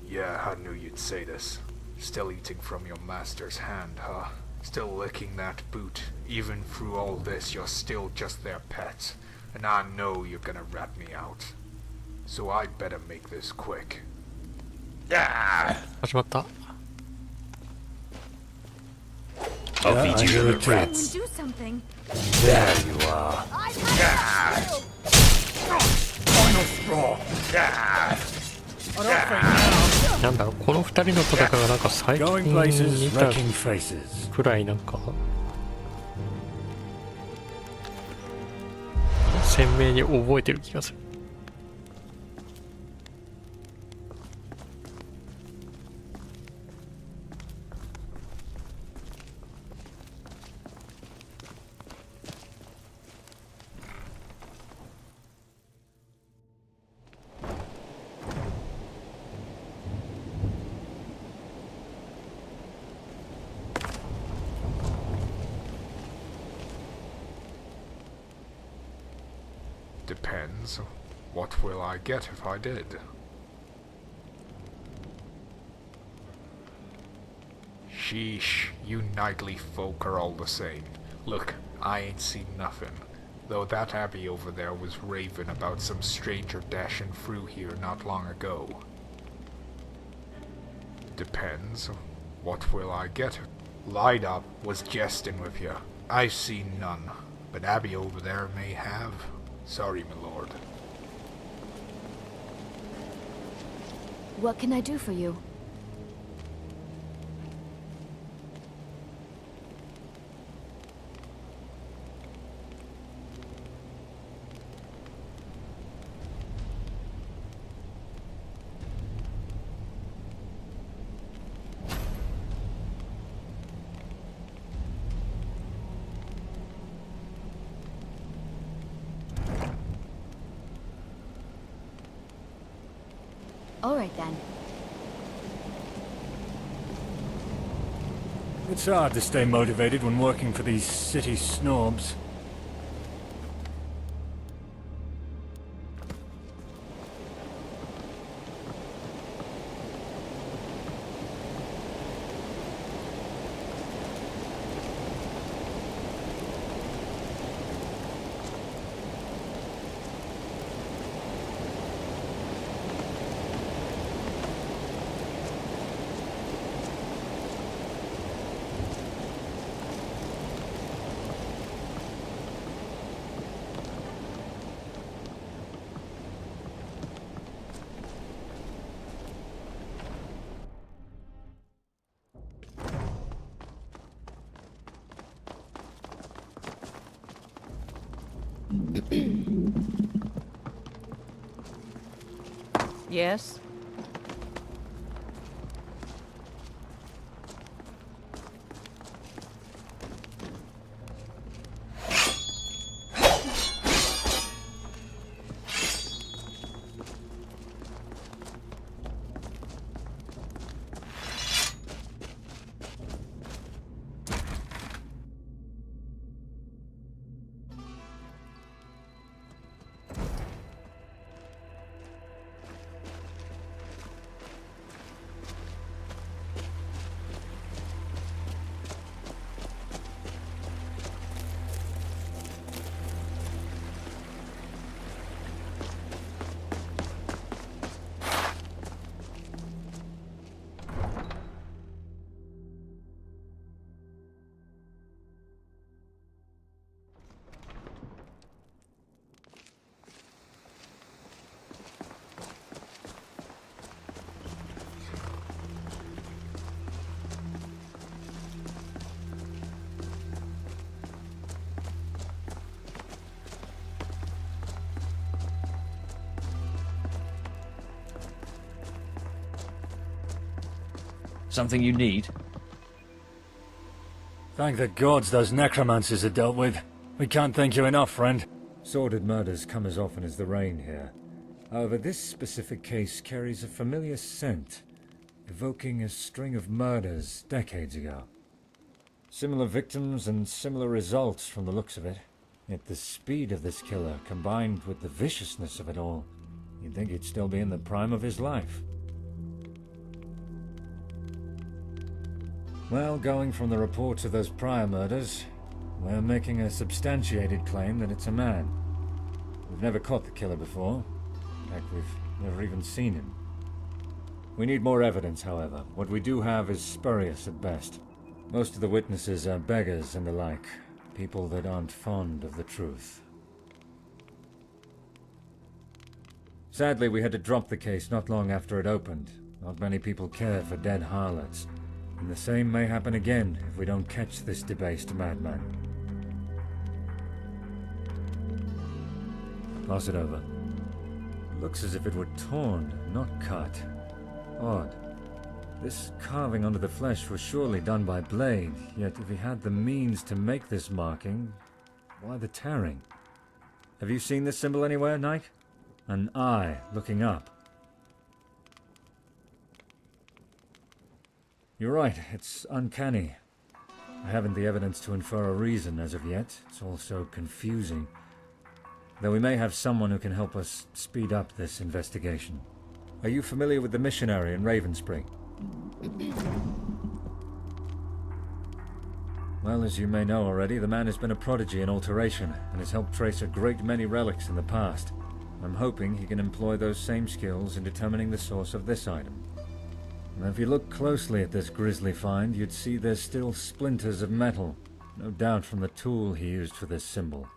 Yeah, I knew you'd say this. Still eating from your master's hand, huh? Still licking that boot. Even through all this, you're still just their pet. And I know you're gonna rat me out. So I'd better make this quick. 始まった。I'll feed you to the rats. Do something. There you are. Final straw. なんだろう、この2人の戦いがなんか最近見たくらいなんか鮮明に覚えてる気がする。Depends. What will I get if I did? Sheesh, you knightly folk are all the same. Look, I ain't seen nothing. Though that abbey over there was raving about some stranger dashing through here not long ago. Depends. What will I get? Light up was jesting with you. I've seen none, but abbey over there may have. Sorry, my lord. What can I do for you? All right then. It's hard to stay motivated when working for these city snobs. Yes? Something you need? Thank the gods those necromancers are dealt with. We can't thank you enough, friend. Sordid murders come as often as the rain here. However, this specific case carries a familiar scent, evoking a string of murders decades ago. Similar victims and similar results from the looks of it. Yet the speed of this killer, combined with the viciousness of it all, you'd think he'd still be in the prime of his life. Well, going from the reports of those prior murders, we're making a substantiated claim that it's a man. We've never caught the killer before. In fact, we've never even seen him. We need more evidence, however. What we do have is spurious at best. Most of the witnesses are beggars and the like, people that aren't fond of the truth. Sadly, we had to drop the case not long after it opened. Not many people care for dead harlots. And the same may happen again if we don't catch this debased madman. Pass it over. Looks as if it were torn, not cut. Odd. This carving onto the flesh was surely done by blade, yet if he had the means to make this marking, why the tearing? Have you seen this symbol anywhere, Nike? An eye looking up. You're right, it's uncanny. I haven't the evidence to infer a reason as of yet. It's all so confusing. Though we may have someone who can help us speed up this investigation. Are you familiar with the missionary in Ravenspring? Well, as you may know already, the man has been a prodigy in alteration and has helped trace a great many relics in the past. I'm hoping he can employ those same skills in determining the source of this item. Now, if you look closely at this grisly find, you'd see there's still splinters of metal, no doubt from the tool he used for this symbol.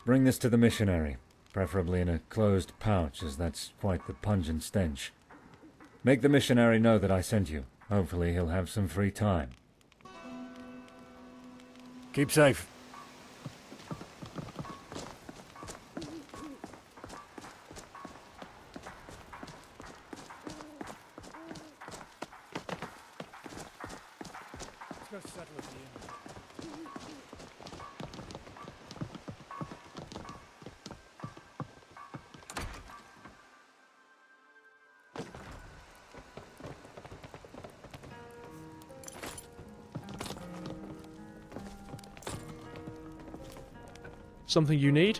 Bring this to the missionary, preferably in a closed pouch, as that's quite the pungent stench. Make the missionary know that I sent you. Hopefully he'll have some free time. Keep safe. Let's go settle with you. Something you need?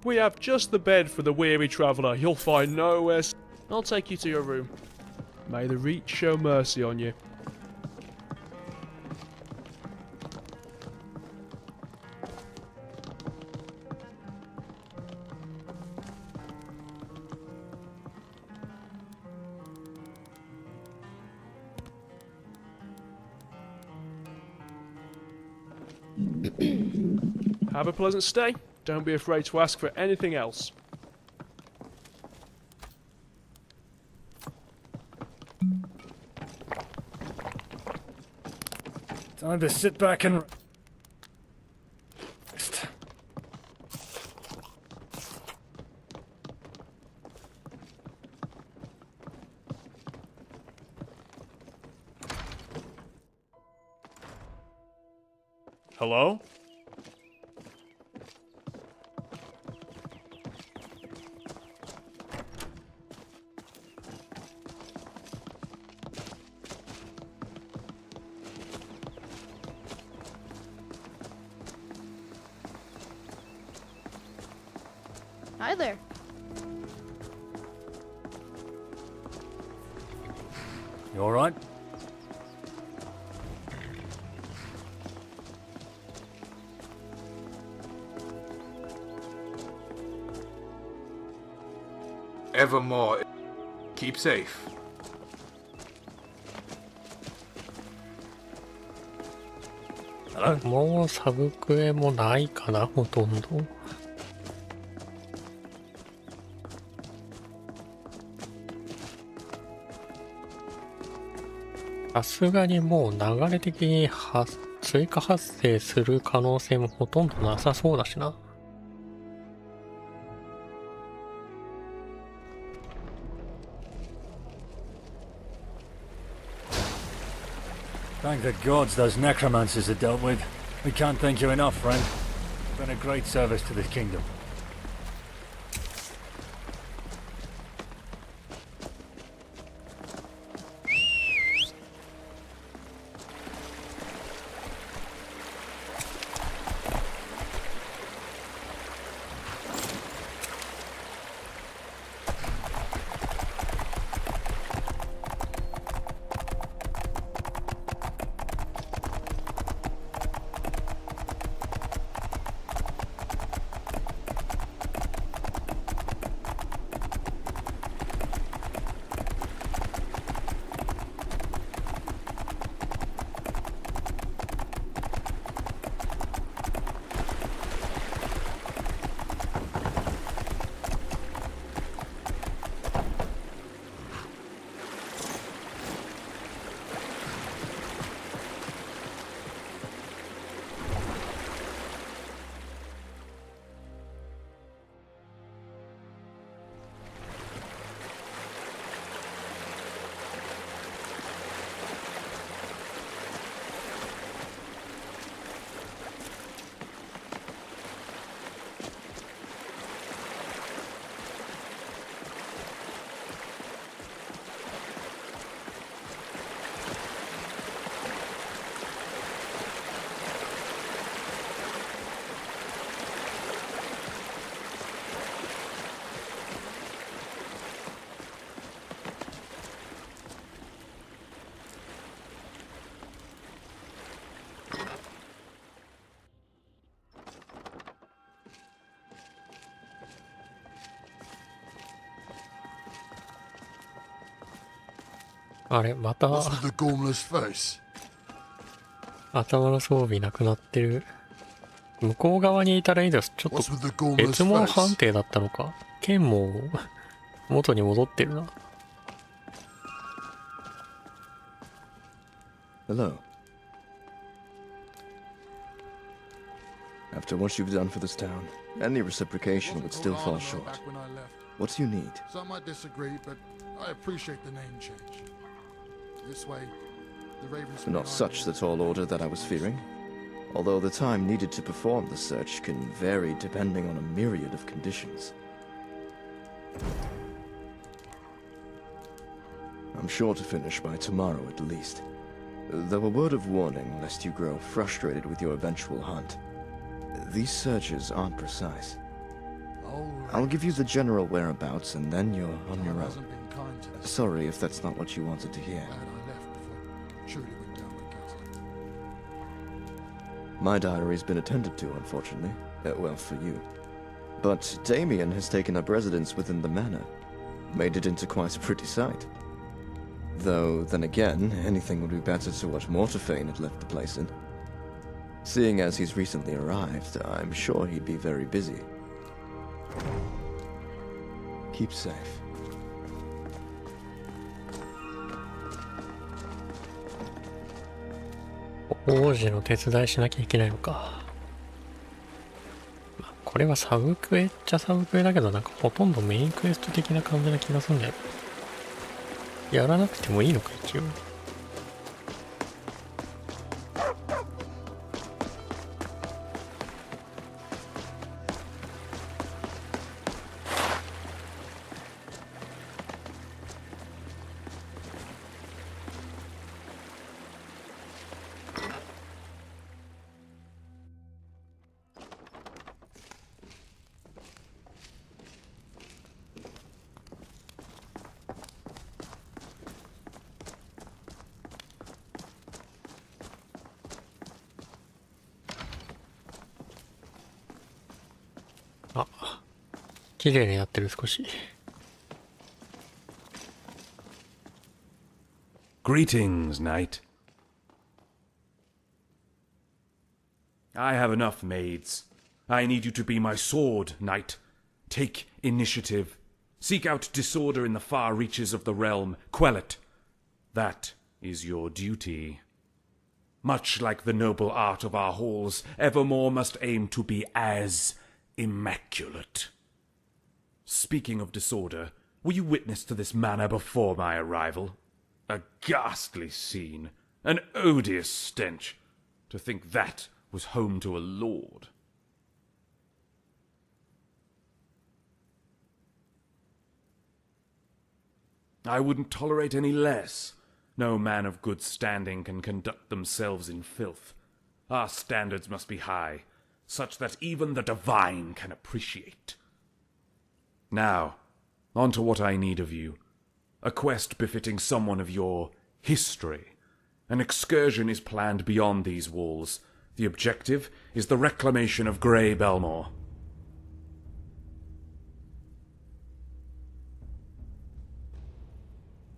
We have just the bed for the weary traveller. You'll find nowhere. I'll take you to your room. May the Reach show mercy on you. Have a pleasant stay. Don't be afraid to ask for anything else. Time to sit back and rest. Hello? Hi there. You alright? Evermore. Keep safe. もうサブクエもないかな、ほとんど。さすがにもう流れ的に追加発生する可能性もほとんどなさそうだしな。Thank the gods those necromancers are dealt with. We can't thank you enough, friend. You've been a great service to the kingdom. あれ、また What's with the gormless face? 頭の装備なくなってる。向こう側にいたらいいです。ちょっと別物判定だったのか。剣も元に戻ってるな。Hello. After what you've done for this town, any reciprocation would still fall short. What do you need? Some might disagree, but I appreciate the name change. This way, the Ravens... Not such the tall order that I was fearing. Although the time needed to perform the search can vary depending on a myriad of conditions. I'm sure to finish by tomorrow at least. Though a word of warning lest you grow frustrated with your eventual hunt. These searches aren't precise. I'll give you the general whereabouts and then you're on your own. Sorry if that's not what you wanted to hear. My diary's been attended to, unfortunately. Well, for you. But Damien has taken up residence within the manor. Made it into quite a pretty sight. Though, then again, anything would be better to what Mortefane had left the place in. Seeing as he's recently arrived, I'm sure he'd be very busy. Keep safe. 王子の手伝いしなきゃいけないのか。これはサブクエっちゃサブクエだけど、なんかほとんどメインクエスト的な感じな気がするんだよ。やらなくてもいいのか一応。あ、綺麗になってる少し。Greetings, knight. I have enough maids. I need you to be my sword, knight. Take initiative. Seek out disorder in the far reaches of the realm. Quell it. That is your duty. Much like the noble art of our halls, evermore must aim to be as immaculate. Speaking of disorder, were you witness to this manor before my arrival? A ghastly scene. An odious stench. To think that was home to a lord. I wouldn't tolerate any less. No man of good standing can conduct themselves in filth. Our standards must be high, such that even the divine can appreciate. Now, on to what I need of you. A quest befitting someone of your history. An excursion is planned beyond these walls. The objective is the reclamation of Grey Belmore.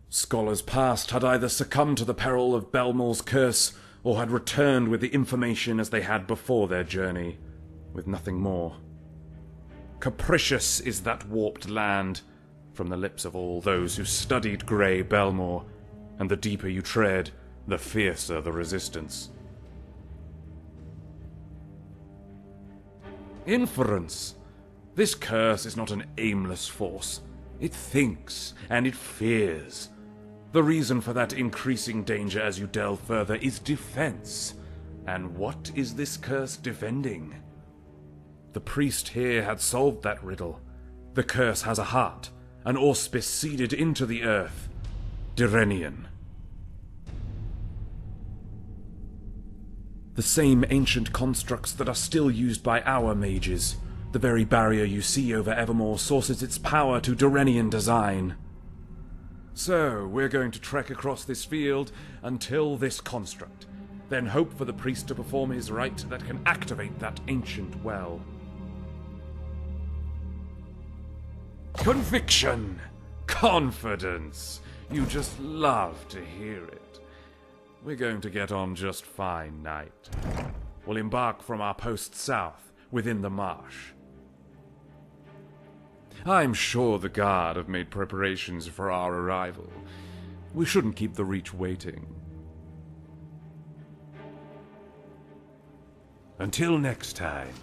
Scholars past had either succumbed to the peril of Belmore's curse, or had returned with the information as they had before their journey, with nothing more. Capricious is that warped land, from the lips of all those who studied Grey Belmore, and the deeper you tread, the fiercer the resistance. Inference. This curse is not an aimless force. It thinks, and it fears. The reason for that increasing danger as you delve further is defense. And what is this curse defending? The priest here had solved that riddle. The curse has a heart, an auspice seeded into the earth. Direnian. The same ancient constructs that are still used by our mages. The very barrier you see over Evermore sources its power to Direnian design. So, we're going to trek across this field until this construct, then hope for the priest to perform his rite that can activate that ancient well. Conviction! Confidence! You just love to hear it. We're going to get on just fine, Knight. We'll embark from our post south, within the marsh. I'm sure the guard have made preparations for our arrival. We shouldn't keep the Reach waiting. Until next time.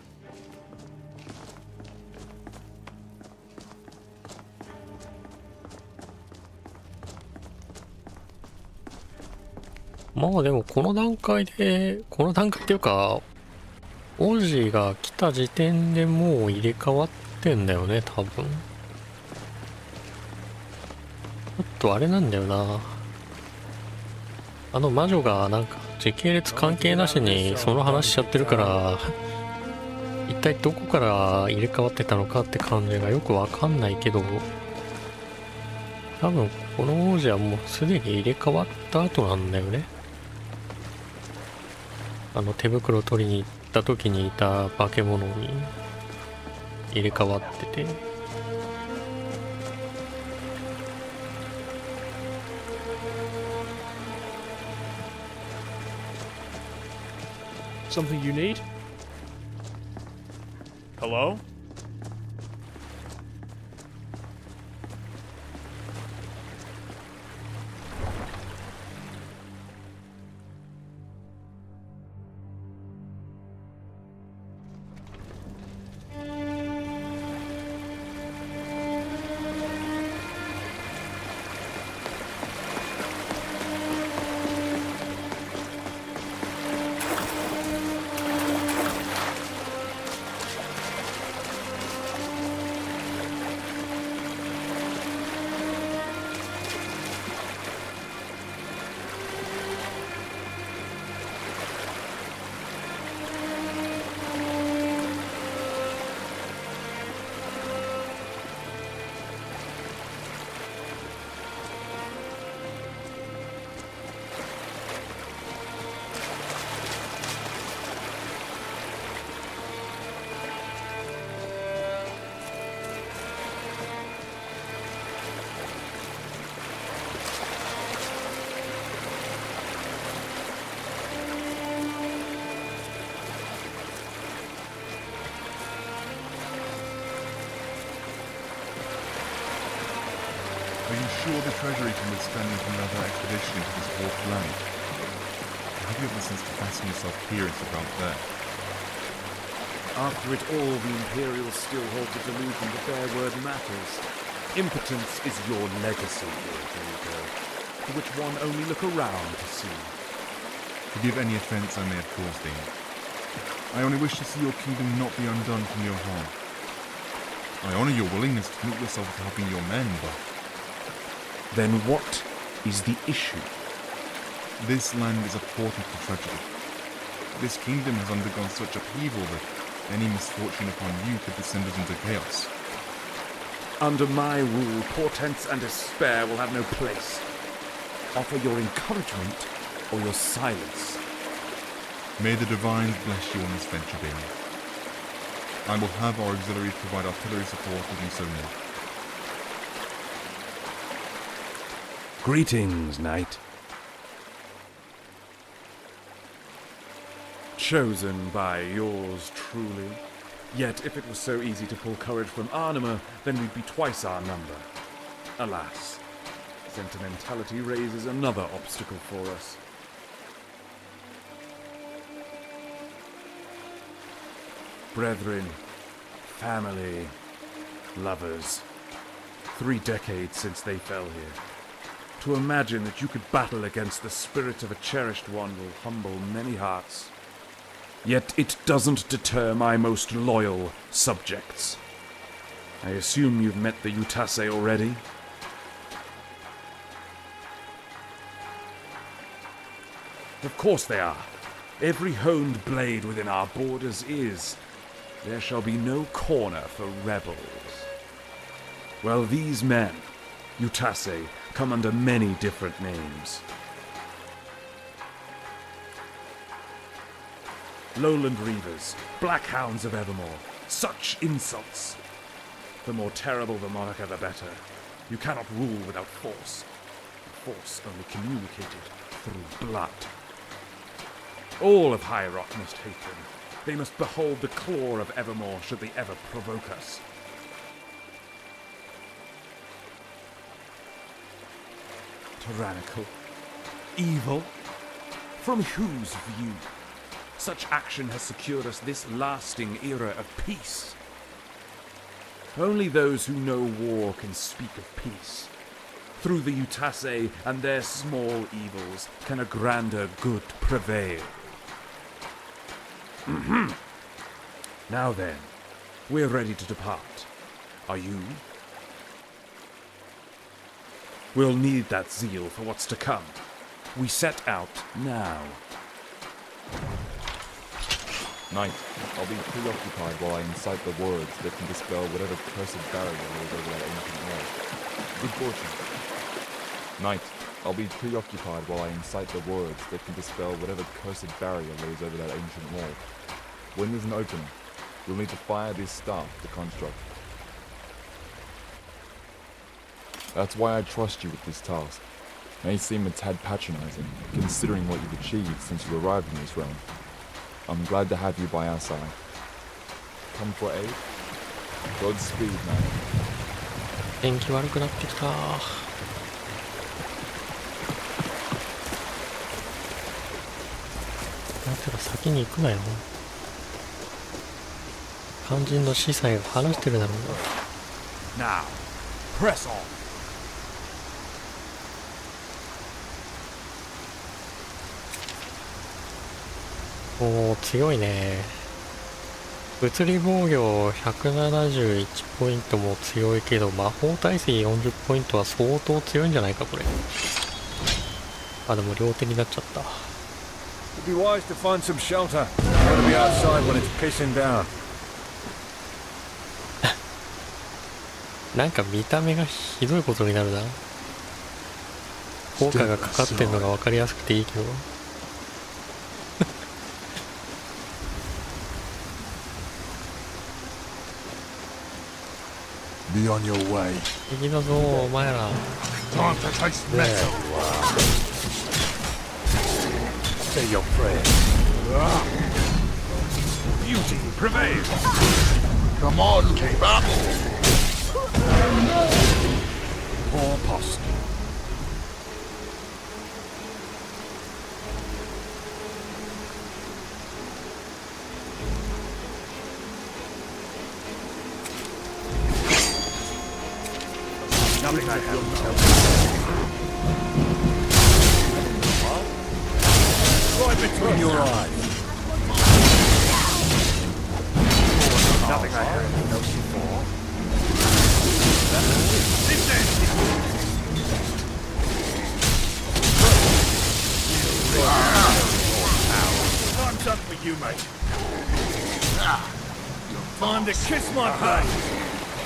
まあでもこの段階っていうか、王子が来た時点でもう入れ替わってんだよね、多分。ちょっとあれなんだよな。あの魔女がなんか時系列関係なしにその話しちゃってるから、一体どこから入れ替わってたのかって感じがよくわかんないけど、多分この王子はもうすでに入れ替わった後なんだよね。あの手袋取りに行った時にいた化け物に入れ替わってて。Something you need? Hello? Are you sure the treasury can withstand another expedition into this warped land? Have you ever since to fasten yourself here instead of there? After it all, the Imperials still hold the delusion that their word matters. Impotence is your legacy, Lord Dorigo, to which one only look around to see. Forgive any offence I may have caused thee. I only wish to see your kingdom not be undone from your harm. I honor your willingness to commit yourself to helping your men, but... Then what is the issue? This land is a portal to tragedy. This kingdom has undergone such upheaval that any misfortune upon you could descend us into chaos. Under my rule, portents and despair will have no place. Offer your encouragement or your silence. May the divines bless you on this venture, Bailey. I will have our auxiliaries provide artillery support if you so need. Greetings, knight. Chosen by yours truly. Yet if it was so easy to pull courage from Arnima, then we'd be twice our number. Alas, sentimentality raises another obstacle for us. Brethren, family, lovers. 3 decades since they fell here. To imagine that you could battle against the spirit of a cherished one will humble many hearts. Yet it doesn't deter my most loyal subjects. I assume you've met the Utase already? Of course they are. Every honed blade within our borders is. There shall be no corner for rebels. Well, these men, Utase, come under many different names. Lowland Reavers, Black Hounds of Evermore. Such insults! The more terrible the moniker, the better. You cannot rule without force. Force only communicated through blood. All of High Rock must hate them. They must behold the claw of Evermore should they ever provoke us. Tyrannical? Evil? From whose view? Such action has secured us this lasting era of peace. Only those who know war can speak of peace. Through the Utase and their small evils can a grander good prevail. Now then, we're ready to depart. Are you? We'll need that zeal for what's to come. We set out now. Knight, I'll be preoccupied while I incite the words that can dispel whatever cursed barrier lays over that ancient wall. Good fortune. Knight, I'll be preoccupied while I incite the words that can dispel whatever cursed barrier lays over that ancient wall. When there's an opening, you'll need to fire this staff to construct. That's why I trust you with this task. It may seem a tad patronizing, considering what you've achieved since you arrived in this realm. I'm glad to have you by our side. Come for aid? Godspeed, man. 天気悪くなってきた。なんていうか先に行くなよ。肝心の司祭が話してるだろうな。 Now, press on. おー、強いね。物理防御171ポイントも強いけど、魔法耐性40ポイントは相当強いんじゃないか、これ。あ、でも両手になっちゃった。It'd be wise to find some shelter. Gotta be outside when it's pissing down. なんか見た目がひどいことになるな。効果がかかってんのが分かりやすくていいけど。Be on your way. 敵だぞ、お前ら。Time to taste metal. Say your prayer. Beauty prevails. Come on, keep up. Poor post. Nothing I haven't told Right between your eyes. Nothing I heard of those before. This ends Time's up for you, mate. Time to kiss my face.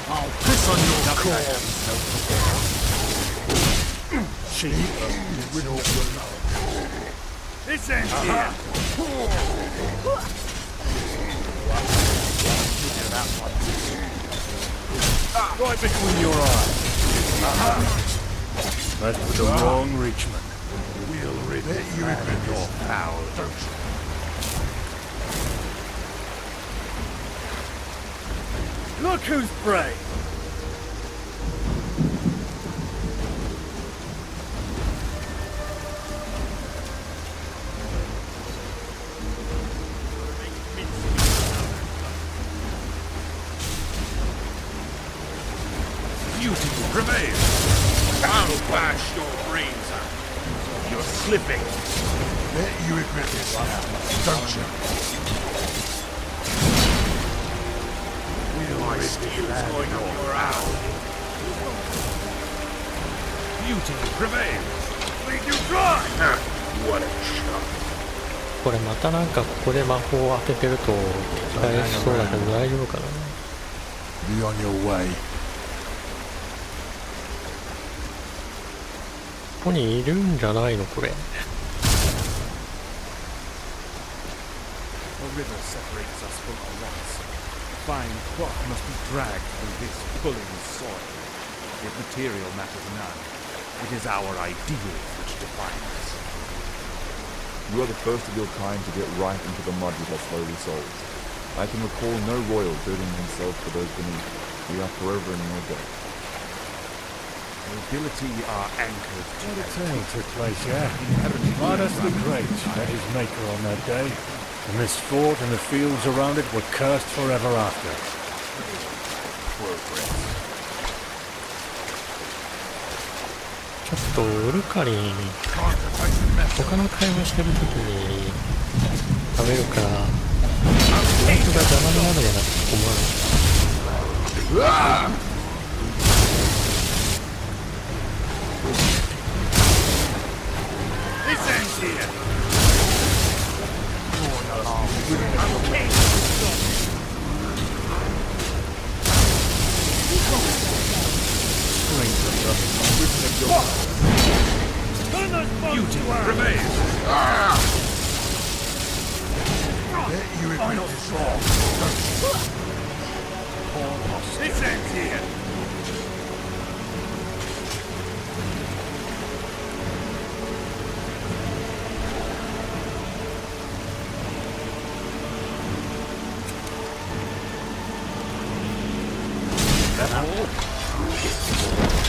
I'll piss on your corpse. This ends here. Right between your eyes. That's for the wrong Richmond. We'll rid you of your foul function. Look who's brave! Beauty prevails! I'll bash your brains out! You're slipping! Bet you regret this now, don't you? My steel's going up your owl. Beauty prevails! Lead you dry! What a shot! これまたなんかここで魔法を当ててると敵対しそうだけど大丈夫かな。 Be on your way. ここにいるんじゃないのこれ。 A river separates us from our rights. Fine cloth must be dragged through this pulling soil. If material matters none, it is our ideals which define us. You are the first of your kind to get right into the mud with our slowly souls. I can recall no royal building himself for those beneath. We are forever in your debt. Nobility are anchored to What a their tale took place, yeah. Midas the Great met his maker on that day, and this fort and the fields around it were cursed forever after. progress. ちょっとウルカリン他の会話してるときに食べるからマイクが邪魔になるやなって思わない。This ends here. Beauty prevails. You Final straw. This ends here.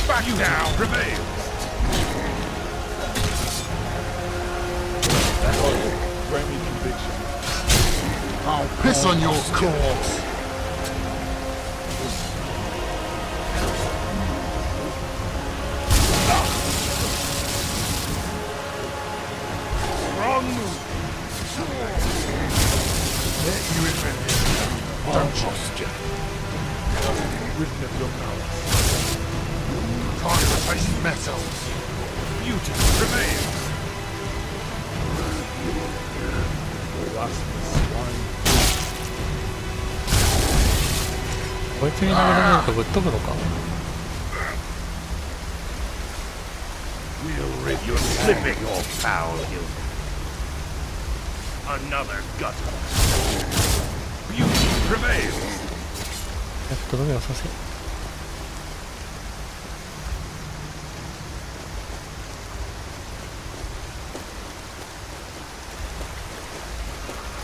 Back down prevails. Grant me conviction. I'll piss on your corpse. Wrong move. Bet you remember. Don't posture. Ridden of your power. Time to face metals. Beauty prevails.こいつに投げられるとぶっ飛ぶのか。 We'll rid you of slipping your foul ill. Another gutter. Beauty prevails. やっとどめをさせ。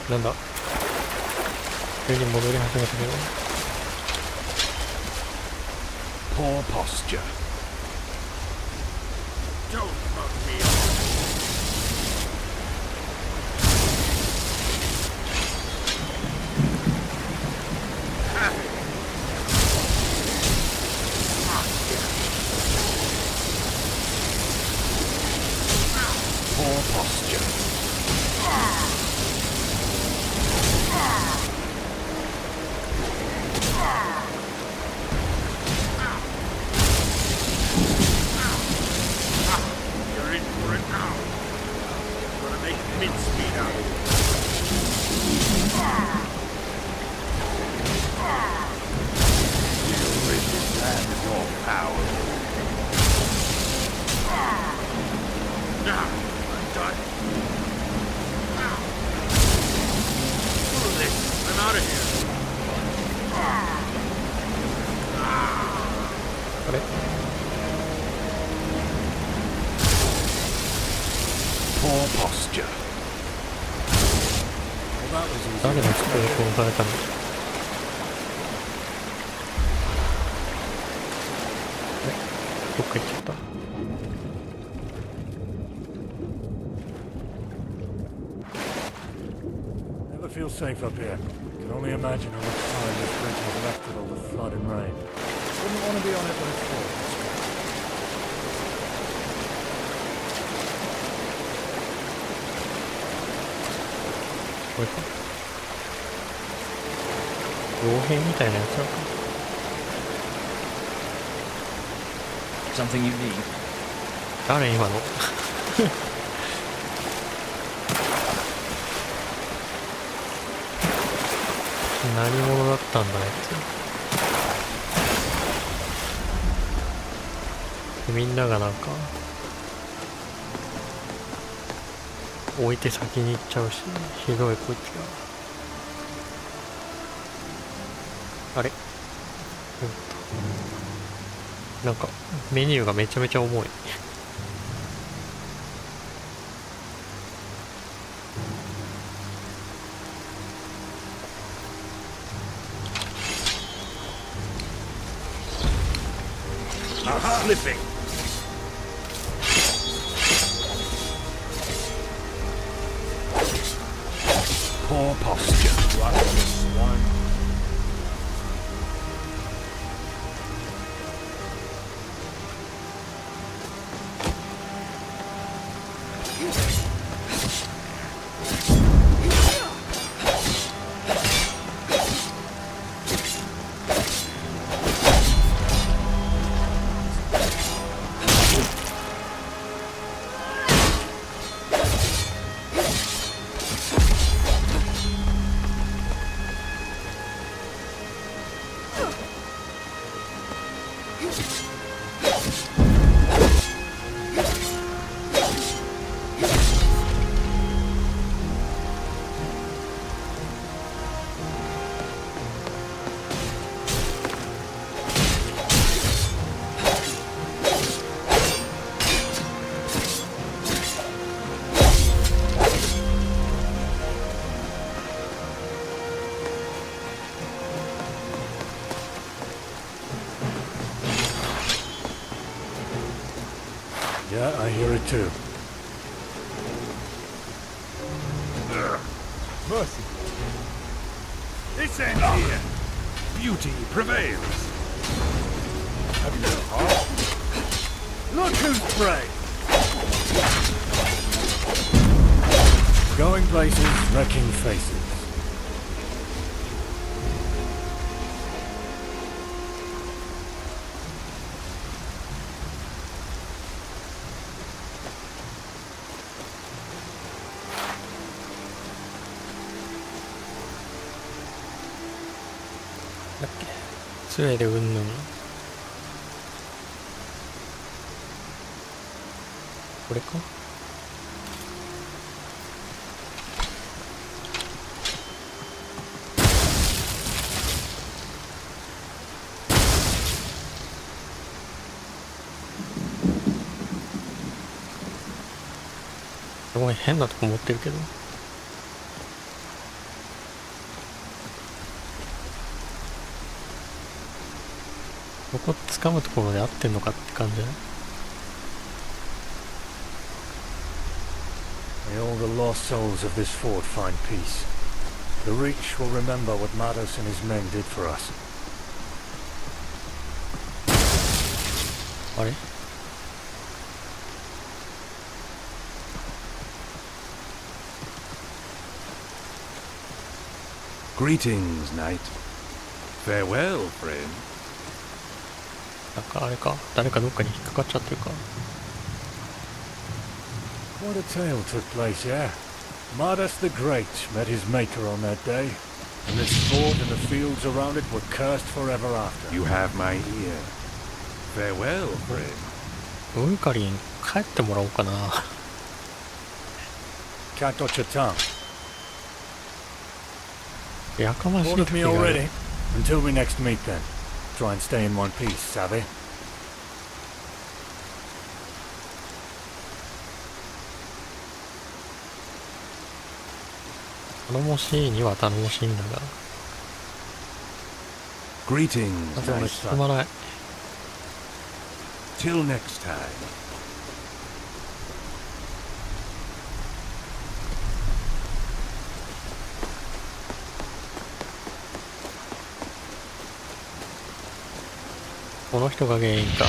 なんだ急に戻り始めたけど。 Poor posture. Don't mug me off. Poor posture. posture. Well, that was easy. 誰の机で殺されたの？どっか行っちゃった。Never feel safe up here. Can only imagine how much time this bridge has left with all the flood and rain. Wouldn't want to be on it when it's full. これか。傭兵みたいなやつだか。Something you need? 誰今の？何者だったんだあいつ。みんながなんか置いて先に行っちゃうし、ひどいこいつが。あれ？なんかメニューがめちゃめちゃ重い。Slipping. Poor posture. Rasmus one. Yeah, I hear it too. Mercy. This end here. Beauty prevails. Have you no heart? Look who's prey. Going places, wrecking faces. Okay. 杖でうんぬん。これか？すごい変なとこ持ってるけど。ここ掴むところで合ってんのかって感じだね。May all the lost souls of this fort find peace. The Reach will remember what Mados and his men did for us. あれ？Greetings, knight. Farewell, friend. なんかあれか、誰かどっかに引っかかっちゃってるか。What a tale took place here. Madas the Great met his maker on that day, and this fort and the fields around it were cursed forever after. You have my ear. Farewell, friend. ウーカリン帰ってもらおうかな。Can't touch your tongue. やかましい Bored of 時 me がある。 already? Until we next meet then. Try and stay in one piece, savvy? 頼もしいには頼もしいんだが。Greetings, なぜ俺 my 進 son. まない。 Till next time. この人が原因か。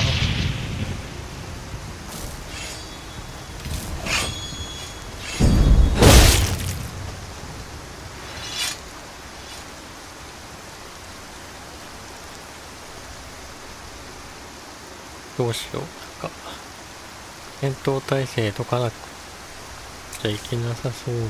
どうしよう。なんか戦闘態勢とかなくちゃいけなさそうだな。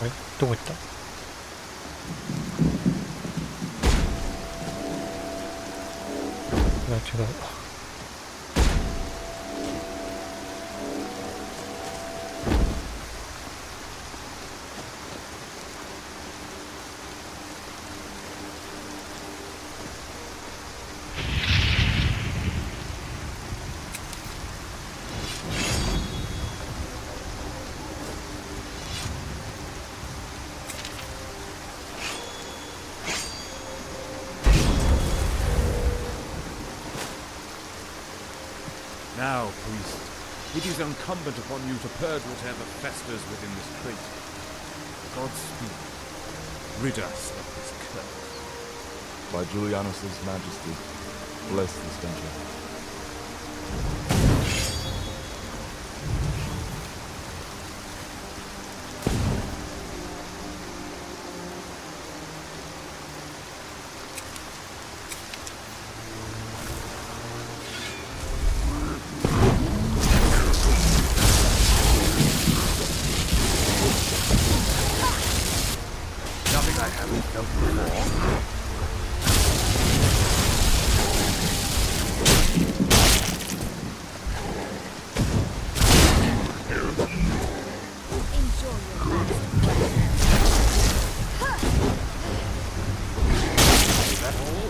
あれどこ行った？いや違う。Now, priest, it is incumbent upon you to purge whatever festers within this crate. Godspeed. Rid us of this curse. By Julianus's majesty, bless this venture. Nothing I haven't felt before. Is that all?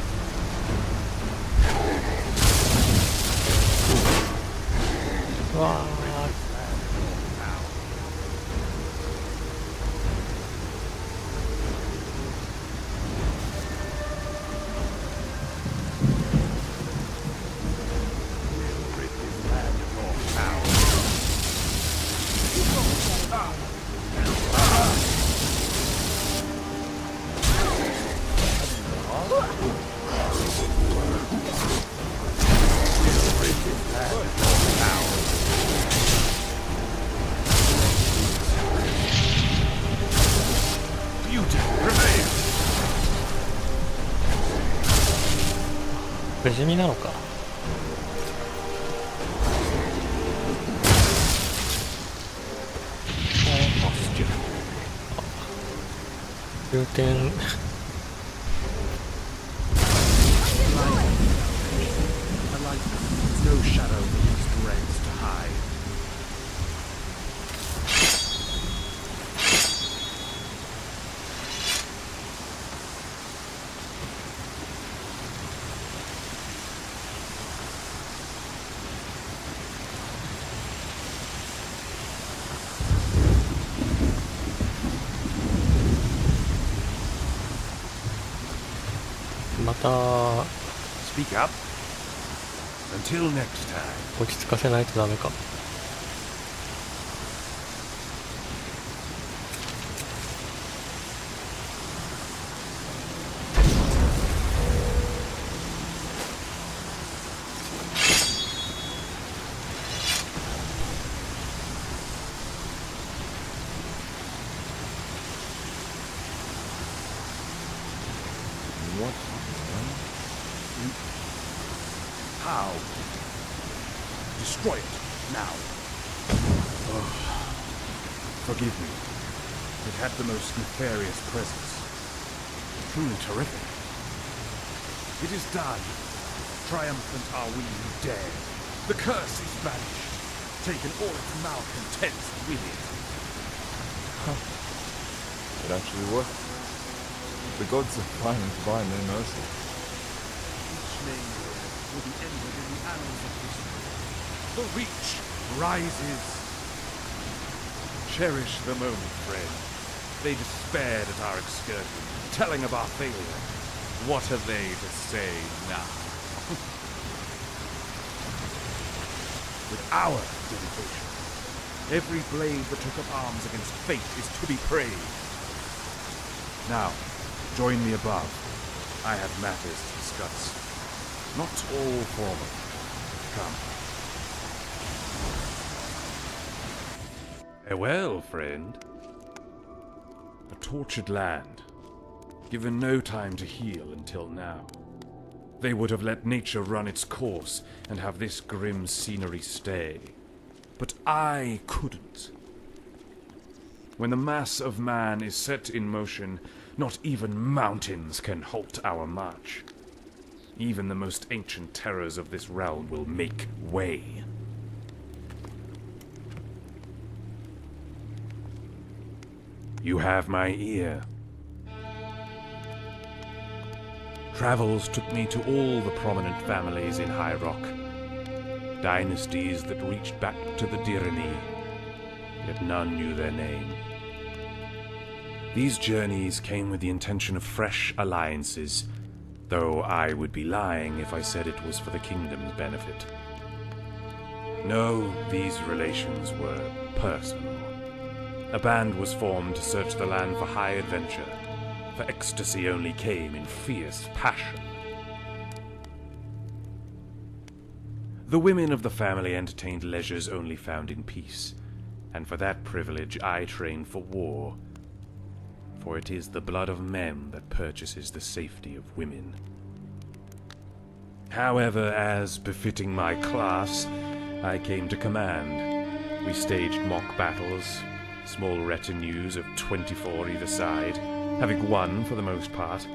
Beauty, 不死身なのか。重点A light, no shadow that these dreads to hide. Speak up. Until next time. 落ち着かせないとダメか。What? How? Destroy it, now. Oh, forgive me. It had the most nefarious presence. Truly terrific. It is done. Triumphant are we who dare. The curse is vanished. Taken all its malcontents with it. It actually worked. The gods are fine and provide no mercy. Each name will be entered in the annals of history. The Reach rises. Cherish the moment, friend. They despaired at our excursion, telling of our failure. What have they to say now? With our dedication, every blade that took up arms against fate is to be praised. Now, join me above. I have matters to discuss. Not all formal. Come. Farewell, friend. A tortured land, given no time to heal until now. They would have let nature run its course and have this grim scenery stay. But I couldn't. When the mass of man is set in motion, not even mountains can halt our march. Even the most ancient terrors of this realm will make way. You have my ear. Travels took me to all the prominent families in High Rock. Dynasties that reached back to the Dirani, yet none knew their name. These journeys came with the intention of fresh alliances, though I would be lying if I said it was for the kingdom's benefit. No, these relations were personal. A band was formed to search the land for high adventure, for ecstasy only came in fierce passion. The women of the family entertained leisures only found in peace, and for that privilege I trained for war. For it is the blood of men that purchases the safety of women. However, as befitting my class, I came to command. We staged mock battles, small retinues of 24 either side, having won for the most part.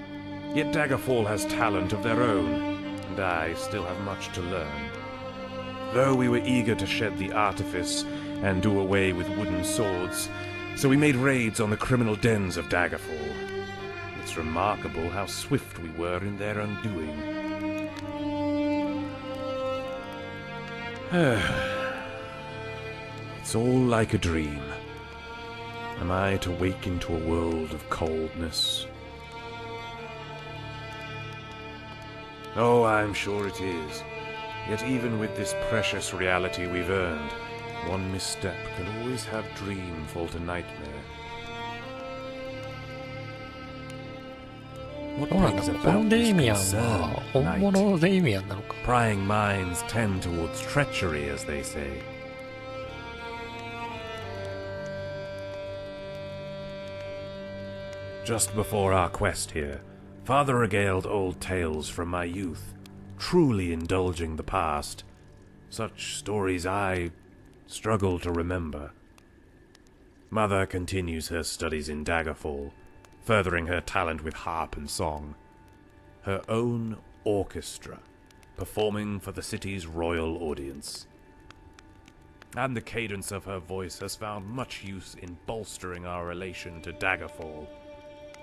Yet Daggerfall has talent of their own, and I still have much to learn. Though we were eager to shed the artifice and do away with wooden swords, so we made raids on the criminal dens of Daggerfall. It's remarkable how swift we were in their undoing. It's all like a dream. Am I to wake into a world of coldness? Oh, I'm sure it is. Yet even with this precious reality we've earned, one misstep can always have dream fall to nightmare. What brings about this concern at night? Prying minds tend towards treachery, as they say. Just before our quest here, Father regaled old tales from my youth, truly indulging the past. Such stories I struggle to remember. Mother continues her studies in Daggerfall, furthering her talent with harp and song. Her own orchestra, performing for the city's royal audience. And the cadence of her voice has found much use in bolstering our relation to Daggerfall.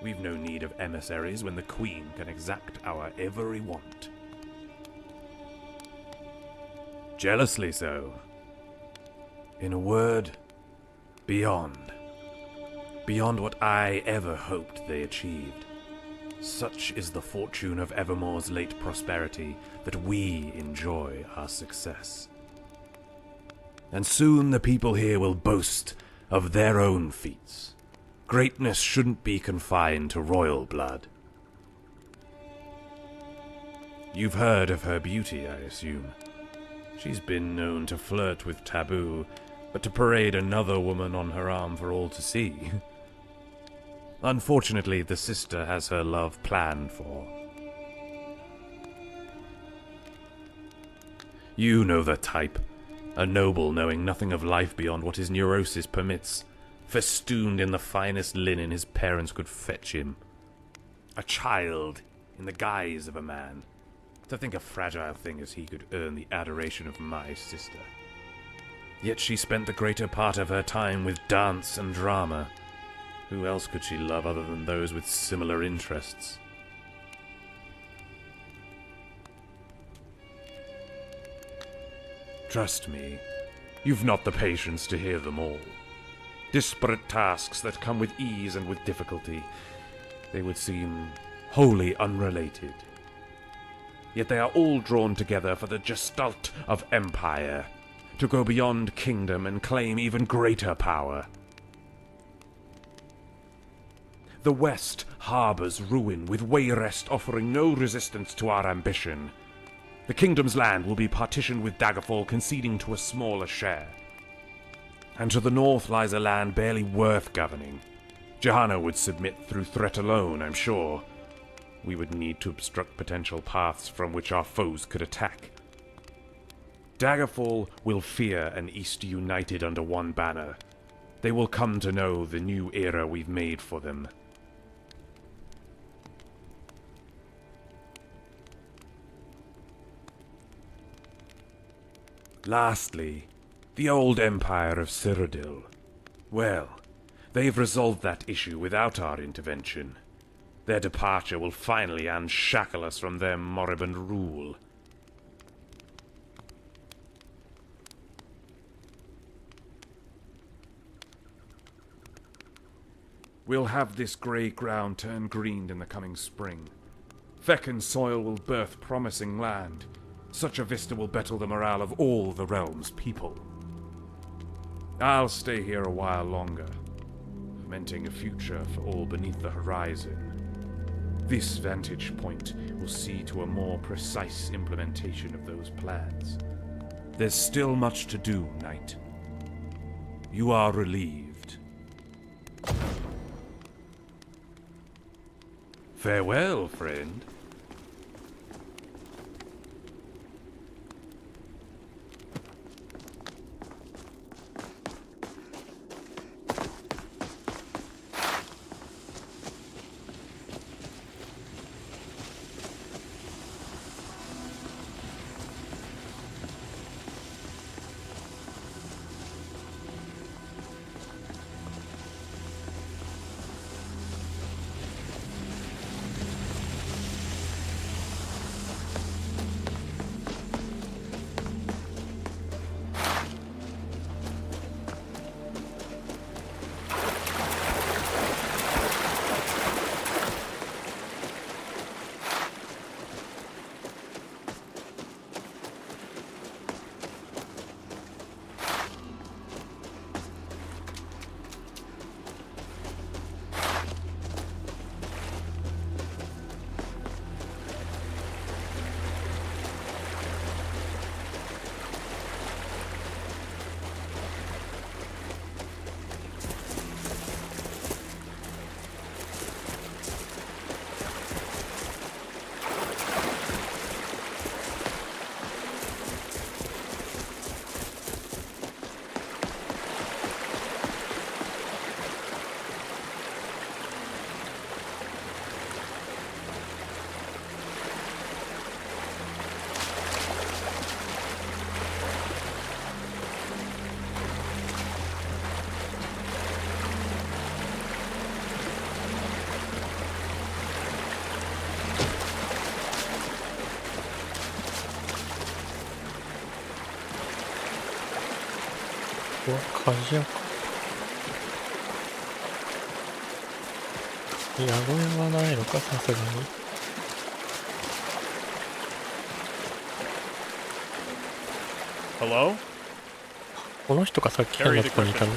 We've no need of emissaries when the Queen can exact our every want. Jealously so. In a word, beyond. Beyond what I ever hoped they achieved. Such is the fortune of Evermore's late prosperity, that we enjoy our success. And soon the people here will boast of their own feats. Greatness shouldn't be confined to royal blood. You've heard of her beauty, I assume. She's been known to flirt with Taboo, but to parade another woman on her arm for all to see. Unfortunately, the sister has her love planned for. You know the type. A noble knowing nothing of life beyond what his neurosis permits, festooned in the finest linen his parents could fetch him. A child in the guise of a man. To think a fragile thing as he could earn the adoration of my sister. Yet she spent the greater part of her time with dance and drama. Who else could she love other than those with similar interests? Trust me, you've not the patience to hear them all. Disparate tasks that come with ease and with difficulty. They would seem wholly unrelated. Yet they are all drawn together for the gestalt of empire, to go beyond kingdom and claim even greater power. The West harbors ruin, with Wayrest offering no resistance to our ambition. The kingdom's land will be partitioned with Daggerfall conceding to a smaller share. And to the north lies a land barely worth governing. Johanna would submit through threat alone, I'm sure. We would need to obstruct potential paths from which our foes could attack. Daggerfall will fear an East united under one banner. They will come to know the new era we've made for them. Lastly, the old empire of Cyrodiil. Well, they've resolved that issue without our intervention. Their departure will finally unshackle us from their moribund rule. We'll have this grey ground turn green in the coming spring. Fecken's soil will birth promising land. Such a vista will better the morale of all the realm's people. I'll stay here a while longer, fomenting a future for all beneath the horizon. This vantage point will see to a more precise implementation of those plans. There's still much to do, Knight. You are relieved. Farewell, friend.うわ、鍛冶屋か。宿屋はないのか、さすがに。Hello? この人がさっき変なとこにいたの。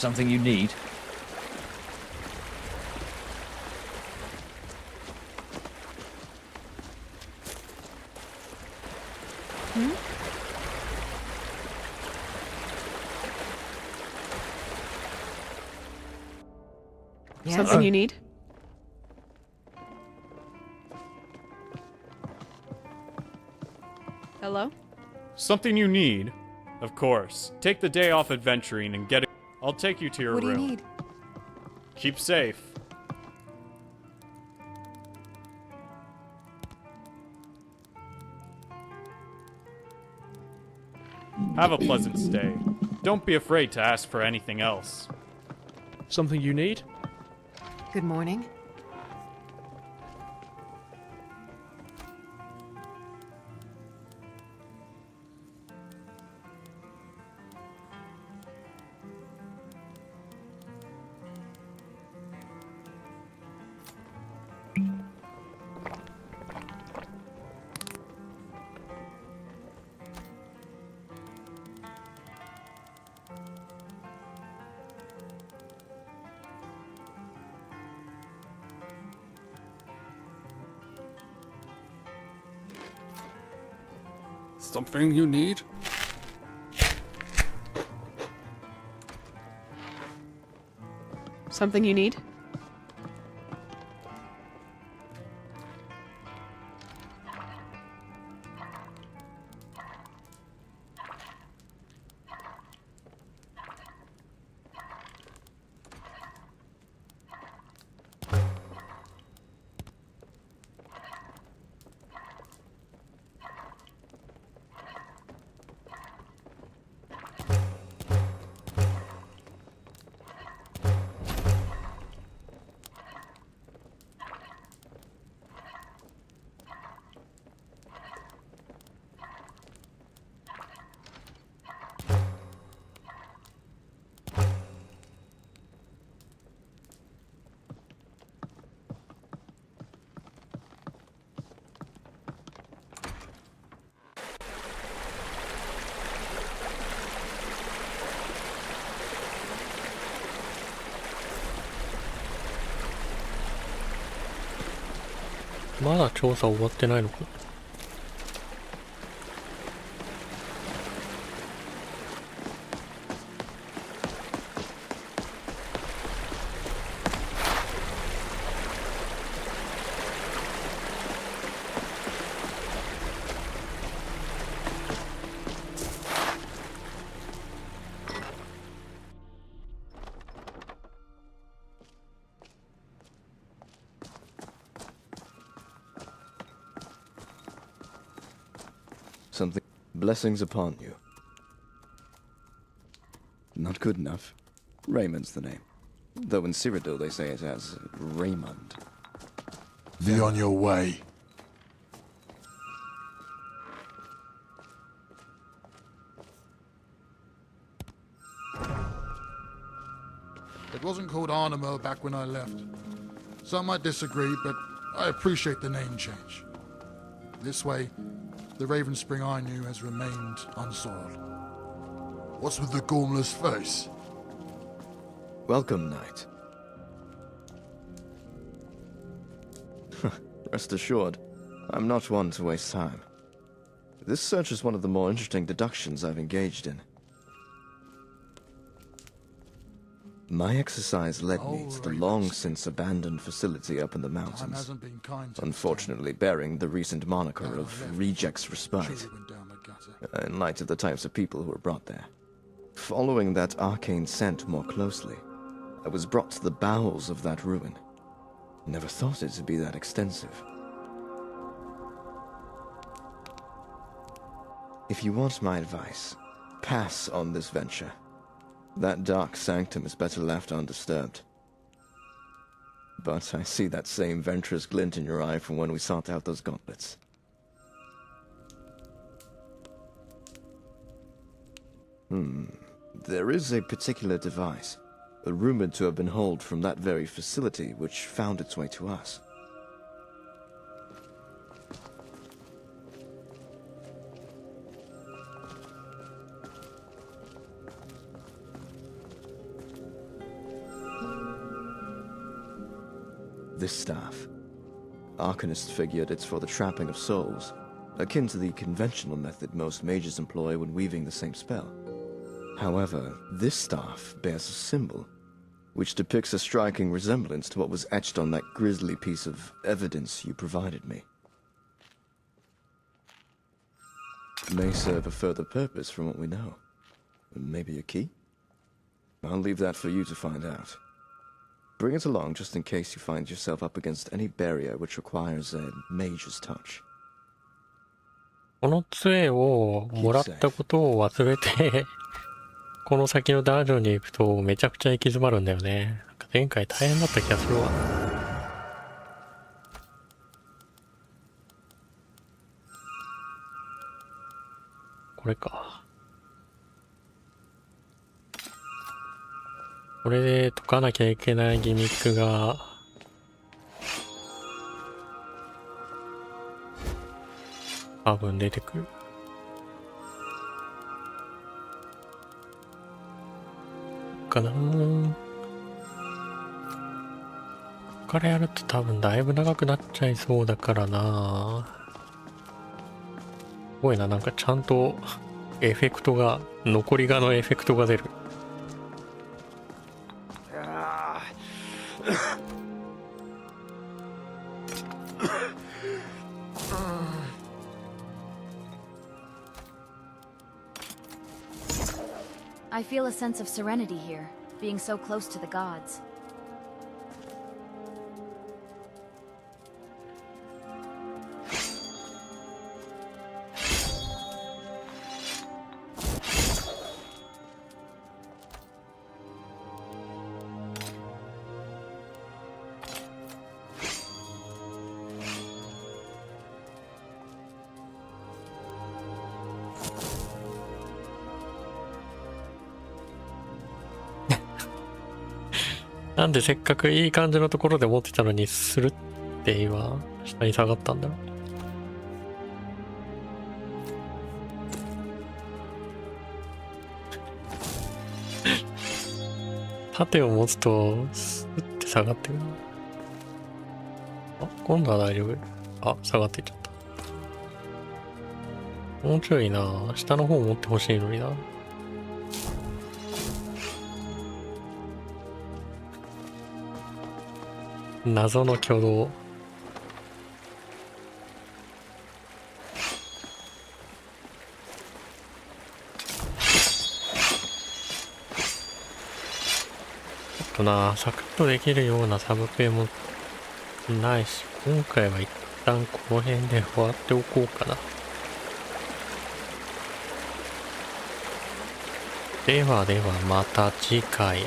Something you need? Yes. Something you need? Hello? Something you need? Of course. Take the day off adventuring and get it. I'll take you to your room. What do you need? Keep safe. Have a pleasant stay. Don't be afraid to ask for anything else. Something you need? Good morning. Something you need? Something you need?まだ調査終わってないのか。Something. Blessings upon you. Not good enough. Raymond's the name. Though in Cyrodiil they say it as Raymond. Be on your way. It wasn't called Arnamo back when I left. Some might disagree, but I appreciate the name change. This way, the Raven Spring I knew has remained unsoiled. What's with the gormless face? Welcome, Knight. Rest assured, I'm not one to waste time. This search is one of the more interesting deductions I've engaged in. My exercise led me to the long-since abandoned facility up in the mountains, unfortunately bearing the recent moniker of Rejects Respite, in light of the types of people who were brought there. Following that arcane scent more closely, I was brought to the bowels of that ruin. Never thought it to be that extensive. If you want my advice, pass on this venture. That dark sanctum is better left undisturbed. But I see that same venturous glint in your eye from when we sought out those gauntlets. There is a particular device, rumored to have been hauled from that very facility, which found its way to us. this staff. Arcanists figured it's for the trapping of souls, akin to the conventional method most mages employ when weaving the same spell. However, this staff bears a symbol, which depicts a striking resemblance to what was etched on that grisly piece of evidence you provided me. May serve a further purpose from what we know. Maybe a key? I'll leave that for you to find out. Bring it along just in case you find yourself up against any barrier which requires a mage's touch. この杖をもらったことを忘れてこの先のダンジョンに行くとめちゃくちゃ行き詰まるんだよね。なんか前回大変だった気がするわ。これか。これで解かなきゃいけないギミックが多分出てくる。かな。ここからやると多分だいぶ長くなっちゃいそうだからな。すごいな、なんかちゃんとエフェクトが、残りがのエフェクトが出る。I feel a sense of serenity here, being so close to the gods.なんでせっかくいい感じのところで持ってたのにスルって今下に下がったんだろう。盾を持つとスッて下がってくる。あ、今度は大丈夫。あ、下がっていっちゃった。もうちょいな、下の方持ってほしいのにな。謎の挙動。ちょっとな、サクッとできるようなサブペもないし、今回は一旦この辺で終わっておこうかな。ではではまた次回。